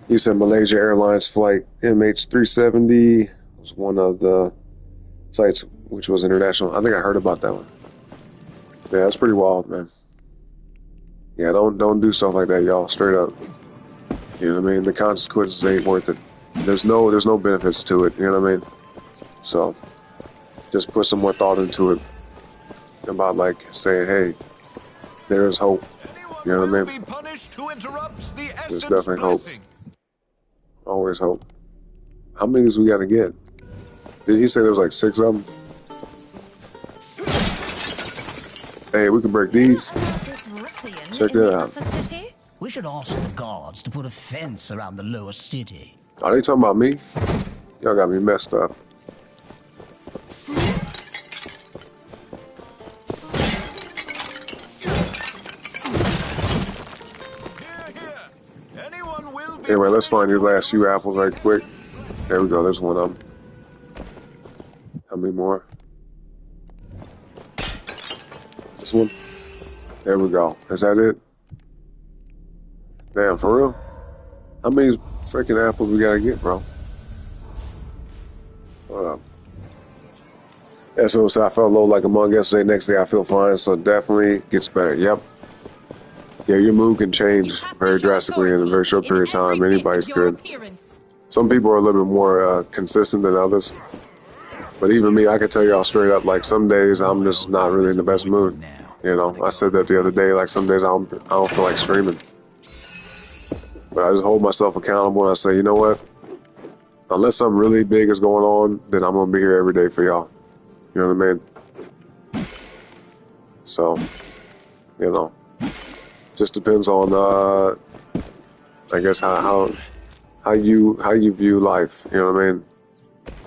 you said Malaysia Airlines flight MH370 was one of the flights which was international. I think I heard about that one. Yeah, that's pretty wild, man. Yeah, don't do stuff like that, y'all. Straight up. You know what I mean? The consequences ain't worth it. There's no benefits to it. You know what I mean? So just put some more thought into it about like saying, hey, there is hope. You know what I mean? There's definitely hope. Always hope. How many we got to get? Did he say there was like 6 of them? Hey, we can break these. Check that out. We should ask the guards to put a fence around the lower city. Are they talking about me? Y'all got me messed up. Anyway, let's find these last few apples right quick. There we go. There's one of them. How many more? This one? There we go. Is that it? Damn, for real? How many freaking apples we gotta get, bro? Hold up. So I felt low like a mug yesterday. Next day I feel fine, so it definitely gets better. Yep. Yeah, your mood can change very drastically in a very short period of time. Anybody's could. Some people are a little bit more consistent than others. But even me, I can tell y'all straight up, like some days I'm just not really in the best mood. You know, I said that the other day, like some days I don't feel like streaming. But I just hold myself accountable and I say, you know what? Unless something really big is going on, then I'm going to be here every day for y'all. You know what I mean? So, you know, just depends on, I guess how you view life. You know what I mean?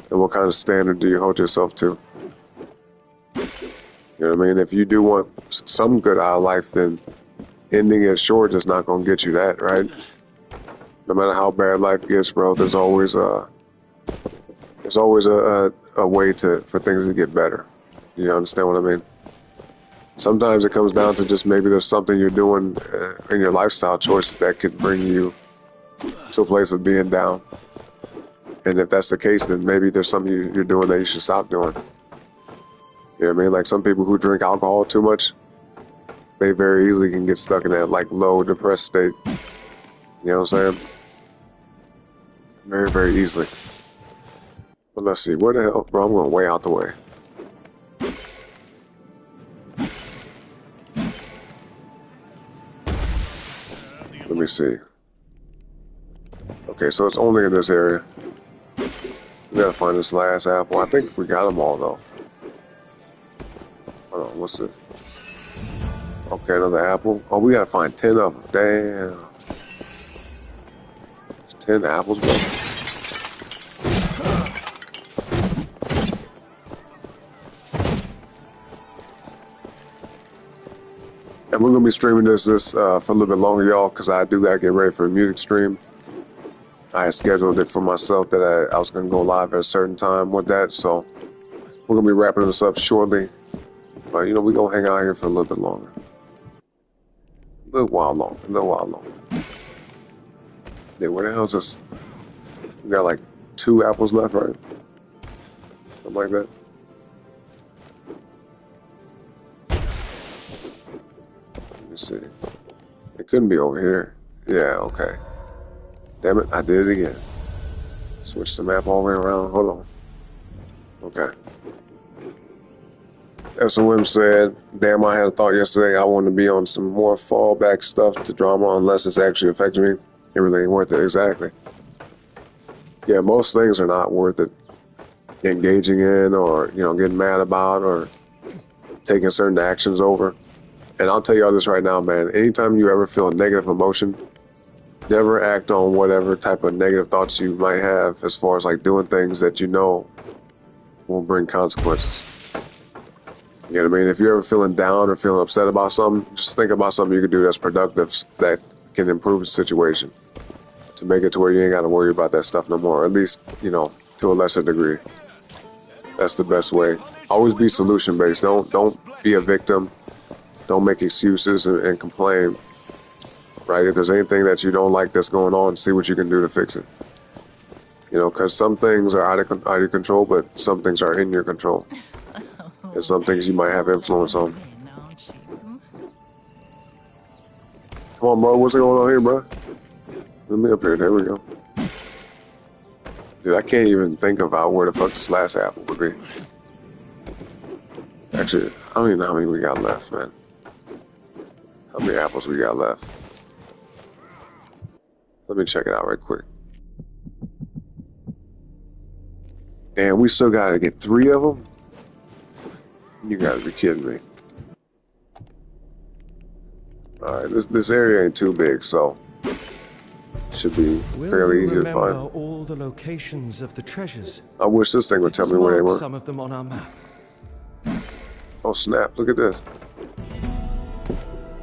And what kind of standard do you hold yourself to? You know what I mean? If you do want some good out of life, then ending it short is not going to get you that, right? No matter how bad life gets, bro, there's always a way for things to get better. You understand what I mean? Sometimes it comes down to just maybe there's something you're doing in your lifestyle choices that could bring you to a place of being down. And if that's the case, then maybe there's something you're doing that you should stop doing. You know what I mean? Like some people who drink alcohol too much, they very easily can get stuck in that like low, depressed state. You know what I'm saying? Very, very easily. But let's see, where the hell, bro? I'm going way out the way. Let me see. Okay, so it's only in this area. We gotta find this last apple. I think we got them all though. Hold on, what's this? Okay, another apple. Oh, we gotta find 10 of them. Damn. It's 10 apples, bro. And we're gonna gonna be streaming this for a little bit longer, y'all, because I do gotta get ready for a music stream. I had scheduled it for myself that I was gonna go live at a certain time with that, so we're gonna be wrapping this up shortly. But you know, we're gonna hang out here for a little bit longer. A little while longer. Yeah, where the hell is this? We got like 2 apples left, right? Something like that. Let me see. It couldn't be over here. Yeah, okay. Damn it, I did it again. Switch the map all the way around. Hold on. Okay. SOM said, damn, I had a thought yesterday. I wanted to be on some more fallback stuff to drama unless it's actually affecting me. It really ain't worth it. Exactly. Yeah, most things are not worth it engaging in or, you know, getting mad about or taking certain actions over. And I'll tell y'all this right now, man. Anytime you ever feel a negative emotion, never act on whatever type of negative thoughts you might have as far as like doing things that you know will bring consequences. You know what I mean? If you're ever feeling down or feeling upset about something, just think about something you can do that's productive that can improve the situation to make it to where you ain't got to worry about that stuff no more, or at least, you know, to a lesser degree. That's the best way. Always be solution based. Don't be a victim. Don't make excuses and complain. Right? If there's anything that you don't like that's going on, see what you can do to fix it. You know, because some things are out of your control, but some things are in your control. And some things you might have influence on. Come on, bro. What's going on here, bro? Let me up here. There we go. Dude, I can't even think about where the fuck this last apple would be. Actually, I don't even know how many we got left, man. How many apples we got left? Let me check it out right quick. Damn, we still gotta get 3 of them? You gotta be kidding me. Alright, this area ain't too big, so it should be fairly easy to find. All the locations of the treasures. I wish this thing would tell me where they were. Some of them on our map. Oh snap, look at this.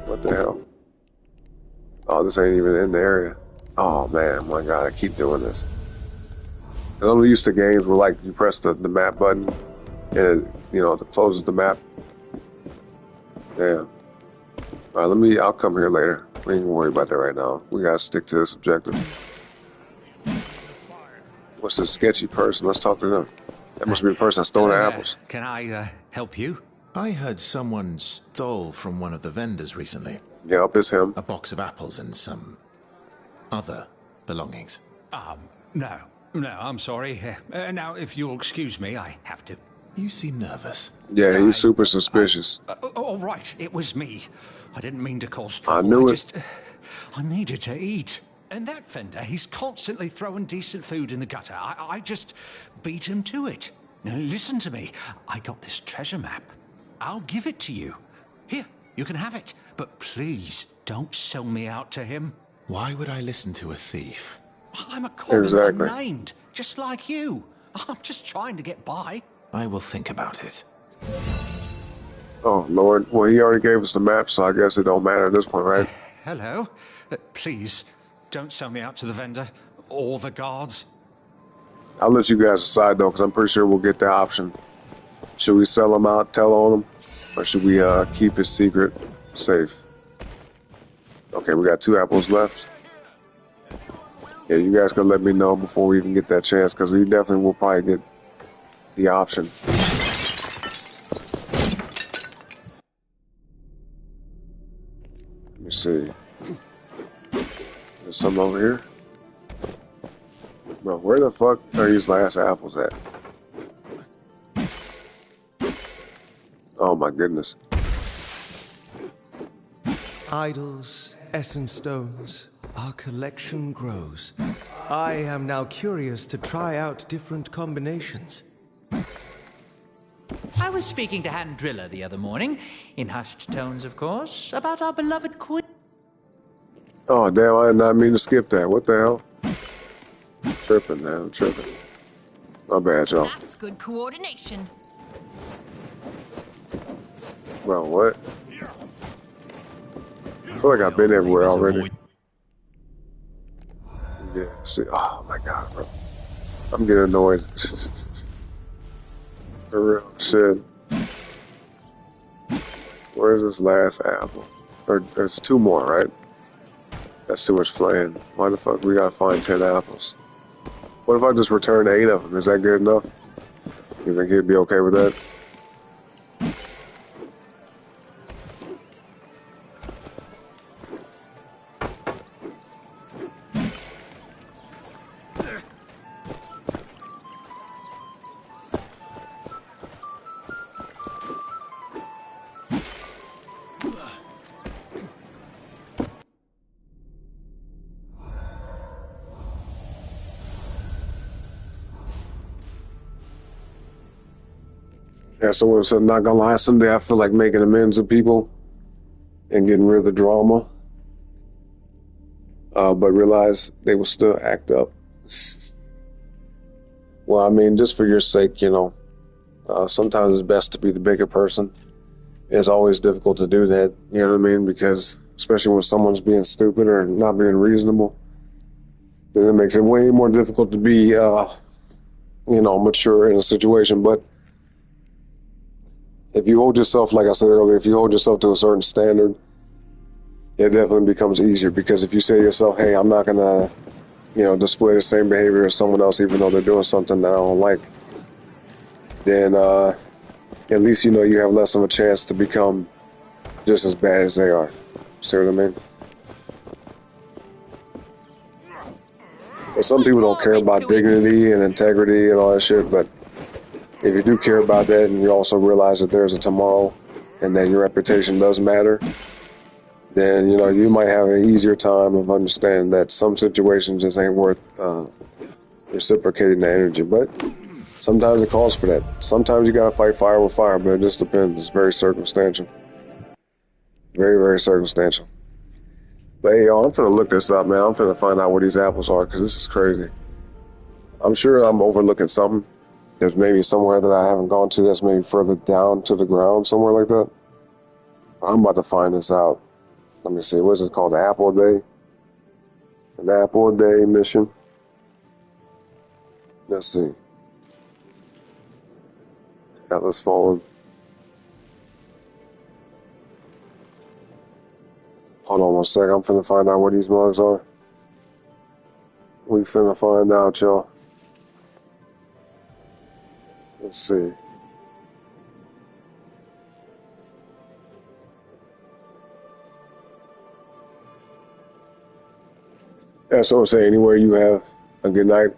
What the hell? Oh, this ain't even in the area. Oh man, my god, I keep doing this. I'm used to games where like you press the map button and it closes the map. Damn. Alright, I'll come here later. We ain't gonna worry about that right now. We gotta stick to this objective. What's this sketchy person? Let's talk to them. That must be the person that stole the apples. Can I help you? I heard someone stole from one of the vendors recently. Yep, it's him. A box of apples and some other belongings. No, I'm sorry. Now, if you'll excuse me, I have to. You seem nervous. Yeah, he's super suspicious. All right, it was me. I didn't mean to cause trouble. I knew it. I needed to eat. And that vendor, he's constantly throwing decent food in the gutter. I just beat him to it. Now, listen to me. I got this treasure map. I'll give it to you. Here, you can have it. But please, don't sell me out to him. Why would I listen to a thief? I'm a common Exactly. unnamed, just like you. I'm just trying to get by. I will think about it. Oh, Lord. Well, he already gave us the map, so I guess it don't matter at this point, right? Hello? Please, don't sell me out to the vendor or the guards. I'll let you guys decide, though, because I'm pretty sure we'll get the option. Should we sell them out, tell on them, or should we keep it secret, safe? Okay, we got 2 apples left. Yeah, you guys can let me know before we even get that chance, because we definitely will probably get the option. Let me see. There's some over here. Bro, where the fuck are these last apples at? Oh my goodness. Idols, essence stones, our collection grows. I am now curious to try out different combinations. I was speaking to Hand Driller the other morning, in hushed tones, of course, about our beloved queen. Oh, damn, I did not mean to skip that. What the hell? I'm tripping, man. I'm tripping. My bad, y'all. That's good coordination. Bro, what? feel like I've been everywhere already. Yeah, see, oh my god, bro. I'm getting annoyed. For real, shit. Where's this last apple? There's 2 more, right? That's too much playing. Why the fuck we gotta find 10 apples? What if I just return 8 of them? Is that good enough? You think he'd be okay with that? Yeah, so I'm not gonna lie, someday I feel like making amends with people and getting rid of the drama. But realize they will still act up. Well, I mean, just for your sake, you know, sometimes it's best to be the bigger person. It's always difficult to do that, you know what I mean? Because, especially when someone's being stupid or not being reasonable, then it makes it way more difficult to be, you know, mature in a situation. But if you hold yourself, like I said earlier, if you hold yourself to a certain standard, it definitely becomes easier. Because if you say to yourself, hey, I'm not going to, you know, display the same behavior as someone else, even though they're doing something that I don't like, then at least you know you have less of a chance to become just as bad as they are. See what I mean? But some people don't care about dignity and integrity and all that shit, but if you do care about that and you also realize that there's a tomorrow and that your reputation does matter, then, you know, you might have an easier time of understanding that some situations just ain't worth reciprocating the energy. But sometimes it calls for that. Sometimes you gotta fight fire with fire, but it just depends. It's very circumstantial. Very, very circumstantial. But hey, yo, I'm finna look this up, man. I'm finna find out where these apples are, because this is crazy. I'm sure I'm overlooking something. There's maybe somewhere that I haven't gone to that's maybe further down to the ground, somewhere like that. I'm about to find this out. Let me see. What's it called? The Apple Day? An Apple a Day mission. Let's see. Atlas Fallen. Hold on one sec. I'm finna find out where these mugs are. We finna find out, y'all. Let's see. Yeah, so I'm saying, anywhere you have a good night,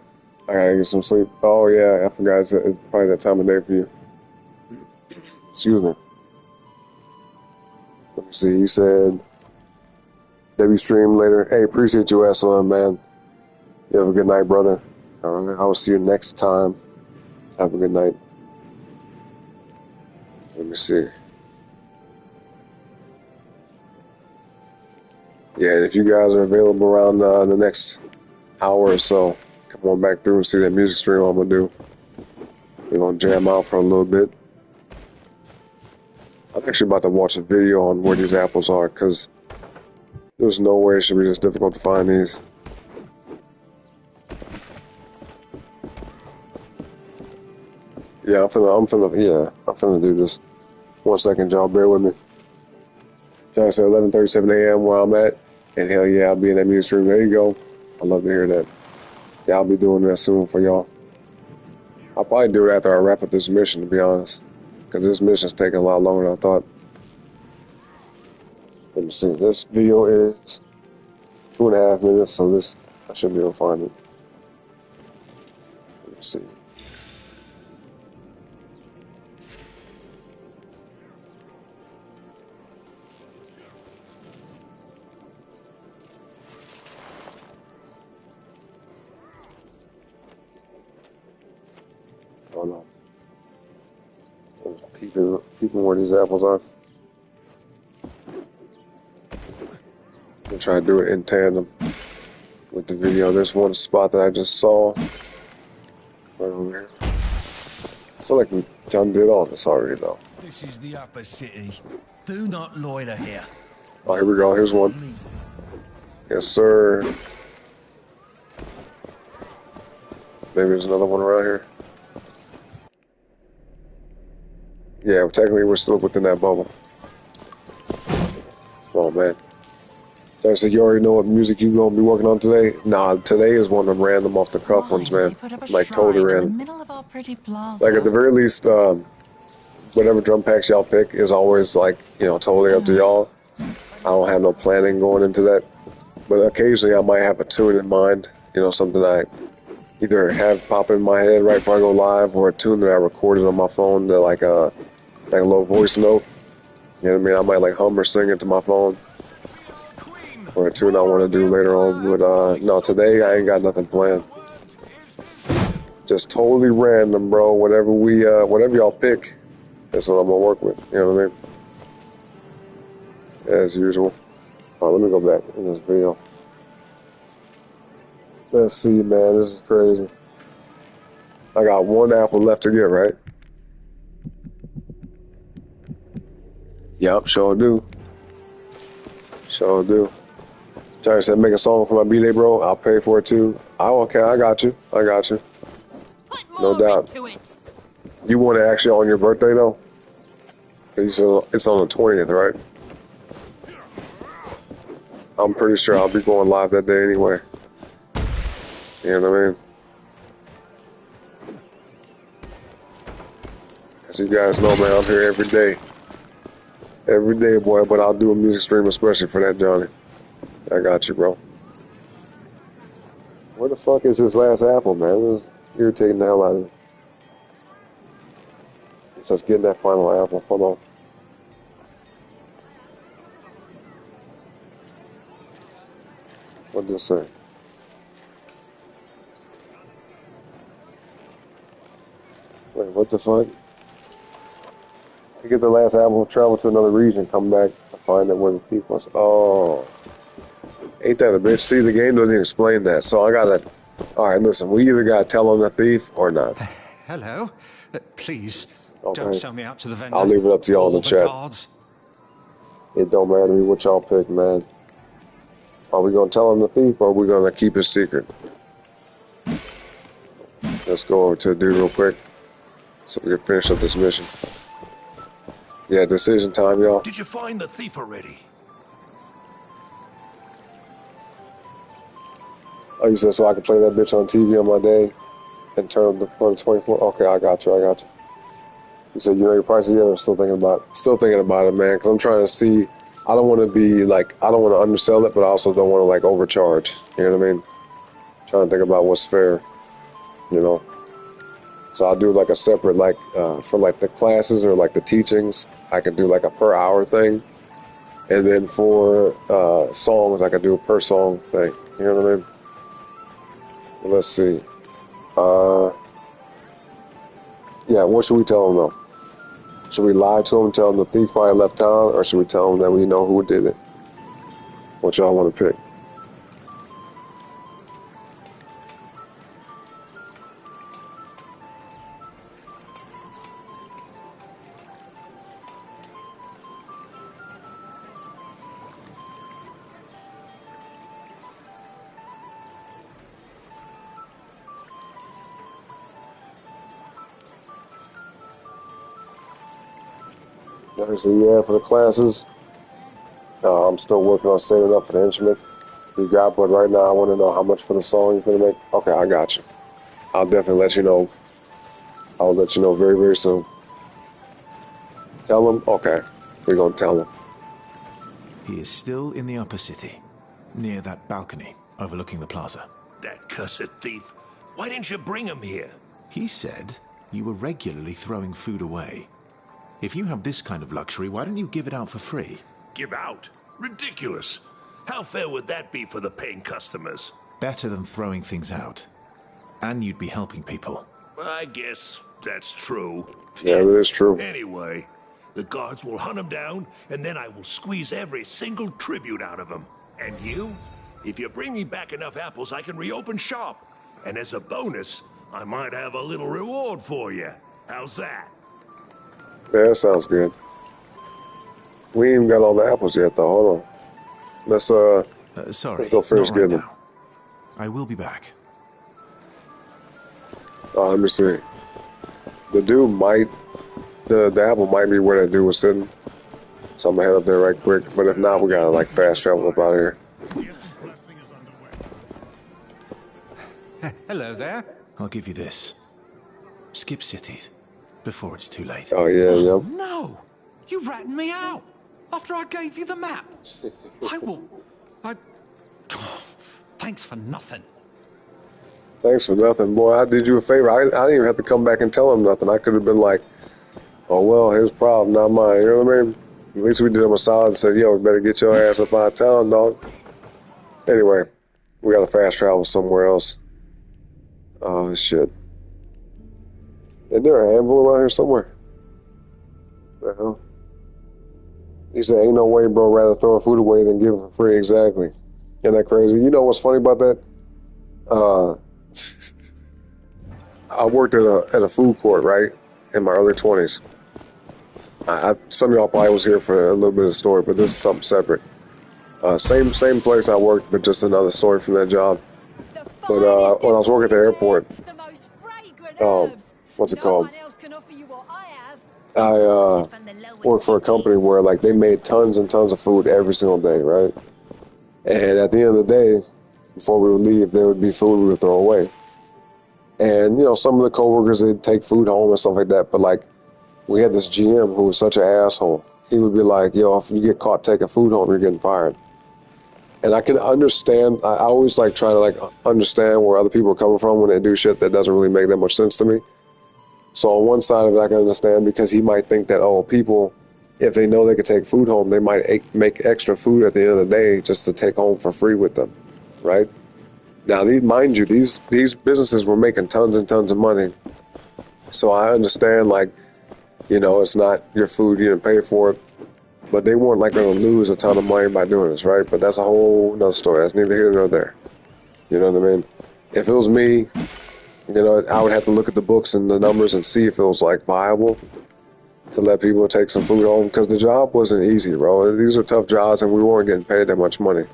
I gotta get some sleep. Oh yeah, I forgot it's probably that time of day for you. Excuse me. Let me see, you said Debbie stream later. Hey, appreciate you, SOM, man. You have a good night, brother. All right, I will see you next time. Have a good night. Let me see. Yeah, and if you guys are available around the next hour or so, come on back through and see that music stream I'm gonna do. We're gonna jam out for a little bit. I'm actually about to watch a video on where these apples are, because there's no way it should be this difficult to find these. Yeah, I'm finna do this. 1 second, y'all, bear with me. John said 11:37 a.m. where I'm at, and hell yeah, I'll be in that music stream. There you go. I love to hear that. Yeah, I'll be doing that soon for y'all. I'll probably do it after I wrap up this mission, to be honest, because this mission's taking a lot longer than I thought. Let me see. This video is 2.5 minutes, so this I should be able to find it. Let me see. Oh no. Peeping where these apples are. I'm try to do it in tandem with the video. There's one spot that I just saw right over here. I feel like we done did all this already, though. This is the upper city. Do not loiter here. Oh, here we go. Here's one. Yes, sir. Maybe there's another one around here. Yeah, technically we're still within that bubble. Oh, man. So I said, you already know what music you gonna be working on today? Nah, today is one of them random off the cuff ones, man. Like totally random. Like at the very least, whatever drum packs y'all pick is always like, you know, totally up to y'all. I don't have no planning going into that. But occasionally I might have a tune in mind, you know, something I either have pop in my head right before I go live, or a tune that I recorded on my phone to like a little voice note. You know what I mean? I might like hum or sing it to my phone. Or a tune I want to do later on. But no, today I ain't got nothing planned. Just totally random, bro. Whatever y'all pick, that's what I'm gonna work with. You know what I mean? As usual. Let me go back in this video. Let's see, man. This is crazy. I got one apple left to get, right? Yup, sure do. Sure do. Jerry said, make a song for my B-Day, bro. I'll pay for it, too. Okay, I got you. I got you. No doubt. You want it actually on your birthday, though? You said it's on the 20th, right? I'm pretty sure I'll be going live that day anyway. You know what I mean? As you guys know, man, I'm here every day. Every day, boy, but I'll do a music stream especially for that, Johnny. I got you, bro. Where the fuck is this last apple, man? This is irritating the hell out of me. It's just getting that final apple. Hold on. What did it say? Wait, what the fuck? To get the last apple, travel to another region, come back to find out where the thief was. Oh. Ain't that a bitch? See, the game doesn't even explain that. So I gotta... Alright, listen, we either gotta tell him the thief or not. Hello? Please, okay. Don't sell me out to the vendor. I'll leave it up to y'all in the chat. Guards. It don't matter to me what y'all pick, man. Are we gonna tell him the thief, or are we gonna keep it secret? Let's go over to the dude real quick, so we can finish up this mission. Yeah, decision time, y'all. Did you find the thief already? Oh, you said so I can play that bitch on TV on my day and turn up for the 24? Okay, I got you, I got you. You said you know your prices yet, or still thinking about it, man, because I'm trying to see. I don't want to be like, I don't want to undersell it, but I also don't want to like overcharge. You know what I mean? Trying to think about what's fair, you know. So I'll do like a separate, like for like the classes or like the teachings, I could do like a per hour thing, and then for songs, I could do a per song thing. You know what I mean? Let's see. Yeah, what should we tell them though? Should we lie to him, tell him the thief probably left town, or should we tell him that we know who did it? What y'all want to pick? I said, yeah, for the classes, I'm still working on saving up for the instrument you got, but right now I want to know how much for the song you're going to make. Okay, I got you. I'll definitely let you know. I'll let you know very, very soon. Tell him? Okay, we're going to tell him. He is still in the upper city, near that balcony overlooking the plaza. That cursed thief. Why didn't you bring him here? He said you were regularly throwing food away. If you have this kind of luxury, why don't you give it out for free? Give out? Ridiculous. How fair would that be for the paying customers? Better than throwing things out. And you'd be helping people. I guess that's true. Yeah, that is true. Anyway, the guards will hunt him down, and then I will squeeze every single tribute out of him. And you? If you bring me back enough apples, I can reopen shop. And as a bonus, I might have a little reward for you. How's that? Yeah, that sounds good. We ain't even got all the apples yet, though. Hold on. Let's sorry, let's go finish not right getting them. now. I will be back. Let me see. The dude might, the apple might be where that dude was sitting. So I'm gonna head up there right quick. But if not, we gotta like fast travel up out of here. Hello there. I'll give you this. Skip cities before it's too late. Oh yeah, yep. No! You ratted me out after I gave you the map. Thanks for nothing. Thanks for nothing, boy. I did you a favor. I didn't even have to come back and tell him nothing. I could have been like, oh well, his problem, not mine. You know what I mean? At least we did him a solid and said, yo, we better get your ass up out of town, dog. Anyway, we gotta fast travel somewhere else. Oh shit. Isn't there an anvil around here somewhere? The hell? He said, ain't no way, bro, rather throw food away than give it for free. Exactly. Isn't that crazy? You know what's funny about that? I worked at a food court, right, in my early 20s. Some of y'all probably was here for a little bit of the story, but this is something separate. Same place I worked, but just another story from that job. But when I was working at the airport, what's it called? I worked for a company where like they made tons and tons of food every single day, right? And at the end of the day, before we would leave, there would be food we would throw away. And, you know, some of the coworkers, they'd take food home and stuff like that. But, like, we had this GM who was such an asshole. He would be like, yo, if you get caught taking food home, you're getting fired. And I can understand. I always, like, try to, like, understand where other people are coming from when they do shit that doesn't really make that much sense to me. So on one side of it, I can understand because he might think that, oh, people, if they know they could take food home, they might make extra food at the end of the day just to take home for free with them, right? Now, mind you, these businesses were making tons and tons of money. So I understand, like, you know, it's not your food, you didn't pay for it. But they weren't, like, going to lose a ton of money by doing this, right? But that's a whole nother story. That's neither here nor there. You know what I mean? If it was me, you know, I would have to look at the books and the numbers and see if it was, like, viable to let people take some food home. Because the job wasn't easy, bro. These are tough jobs, and we weren't getting paid that much money.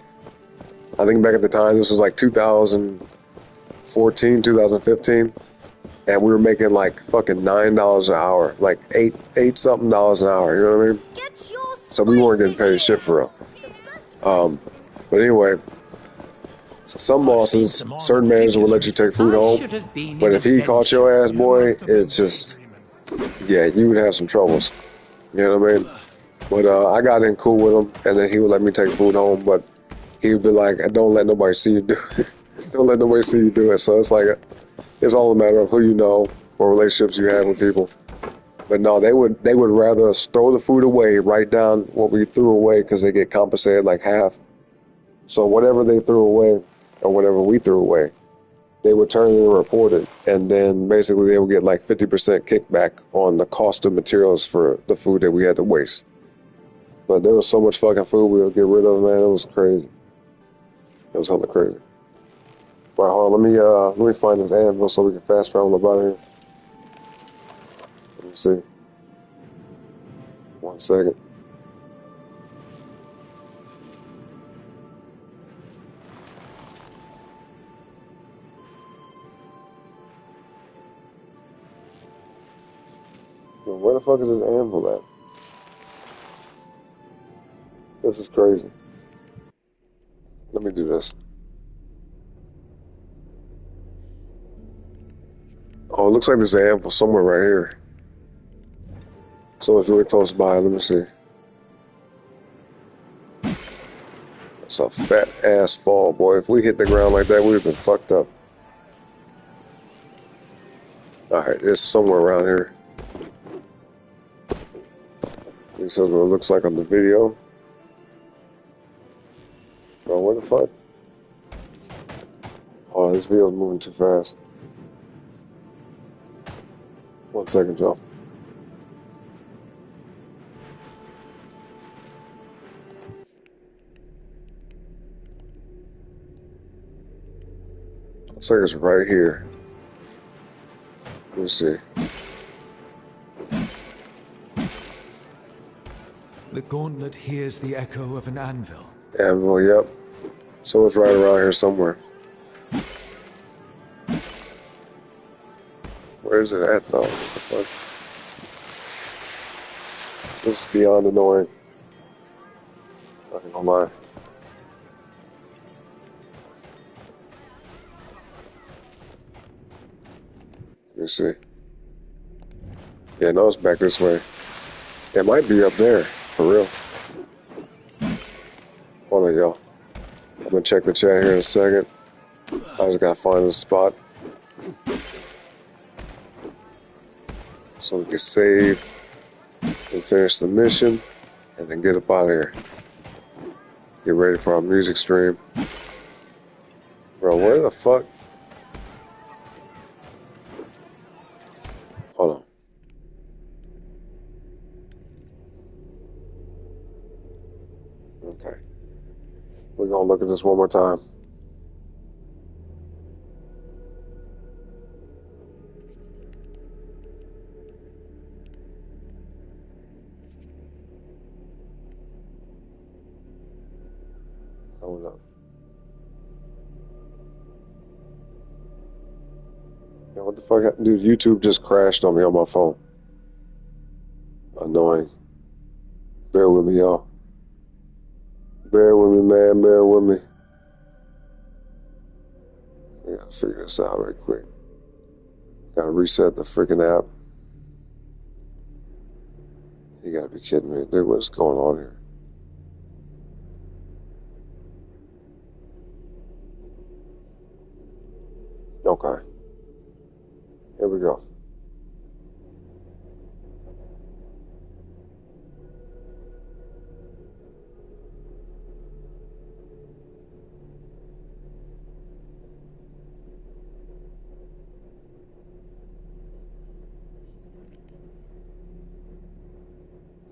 I think back at the time, this was like 2014, 2015, and we were making like fucking $9 an hour, like eight something dollars an hour. You know what I mean? So we weren't getting paid shit for real. But anyway, some bosses, certain managers would let you take food home, but if he caught your ass, boy, it's just, yeah, you would have some troubles. You know what I mean? But I got in cool with him, and then he would let me take food home, but he would be like, don't let nobody see you do it. Don't let nobody see you do it. So it's like, it's all a matter of who you know or relationships you have with people. But no, they would rather us throw the food away, write down what we threw away because they get compensated like half. So whatever they threw away or whatever we threw away, they would turn it and report it. And then basically they would get like 50% kickback on the cost of materials for the food that we had to waste. But there was so much fucking food we would get rid of, man. It was crazy. It was hella crazy. All right, hold on. Let me find this anvil so we can fast travel about here. Let me see. 1 second. Where the fuck is this anvil at? This is crazy. Let me do this. Oh, it looks like there's an anvil somewhere right here. So it's really close by. Let me see. That's a fat ass fall, boy. If we hit the ground like that, we'd have been fucked up. Alright, it's somewhere around here. This is what it looks like on the video. Bro, what the fuck? Oh, this video's moving too fast. 1 second, y'all. Looks like it's right here. Let me see. The gauntlet hears the echo of an anvil, Anvil, yep. So it's right around here somewhere. Where is it at though? What the fuck? This is beyond annoying. Not gonna lie. Let me see. Yeah, no, it's back this way. It might be up there, for real. Hold on, y'all. I'm gonna check the chat here in a second. I just gotta find a spot. So we can save and finish the mission and then get up out of here. Get ready for our music stream. Bro, where the fuck? Hold on. Okay. We're gonna look at this one more time. Hold up. Yeah, what the fuck happened? Dude, YouTube just crashed on me on my phone. Annoying. Bear with me, y'all. Bear with me, man. Bear with me. I gotta figure this out right quick. Gotta reset the freaking app. You gotta be kidding me. Dude, what's going on here? Okay. Here we go.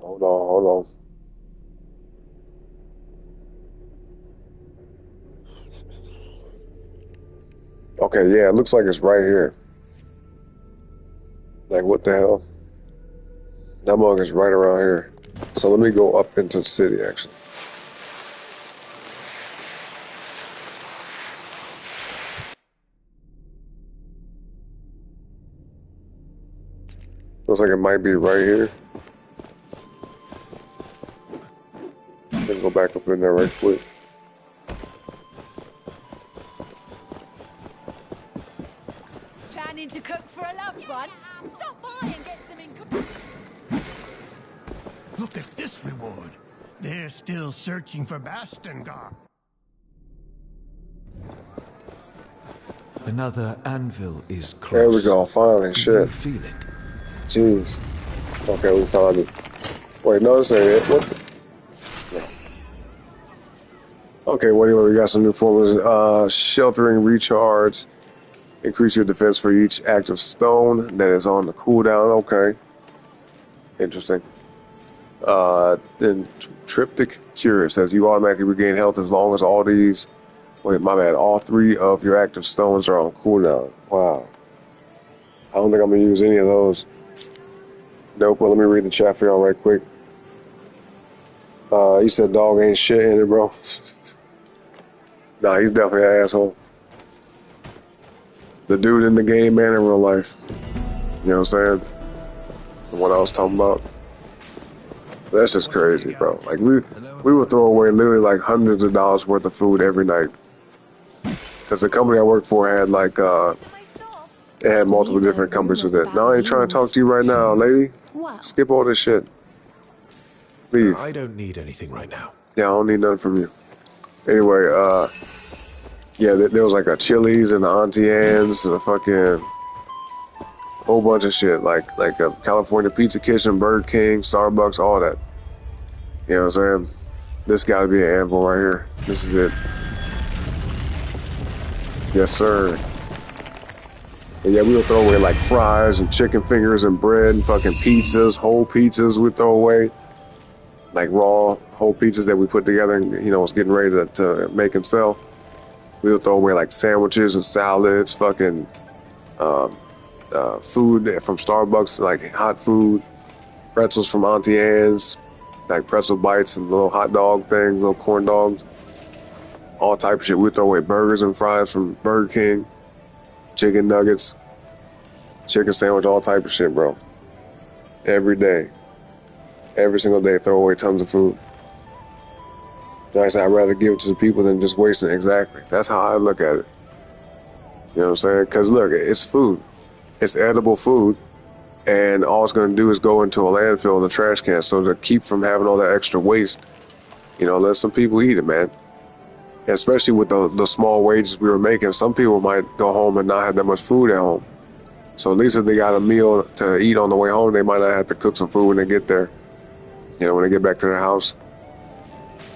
Hold on, hold on. Okay, yeah, it looks like it's right here. Like, what the hell? That mug is right around here. So let me go up into the city, actually. Looks like it might be right here. Let me go back up in there right quick. Planning to cook for a loved one? Stop by and get some income. Look at this reward. They're still searching for Bastengar. Another anvil is close. There we go, finally, Do shit. you feel it? Jeez. Okay, we found it. Wait, no, this ain't it. What the? No. Okay, well, anyway, we got some new formulas. Sheltering recharge. Increase your defense for each active stone that is on the cooldown. Okay. Interesting. Then Triptych Cure says you automatically regain health as long as all these... Wait, my bad. All 3 of your active stones are on cooldown. Wow. I don't think I'm going to use any of those. Nope, well, let me read the chat for y'all right quick. He said dog ain't shit in it, bro. Nah, he's definitely an asshole. The dude in the game and in real life. You know what I'm saying? The one I was talking about. That's just crazy, bro. Like, we would throw away literally like hundreds of dollars worth of food every night. Because the company I worked for had like, it had multiple different companies with it. No, I ain't trying to talk to you right now, lady. Skip all this shit. Leave. I don't need anything right now. Yeah, I don't need nothing from you. Anyway, yeah, there was like a Chili's and a Auntie Anne's and a fucking whole bunch of shit. Like a California Pizza Kitchen, Burger King, Starbucks, all that. You know what I'm saying? This gotta be an anvil right here. This is it. Yes, sir. And yeah, we would throw away like fries and chicken fingers and bread and fucking pizzas, whole pizzas we'd throw away. Like raw whole pizzas that we put together and, you know, was getting ready to make and sell. We would throw away like sandwiches and salads, fucking food from Starbucks, like hot food, pretzels from Auntie Anne's, like pretzel bites and little hot dog things, little corn dogs, all type of shit. We throw away burgers and fries from Burger King, chicken nuggets, chicken sandwich, all type of shit, bro. Every day. Every single day, throw away tons of food. Like I said, I'd rather give it to the people than just wasting it. Exactly. That's how I look at it. You know what I'm saying? Because look, it's food. It's edible food. And all it's going to do is go into a landfill in a trash can. So to keep from having all that extra waste, you know, let some people eat it, man. And especially with the small wages we were making, some people might go home and not have that much food at home. So at least if they got a meal to eat on the way home, they might not have to cook some food when they get there. You know, when they get back to their house,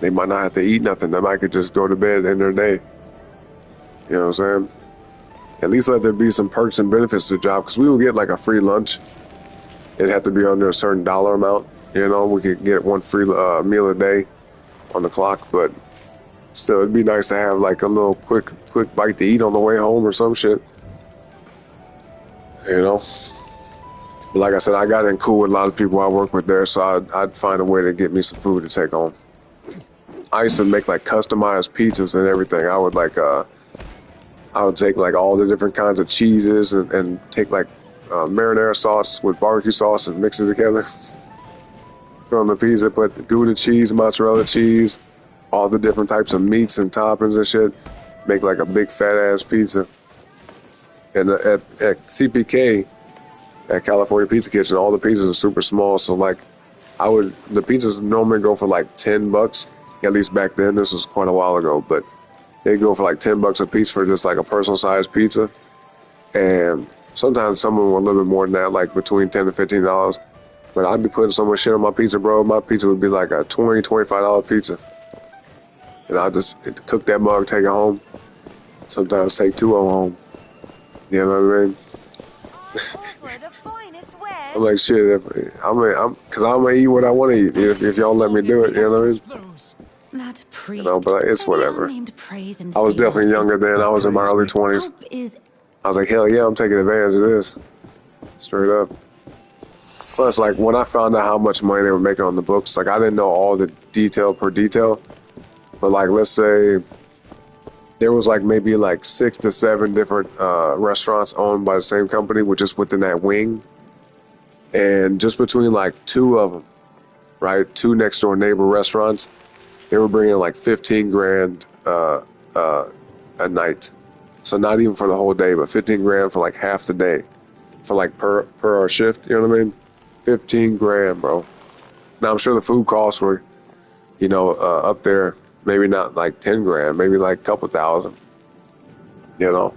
they might not have to eat nothing. They might could just go to bed in their day. You know what I'm saying? At least let there be some perks and benefits to the job, because we would get like a free lunch. It'd have to be under a certain dollar amount. You know, we could get one free meal a day on the clock, but still, it'd be nice to have like a little quick bite to eat on the way home or some shit. You know? But like I said, I got in cool with a lot of people I work with there, so I'd find a way to get me some food to take home. I used to make like customized pizzas and everything. I would take like all the different kinds of cheeses and take like marinara sauce with barbecue sauce and mix it together. Put on the pizza, put Gouda cheese, mozzarella cheese, all the different types of meats and toppings and shit. Make like a big fat ass pizza. And at CPK, at California Pizza Kitchen, all the pizzas are super small. So like, the pizzas normally go for like $10. At least back then, this was quite a while ago, but they go for like $10 a piece for just like a personal sized pizza. And sometimes some of them were a little bit more than that, like between $10 to $15. But I'd be putting so much shit on my pizza, bro. My pizza would be like a $20, $25 pizza. And I'll just cook that mug, take it home. Sometimes take 2 of them home. You know what I mean? I'm like, shit, because I'm going to eat what I want to eat if y'all let me do it, you know what I mean? That priest, You know, but it's whatever. I was definitely younger then. I was in my early 20s. I was like, hell yeah, I'm taking advantage of this. Straight up. Plus, like, when I found out how much money they were making on the books, like, I didn't know all the detail per detail. But, like, let's say there was, like, maybe, like, 6 to 7 different restaurants owned by the same company, which is within that wing. And just between, like, 2 of them, right, 2 next-door neighbor restaurants, they were bringing, like, 15 grand a night. So not even for the whole day, but 15 grand for, like, half the day. For, like, per hour shift, you know what I mean? 15 grand, bro. Now, I'm sure the food costs were, you know, up there. Maybe not like 10 grand, maybe like a couple thousand, you know.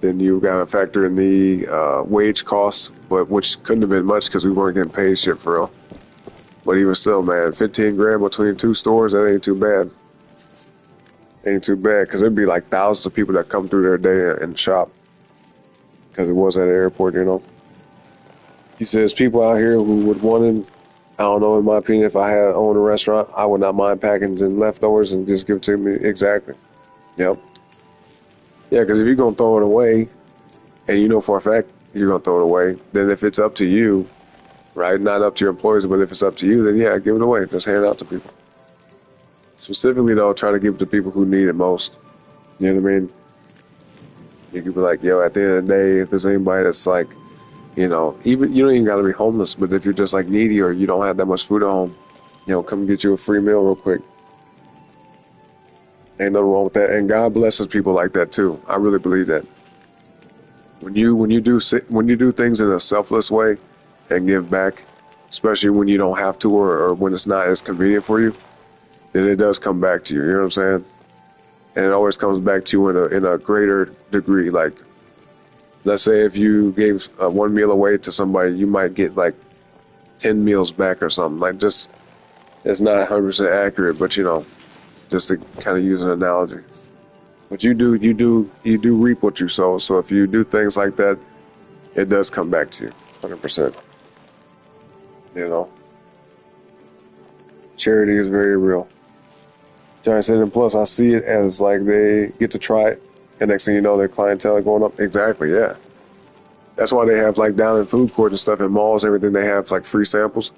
Then you got to factor in the wage costs, but which couldn't have been much because we weren't getting paid shit for real. But even still, man, 15 grand between 2 stores, that ain't too bad. Ain't too bad, because there'd be like thousands of people that come through their day and shop. Because it was at an airport, you know. He says people out here who would want to, I don't know, in my opinion, if I had owned a restaurant, I would not mind packaging leftovers and just give it to me. Exactly. Yep. Yeah, because if you're going to throw it away, and you know for a fact you're going to throw it away, then if it's up to you, right, not up to your employees, but if it's up to you, then yeah, give it away. Just hand it out to people. Specifically, though, try to give it to people who need it most. You know what I mean? You could be like, yo, at the end of the day, if there's anybody that's like, you know, even you don't even got to be homeless, but if you're just like needy or you don't have that much food at home, you know, come get you a free meal real quick. Ain't nothing wrong with that. And God blesses people like that too. I really believe that. When you do things in a selfless way and give back, especially when you don't have to or when it's not as convenient for you, then it does come back to you. You know what I'm saying? And it always comes back to you in a greater degree. Like, let's say if you gave 1 meal away to somebody, you might get like 10 meals back or something. Like, just, it's not 100% accurate, but you know, just to kind of use an analogy. But you do reap what you sow. So if you do things like that, it does come back to you, 100%. You know, charity is very real. Johnny said, and plus I see it as like they get to try it, and next thing you know, their clientele are going up. Exactly, yeah. That's why they have like down in food court and stuff in malls, everything, they have like free samples.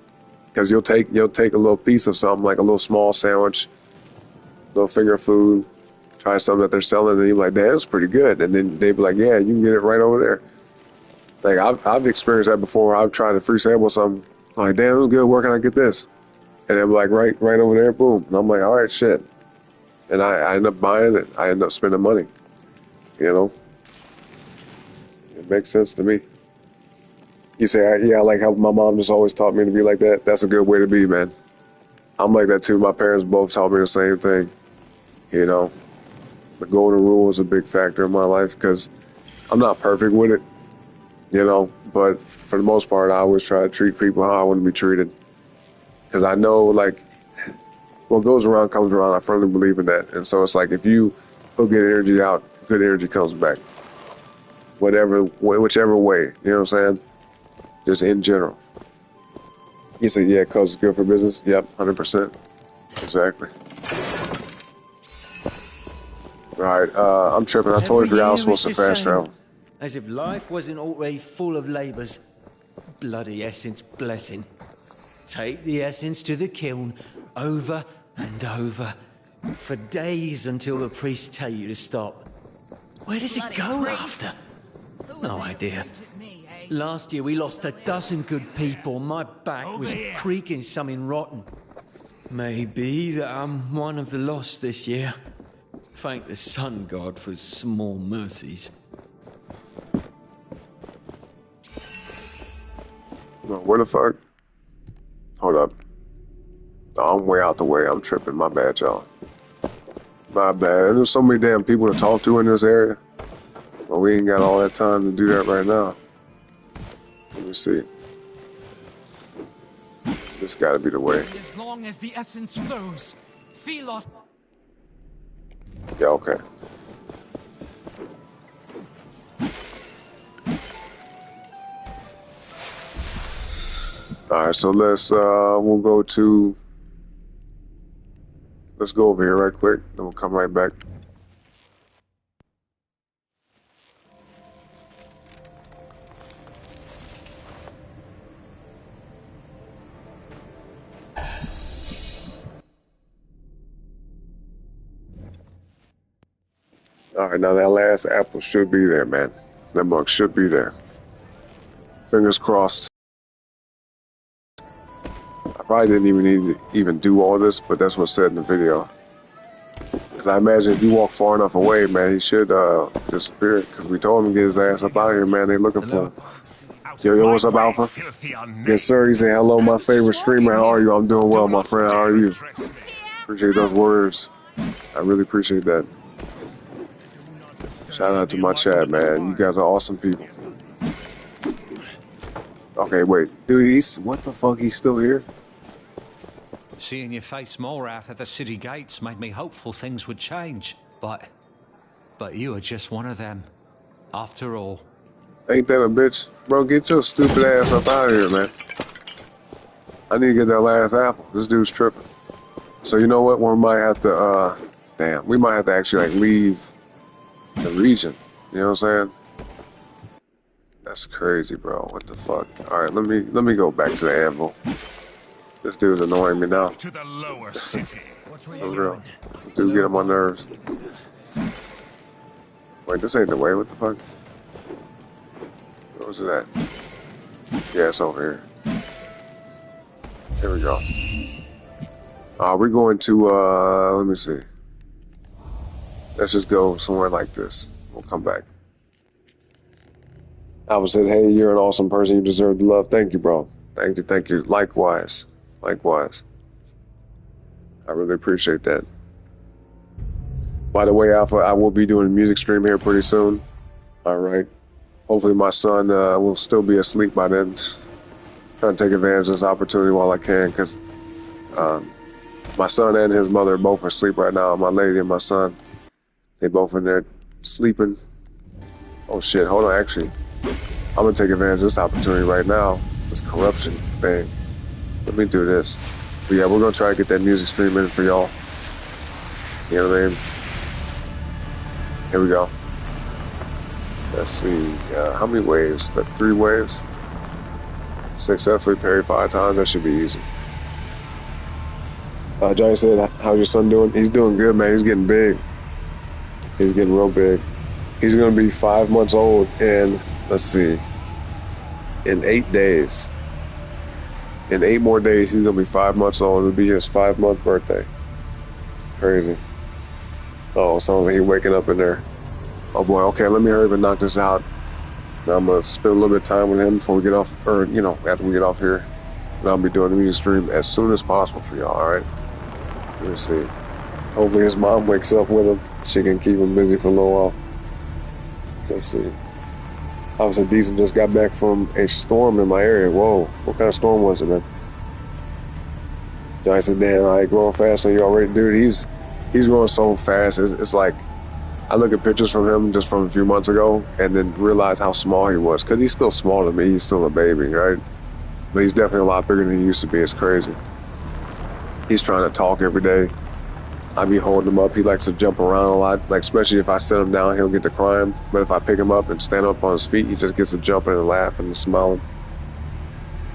Because you'll take a little piece of something, like a little small sandwich, little finger food, try something that they're selling, and you're like, "Damn, that's pretty good." And then they'd be like, "Yeah, you can get it right over there." Like I've experienced that before. I've tried to free sample something. I'm like, "Damn, it was good. Where can I get this?" And they're like, right over there, boom. And I'm like, "All right, shit." And I end up buying it. I end up spending money. You know, it makes sense to me. You say, "Yeah, I like how my mom just always taught me to be like that." That's a good way to be, man. I'm like that too. My parents both taught me the same thing. You know, the golden rule is a big factor in my life because I'm not perfect with it, you know, but for the most part, I always try to treat people how I want to be treated. Because I know, like, what goes around comes around. I firmly believe in that. And so it's like if you put good energy out, good energy comes back. Whichever way, you know what I'm saying? Just in general. You say, yeah, cause it's good for business? Yep, 100%. Exactly. Right, I'm tripping. I totally forgot I was supposed to fast travel. As if life wasn't already full of labours. Bloody essence blessing. Take the essence to the kiln, over and over, for days until the priests tell you to stop. Where does it go after? No idea. Last year we lost a dozen good people. My back was creaking something rotten. Maybe that I'm one of the lost this year. Thank the sun god for his small mercies. Where the fuck? Hold up. Oh, I'm way out the way. I'm tripping. My bad, y'all. My bad. There's so many damn people to talk to in this area. But we ain't got all that time to do that right now. Let me see. This gotta be the way. As long as the essence flows, Thelos. Yeah, okay. Alright, so let's we'll go to let's go over here right quick, then we'll come right back. Alright, now that last apple should be there, man. That mug should be there. Fingers crossed. I probably didn't even need to even do all this, but that's what's said in the video. Because I imagine if you walk far enough away, man, he should disappear. Because we told him to get his ass up out of here, man. They looking for him. Yo, what's up, Alpha? Yes, sir. He said, hello, my favorite streamer. How are you? I'm doing well, my friend. How are you? Appreciate those words. I really appreciate that. Shout out to my chat, man. You guys are awesome people. Okay, wait. Dude, what the fuck? He's still here? Seeing your face more out at the city gates made me hopeful things would change. But you are just one of them. After all. Ain't that a bitch? Bro, get your stupid ass up out of here, man. I need to get that last apple. This dude's tripping. So you know what? We might have to, we might have to actually, like, leave the region. You know what I'm saying? That's crazy, bro. What the fuck? Alright, let me go back to the anvil. This dude's annoying me now. To the lower city. For real. This dude get on my nerves. Wait, this ain't the way. What the fuck? Where was it at? Yeah, it's over here. Here we go. We're going to, let me see. Let's just go somewhere like this. We'll come back. Alpha said, hey, you're an awesome person. You deserve the love. Thank you, bro. Thank you. Likewise. Likewise. I really appreciate that. By the way, Alpha, I will be doing a music stream here pretty soon. All right. Hopefully my son will still be asleep by then. Trying to take advantage of this opportunity while I can, because my son and his mother are both asleep right now. My lady and my son, they both in there sleeping. Oh shit, hold on, actually. I'm gonna take advantage of this opportunity right now. This corruption thing. Let me do this. But yeah, we're gonna try to get that music stream in for y'all. You know what I mean? Here we go. Let's see, how many waves? 3 waves? Successfully parry 5 times, that should be easy. Johnny said, how's your son doing? He's doing good, man. He's getting big. He's getting real big. He's going to be 5 months old in, let's see, in 8 days. In 8 more days, he's going to be 5 months old. It'll be his 5-month birthday. Crazy. Oh, sounds like he's waking up in there. Oh boy, okay, let me hurry up and knock this out. Now I'm going to spend a little bit of time with him before we get off, or, after we get off here. And I'll be doing the music stream as soon as possible for y'all, alright? Let's see. Hopefully his mom wakes up with him. She can keep him busy for a little while. Let's see. Officer Diesel just got back from a storm in my area. Whoa, what kind of storm was it, man? Johnny said, damn, I ain't growing fast on you already. Dude, he's growing so fast. It's like, I look at pictures from him just from a few months ago and then realize how small he was. Because he's still small to me. He's still a baby, right? But he's definitely a lot bigger than he used to be. It's crazy. He's trying to talk every day. I be holding him up. He likes to jump around a lot. Like, especially if I set him down, he'll get to crying. But if I pick him up and stand up on his feet, he just gets to jumping and laughing and smiling.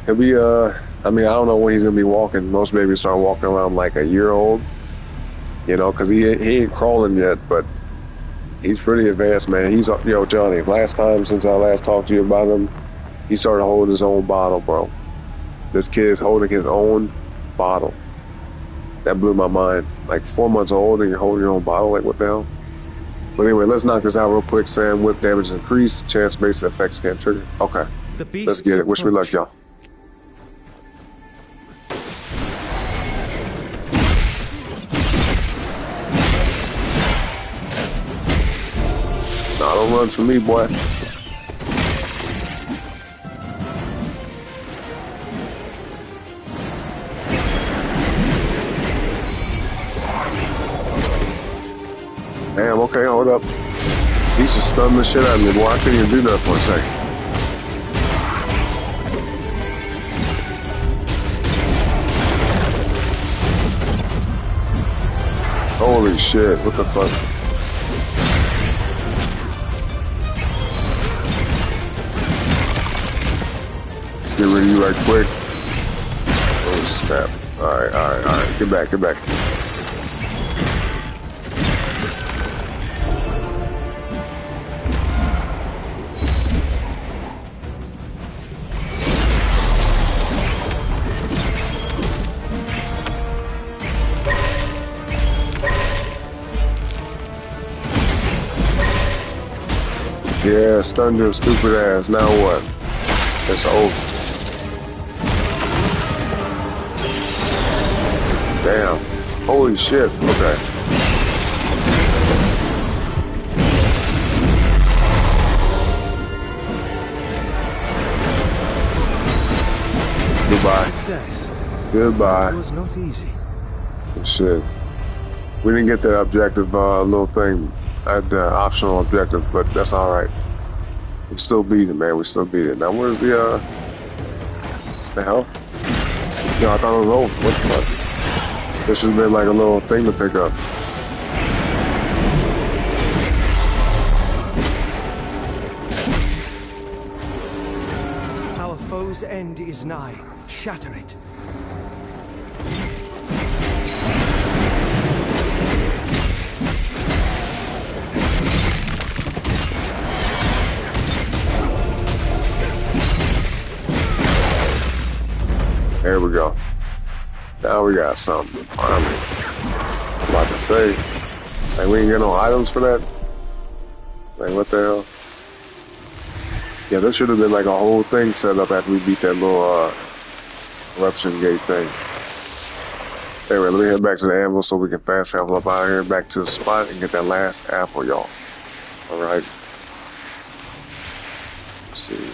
He'll be, I don't know when he's going to be walking. Most babies start walking around like a year old. Because he ain't crawling yet, but he's pretty advanced, man. Johnny, last time since I last talked to you about him, he started holding his own bottle, bro. This kid is holding his own bottle. That blew my mind. Like 4 months old and you're holding your own bottle, like what the hell? But anyway, let's knock this out real quick. Sam, whip damage increase, chance-based effects can't trigger. Okay, let's get it. Wish me luck, y'all. Nah, don't run from me, boy. Damn, okay, hold up. He just stunned the shit out of me, boy. I couldn't even do that for a second. Holy shit, what the fuck? Get rid of you right quick. Oh, snap. Alright. Get back. Yeah, stunned your stupid ass. Now what? It's over. Damn. Holy shit. Okay. Goodbye. It was not easy. Shit. We didn't get that objective little thing. I had the optional objective, but that's alright. We still beat it, man. We still beat it. Now where's the hell? No, I thought it was over. What the fuck? This should have been like a little thing to pick up. Our foe's end is nigh. Shatter it. There we go. Now we got something. I'm about to say, like, we ain't get no items for that. Like, what the hell? Yeah, there should have been like a whole thing set up after we beat that little eruption gate thing. Anyway, let me head back to the anvil so we can fast travel up out of here, back to the spot, and get that last apple, y'all. All right. Let's see.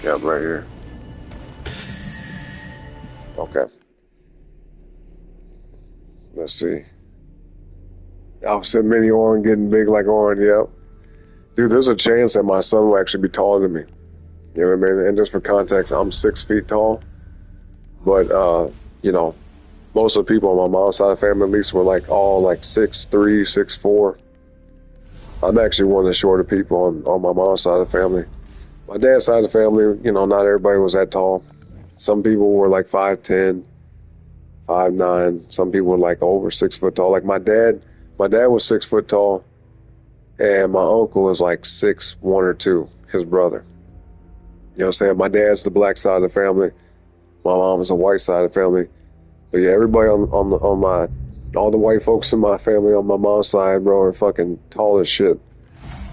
Yeah, right here. Okay. Let's see. Opposite mini Orin getting big like Orin, yeah. Dude, there's a chance that my son will actually be taller than me. You know what I mean? And just for context, I'm 6 feet tall. But, most of the people on my mom's side of the family, at least, were like all like 6'3", 6'4". I'm actually one of the shorter people on my mom's side of the family. My dad's side of the family, not everybody was that tall. Some people were like 5'10", 5'9". Some people were like over 6 foot tall. Like my dad was 6 foot tall, and my uncle was like 6'1" or 2", his brother. You know what I'm saying? My dad's the black side of the family. My mom is the white side of the family. But yeah, everybody on my, all the white folks in my family on my mom's side, bro, are fucking tall as shit.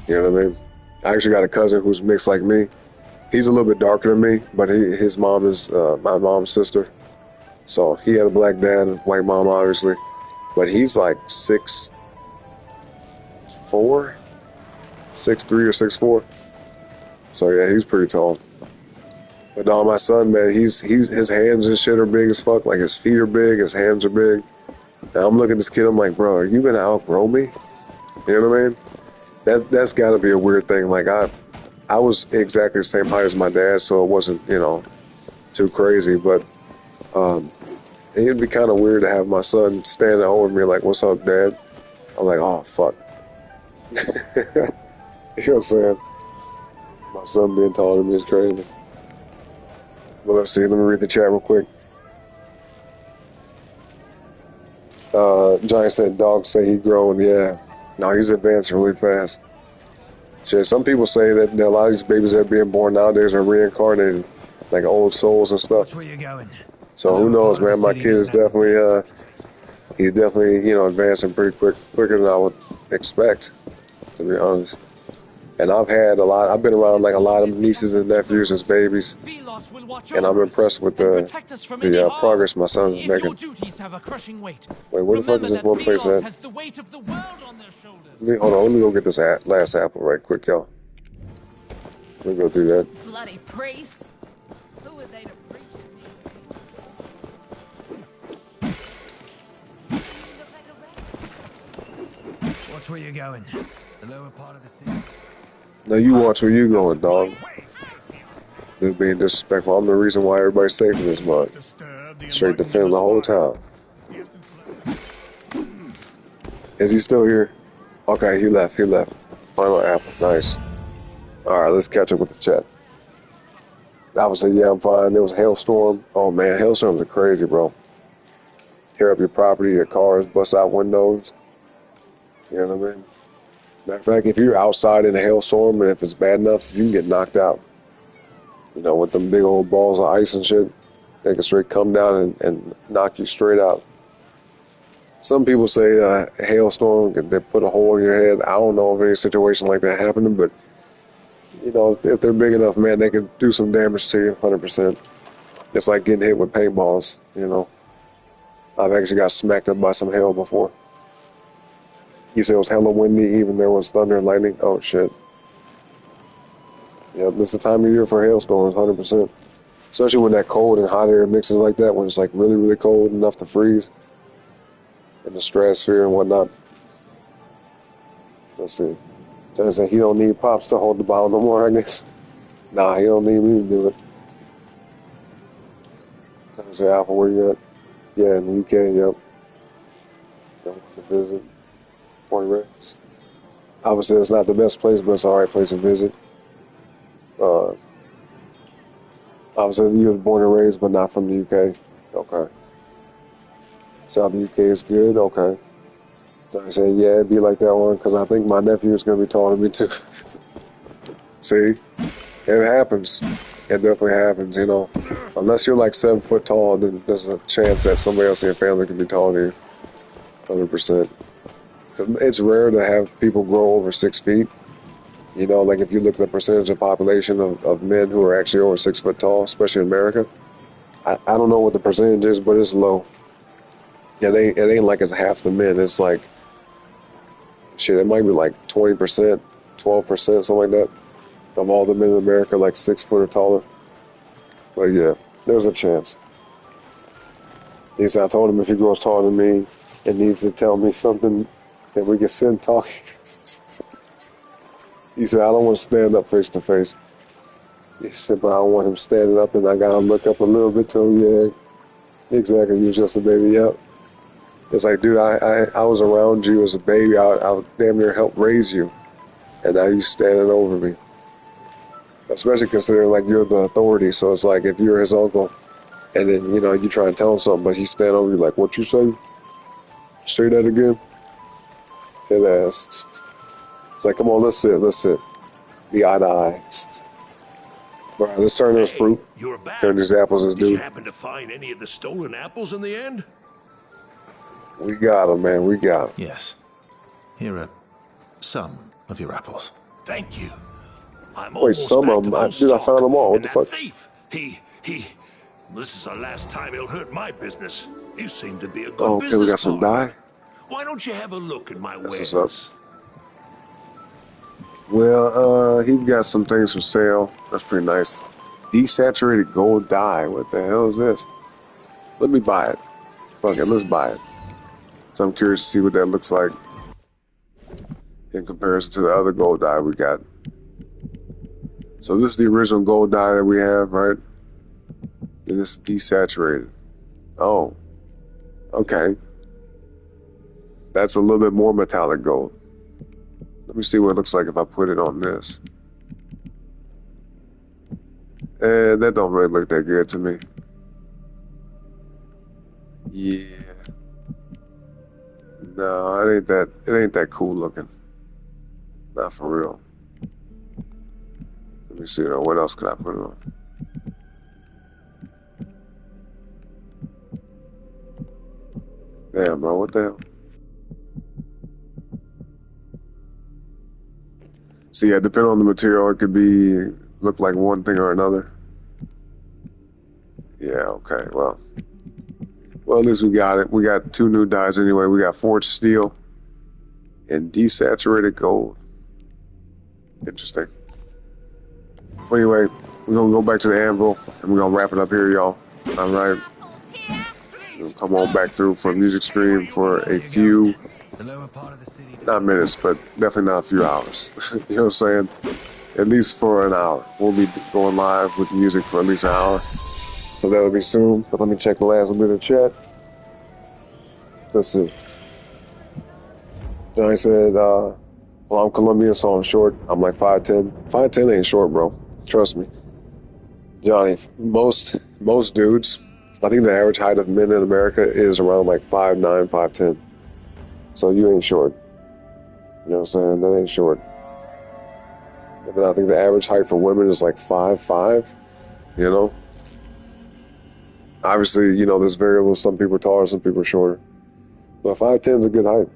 You know what I mean? I actually got a cousin who's mixed like me. He's a little bit darker than me, but his mom is my mom's sister. So he had a black dad and white mom, obviously. But he's like 6'4", 6'3" or 6'4". So yeah, he's pretty tall. But no, my son, man, his hands and shit are big as fuck. Like his feet are big, his hands are big. And I'm looking at this kid, I'm like, bro, are you gonna outgrow me? You know what I mean? That's gotta be a weird thing. Like I was exactly the same height as my dad, so it wasn't, you know, too crazy. But it'd be kind of weird to have my son standing over me like, what's up, Dad? I'm like, oh, fuck. You know what I'm saying? My son being taller than me is crazy. But let's see, let me read the chat real quick. Giant said, dogs say he growing. Yeah. No, he's advancing really fast. Shit, some people say that a lot of these babies that are being born nowadays are reincarnated, like old souls and stuff. Where you going? So who knows, man? My kid is definitely, he's definitely, you know, advancing pretty quicker than I would expect, to be honest. And I've been around like a lot of nieces and nephews as babies, and I'm impressed with the progress my son is making. Wait, where the fuck is this one place at? Hold on, let me go get this last apple right quick, y'all. Let me go do that. Bloody priests. Who are they to preach at me? Watch where you're going. The lower part of the city. Now you watch where you going, dog. This being disrespectful. I'm the reason why everybody's safe in this mud. Straight defend the whole time. Is he still here? Okay, he left. Final apple. Nice. Alright, let's catch up with the chat. I would say, yeah, I'm fine. There was a hailstorm. Oh man, hailstorms are crazy, bro. Tear up your property, your cars, bust out windows. You know what I mean? Matter of fact, if you're outside in a hailstorm and if it's bad enough, you can get knocked out. You know, with them big old balls of ice and shit, they can straight come down and knock you straight out. Some people say a hailstorm, they put a hole in your head. I don't know of any situation like that happening, but, you know, if they're big enough, man, they can do some damage to you, 100%. It's like getting hit with paintballs, you know. I've actually got smacked up by some hail before. You said it was hella windy, even there was thunder and lightning. Oh, shit. Yep, it's the time of year for hailstorms, 100%. Especially when that cold and hot air mixes like that, when it's like really, really cold, enough to freeze. In the stratosphere and whatnot. Let's see. Johnny said he don't need Pops to hold the bottle no more, I guess. Nah, he don't need me to do it. Johnny said, Alpha, where you at? Yeah, in the UK, yep. Going to visit. Point Reyes. Obviously, it's not the best place, but it's an alright place to visit. Obviously, he was born and raised, but not from the UK. Okay. South UK is good. Okay. I said, yeah, it'd be like that one because I think my nephew is going to be taller than me too. See? It happens. It definitely happens, you know. Unless you're like 7 foot tall, then there's a chance that somebody else in your family can be taller than you. 100%. It's rare to have people grow over 6 feet. You know, like if you look at the percentage of population of men who are actually over 6 foot tall, especially in America, I don't know what the percentage is, but it's low. It ain't like it's half the men. It's like, shit, it might be like 20%, 12%, something like that, of all the men in America, like 6 foot or taller. But yeah, there's a chance. He said, I told him if he grows taller than me, it needs to tell me something that we can send talking. He said, I don't want to stand up face to face. He said, but I don't want him standing up and I got to look up a little bit to him. Yeah, exactly. You was just a baby. Yep. It's like, dude, I was around you as a baby. I damn near helped raise you. And now you standing over me. Especially considering like you're the authority. So it's like if you're his uncle And then, you know, you try and tell him something, but he stand over you like, what you say? Say that again? Dead ass. It's like, come on, let's sit. Be eye to eye. Bro, let's turn this fruit. You're back. Turn these apples as Did you dude. happen to find any of the stolen apples in the end? We got him, man. We got him. Yes. Here are some of your apples. Thank you. I'm Wait, almost some back of to them? full Dude, I stock. found them all. What And the that fuck? thief, he... This is the last time he'll hurt my business. You seem to be a good Oh, okay, business we got some partner. dye. Why don't you have a look at my That's wares? what's up. Well, he's got some things for sale. That's pretty nice. Desaturated gold dye. What the hell is this? Let me buy it. Fuck it, let's buy it. So I'm curious to see what that looks like in comparison to the other gold dye we got. So this is the original gold dye that we have, right? And this is desaturated. Oh, okay. That's a little bit more metallic gold. Let me see what it looks like if I put it on this. And that don't really look that good to me. Yeah. No, it ain't that cool looking. Not for real. Let me see though, what else could I put it on? Damn, bro, what the hell? So yeah, depending on the material, it could look like one thing or another. Yeah, okay, well, at least we got it. We got 2 new dyes anyway. We got forged steel and desaturated gold. Interesting. Well, anyway, we're gonna go back to the anvil and we're gonna wrap it up here, y'all. All right. We'll come on back through for a music stream for a few, not minutes, but definitely not a few hours. You know what I'm saying? At least for an hour. We'll be going live with music for at least an hour. So that'll be soon. But let me check the last bit of chat. Let's see. Johnny said, well, I'm Colombian, so I'm short. I'm like 5'10". 5'10" ain't short, bro. Trust me. Johnny, most dudes, I think the average height of men in America is around like 5'9", 5'10". So you ain't short. You know what I'm saying? That ain't short. And then I think the average height for women is like 5'5", you know? Obviously, you know, there's variables. Some people are taller, some people are shorter. But 5'10" is a good height,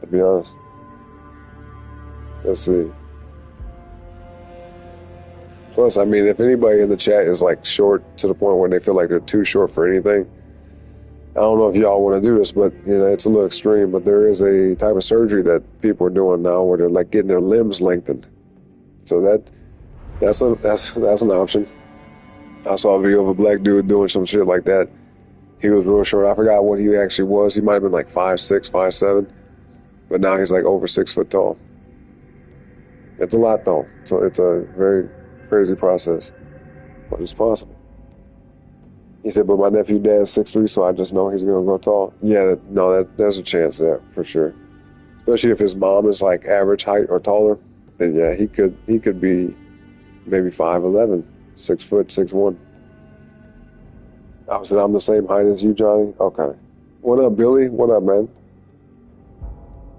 to be honest. Let's see. Plus, I mean, if anybody in the chat is like short to the point where they feel like they're too short for anything, I don't know if y'all want to do this, but you know, it's a little extreme. But there is a type of surgery that people are doing now where they're like getting their limbs lengthened. So that's an option. I saw a video of a black dude doing some shit like that. He was real short. I forgot what he actually was. He might have been like 5'6", 5'7", but now he's like over 6 foot tall. It's a lot though. So it's a very crazy process, but it's possible. He said, but my nephew dad's 6'3", so I just know he's gonna grow tall. Yeah, no, there's a chance there for sure. Especially if his mom is like average height or taller, then yeah, he could be maybe 5'11", 6 foot, 6'1". I said I'm the same height as you, Johnny. Okay. What up, Billy? What up, man?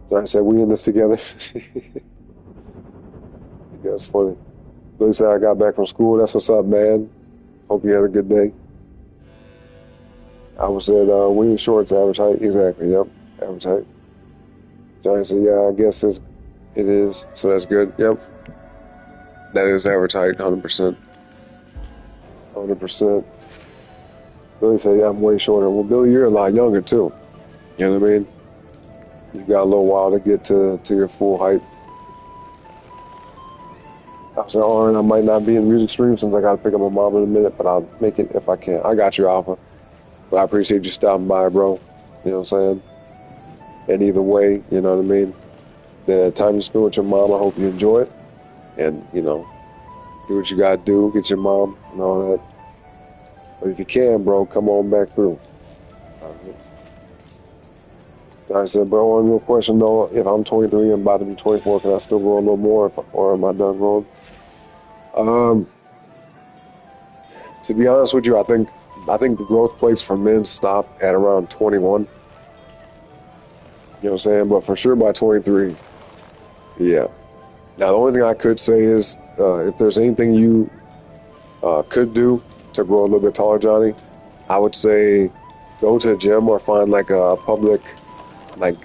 Johnny said we in this together. That's funny. Billy said I got back from school. That's what's up, man. Hope you had a good day. I said we in shorts, average height. Exactly. Yep, average height. Johnny said, yeah, I guess it is. So that's good. Yep. That is average height, 100%. 100%. Billy said, yeah, I'm way shorter. Well, Billy, you're a lot younger, too. You know what I mean? You got a little while to get to your full height. I said, Aaron, I might not be in the music stream since I got to pick up my mom in a minute, but I'll make it if I can. I got you, Alpha. But I appreciate you stopping by, bro. You know what I'm saying? And either way, you know what I mean? The time you spend with your mom, I hope you enjoy it. And, you know, do what you got to do, get your mom and all that. But if you can, bro, come on back through. I said, bro, on your question, though, if I'm 23 and about to be 24, can I still grow a little more, or am I done growing? To be honest with you, I think I think the growth plates for men stop at around 21. You know what I'm saying? But for sure by 23, yeah. Now, the only thing I could say is if there's anything you could do to grow a little bit taller, Johnny, I would say go to a gym or find like a public like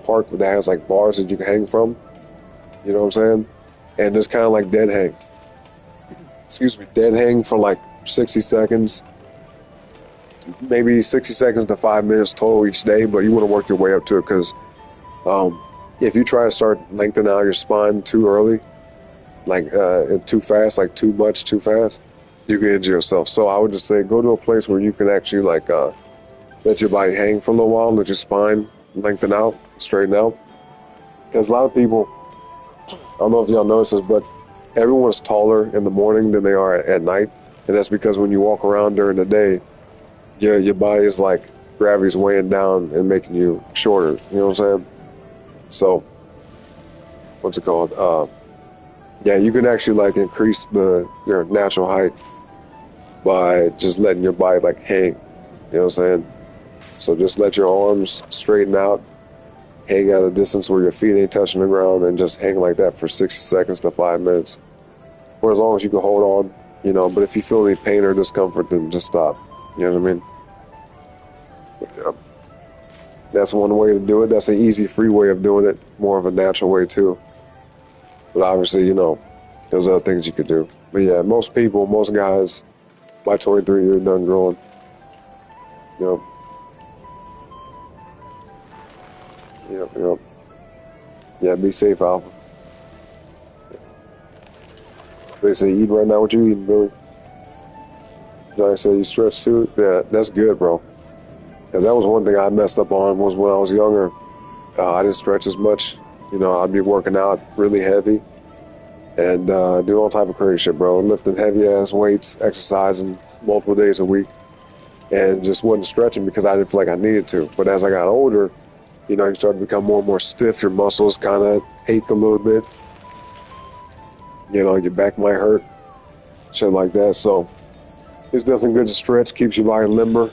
park that has like bars that you can hang from. You know what I'm saying? And just kind of like dead hang. Excuse me, dead hang for like 60 seconds. Maybe 60 seconds to 5 minutes total each day, but you want to work your way up to it because if you try to start lengthening out your spine too early, like too fast, like too much, too fast, you can injure yourself. So I would just say go to a place where you can actually like let your body hang for a little while, let your spine lengthen out, straighten out. Because a lot of people, I don't know if y'all notice this, but everyone's taller in the morning than they are at night. And that's because when you walk around during the day, your body is like gravity's weighing down and making you shorter. You know what I'm saying? So, what's it called? Yeah, you can actually like increase your natural height by just letting your body like hang. You know what I'm saying? So just let your arms straighten out, hang at a distance where your feet ain't touching the ground, and just hang like that for 60 seconds to 5 minutes. For as long as you can hold on, you know, but if you feel any pain or discomfort, then just stop. You know what I mean? But, yeah. That's one way to do it. That's an easy, free way of doing it. More of a natural way, too. But obviously, you know, there's other things you could do. But yeah, most people, most guys, by 23, you're done growing. You know? Yep. Yeah, be safe, Alpha. They say eat right now. What you eating, Billy? Johnny said you stretch too. Yeah, that's good, bro. Because that was one thing I messed up on was when I was younger. I didn't stretch as much. You know, I'd be working out really heavy and doing all type of crazy shit, bro. Lifting heavy ass weights, exercising multiple days a week, and just wasn't stretching because I didn't feel like I needed to. But as I got older, you know, you start to become more and more stiff. Your muscles kind of ache a little bit. You know, your back might hurt, shit like that. So it's definitely good to stretch. Keeps your body limber.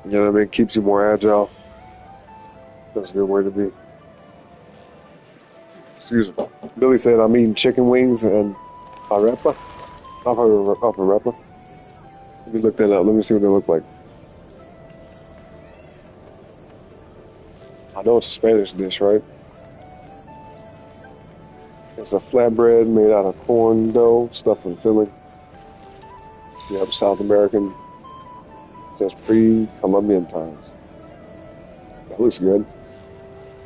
You know what I mean? Keeps you more agile. That's a good way to be. Excuse me. Billy said I'm eating chicken wings and arepa. I've heard of arepa. Let me look that up. Let me see what they look like. I know it's a Spanish dish, right? It's a flatbread made out of corn dough, stuffed with filling. Yep, South American. It says pre-Columbian times. That looks good.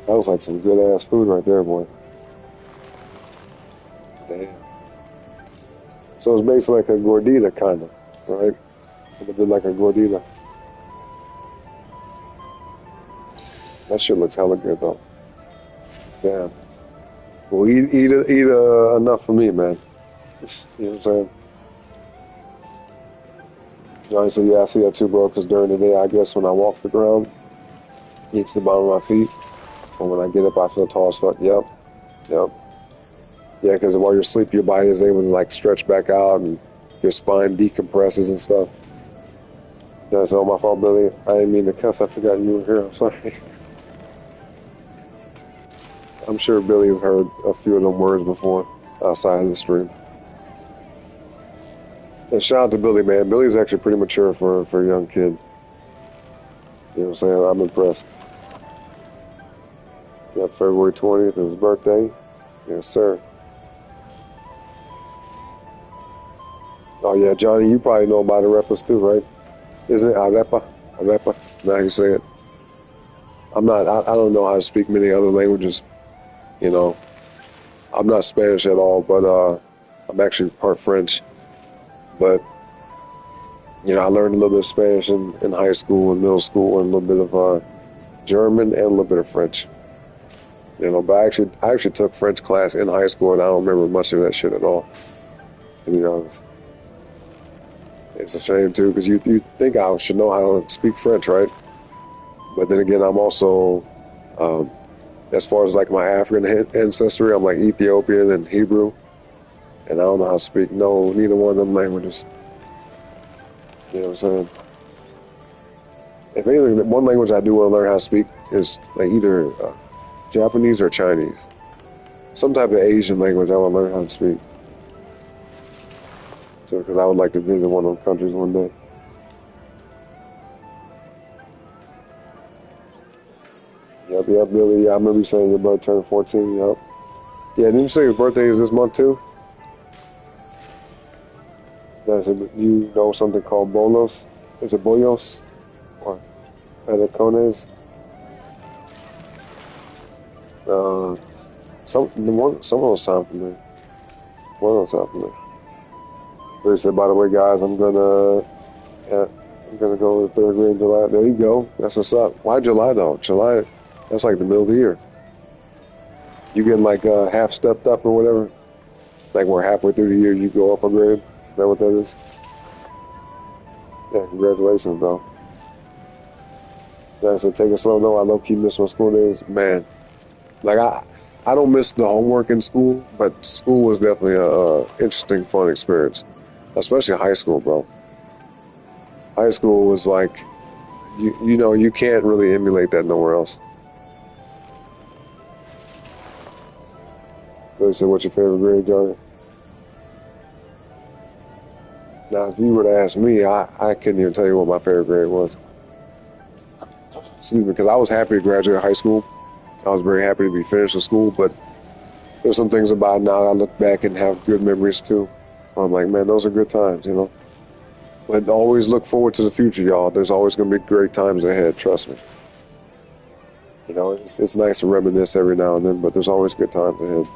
That was like some good ass food right there, boy. Damn. So it's basically like a gordita, kind of, right? A little bit like a gordita. That shit looks hella good, though. Damn. Well, eat enough for me, man. Just, you know what I'm saying? Johnny said, yeah, I see that too, bro, because during the day, I guess when I walk the ground, it hits the bottom of my feet. And when I get up, I feel tall as fuck. Yep. Yeah, because while you're asleep, your body is able to, like, stretch back out and your spine decompresses and stuff. That's all my fault, Billy. I didn't mean to cuss. I forgot you were here. I'm sorry. I'm sure Billy has heard a few of them words before outside of the stream. And shout out to Billy, man. Billy's actually pretty mature for a young kid. You know what I'm saying? I'm impressed. Yeah, February 20th is his birthday. Yes, sir. Oh, yeah, Johnny, you probably know about arepas too, right? Is it arepa? Arepa? Now you say it. I don't know how to speak many other languages. You know, I'm not Spanish at all, but I'm actually part French. But, you know, I learned a little bit of Spanish in high school and middle school and a little bit of German and a little bit of French. You know, but I actually took French class in high school and I don't remember much of that shit at all, to be honest. It's a shame, too, because you think I should know how to speak French, right? But then again, I'm also, as far as like my African ancestry, I'm like Ethiopian and Hebrew. And I don't know how to speak neither one of them languages. You know what I'm saying? If anything, the one language I do want to learn how to speak is like either Japanese or Chinese. Some type of Asian language I want to learn how to speak. So, because I would like to visit one of those countries one day. Yep, Billy. Yeah, I remember you saying your brother turned 14. Yep. Yeah, didn't you say his birthday is this month too? Does it, you know something called bolos? Is it bolos or patacones? Some of those sound familiar. One of those sound familiar. They said, by the way, guys, I'm gonna go to third grade in July. There you go. That's what's up. Why July though? July, that's like the middle of the year. You getting like half stepped up or whatever? Like we're halfway through the year, you go up a grade. Is that what that is? Yeah, congratulations, though. Yeah, I said, take it slow, though. I low-key miss my school days. Man, like, I don't miss the homework in school, but school was definitely a interesting, fun experience. Especially high school, bro. High school was like, you know, you can't really emulate that nowhere else. They said, what's your favorite grade, Johnny? Now, if you were to ask me, I couldn't even tell you what my favorite grade was. Excuse me, because I was happy to graduate high school. I was very happy to be finished with school, but there's some things about it now that I look back and have good memories too. I'm like, man, those are good times, you know? But always look forward to the future, y'all. There's always going to be great times ahead, trust me. You know, it's nice to reminisce every now and then, but there's always good times ahead.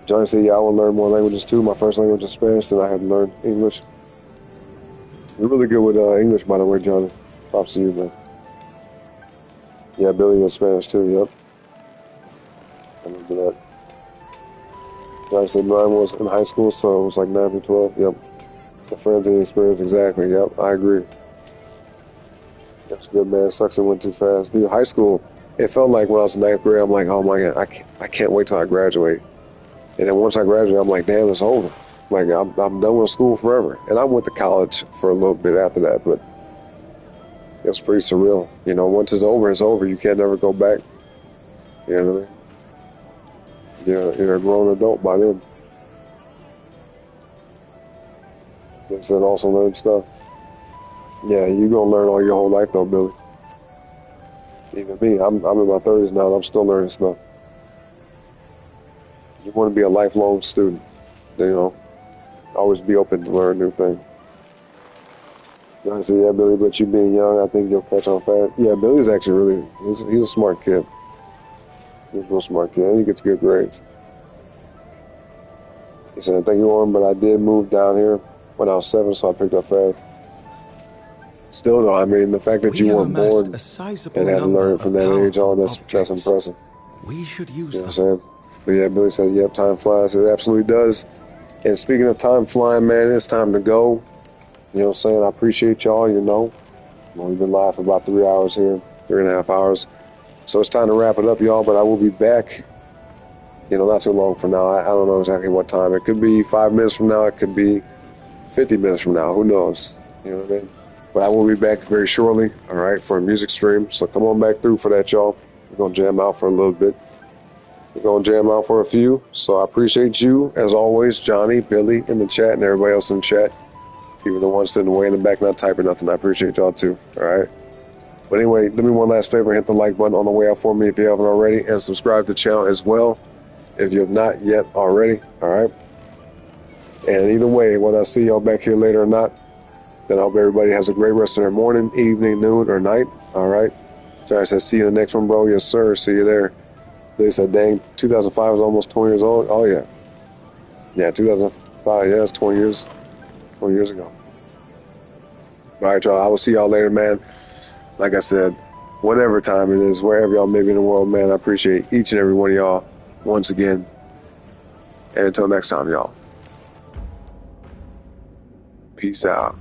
Johnny said, yeah, I want to learn more languages too. My first language is Spanish, and I had to learn English. You're really good with English, by the way, Johnny. Props to you, man. Yeah, Billy is Spanish too, yep. I remember that. Johnny said mine was in high school, so it was like 9 to 12, yep. The friends and the experience, exactly, yep, I agree. That's good, man. Sucks it went too fast. Dude, high school, it felt like when I was in 9th grade, I'm like, oh my God, I can't wait till I graduate. And then once I graduated, I'm like, damn, it's over. Like, I'm done with school forever. And I went to college for a little bit after that, but it's pretty surreal. You know, once it's over, it's over. You can't never go back. You know what I mean? You're a grown adult by then. They said also learn stuff. Yeah, you're going to learn all your whole life, though, Billy. Even me, I'm in my 30s now, and I'm still learning stuff. You want to be a lifelong student, you know. Always be open to learn new things. I said, yeah, Billy, but you being young, I think you'll catch on fast. Yeah, Billy's actually really, he's a smart kid. He's a real smart kid, and he gets good grades. He said, thank you, Warren, but I did move down here when I was 7, so I picked up fast. Still, though, I mean, the fact that you weren't born and had to learn from that age on, that's impressive. We should use you know what I'm saying? But yeah, Billy said, yep, time flies. It absolutely does. And speaking of time flying, man, it's time to go. You know what I'm saying? I appreciate y'all, you know. We've been live for about 3 hours here, 3.5 hours. So it's time to wrap it up, y'all, but I will be back, you know, not too long from now. I don't know exactly what time. It could be 5 minutes from now. It could be 50 minutes from now. Who knows? You know what I mean? But I will be back very shortly, all right, for a music stream. So come on back through for that, y'all. We're going to jam out for a little bit. We're going to jam out for a few. So I appreciate you, as always, Johnny, Billy in the chat, and everybody else in the chat. Even the ones sitting way in the back not typing nothing. I appreciate y'all too, all right? But anyway, do me one last favor. Hit the like button on the way out for me if you haven't already. And subscribe to the channel as well if you have not yet already, all right? And either way, whether I see y'all back here later or not, then I hope everybody has a great rest of their morning, evening, noon, or night, all right? So I said, see you in the next one, bro. Yes, sir. See you there. They said, dang, 2005 was almost 20 years old. Oh, yeah. Yeah, 2005, yeah, it's 20 years ago. All right, y'all. I will see y'all later, man. Like I said, whatever time it is, wherever y'all may be in the world, man, I appreciate each and every one of y'all once again. And until next time, y'all. Peace out.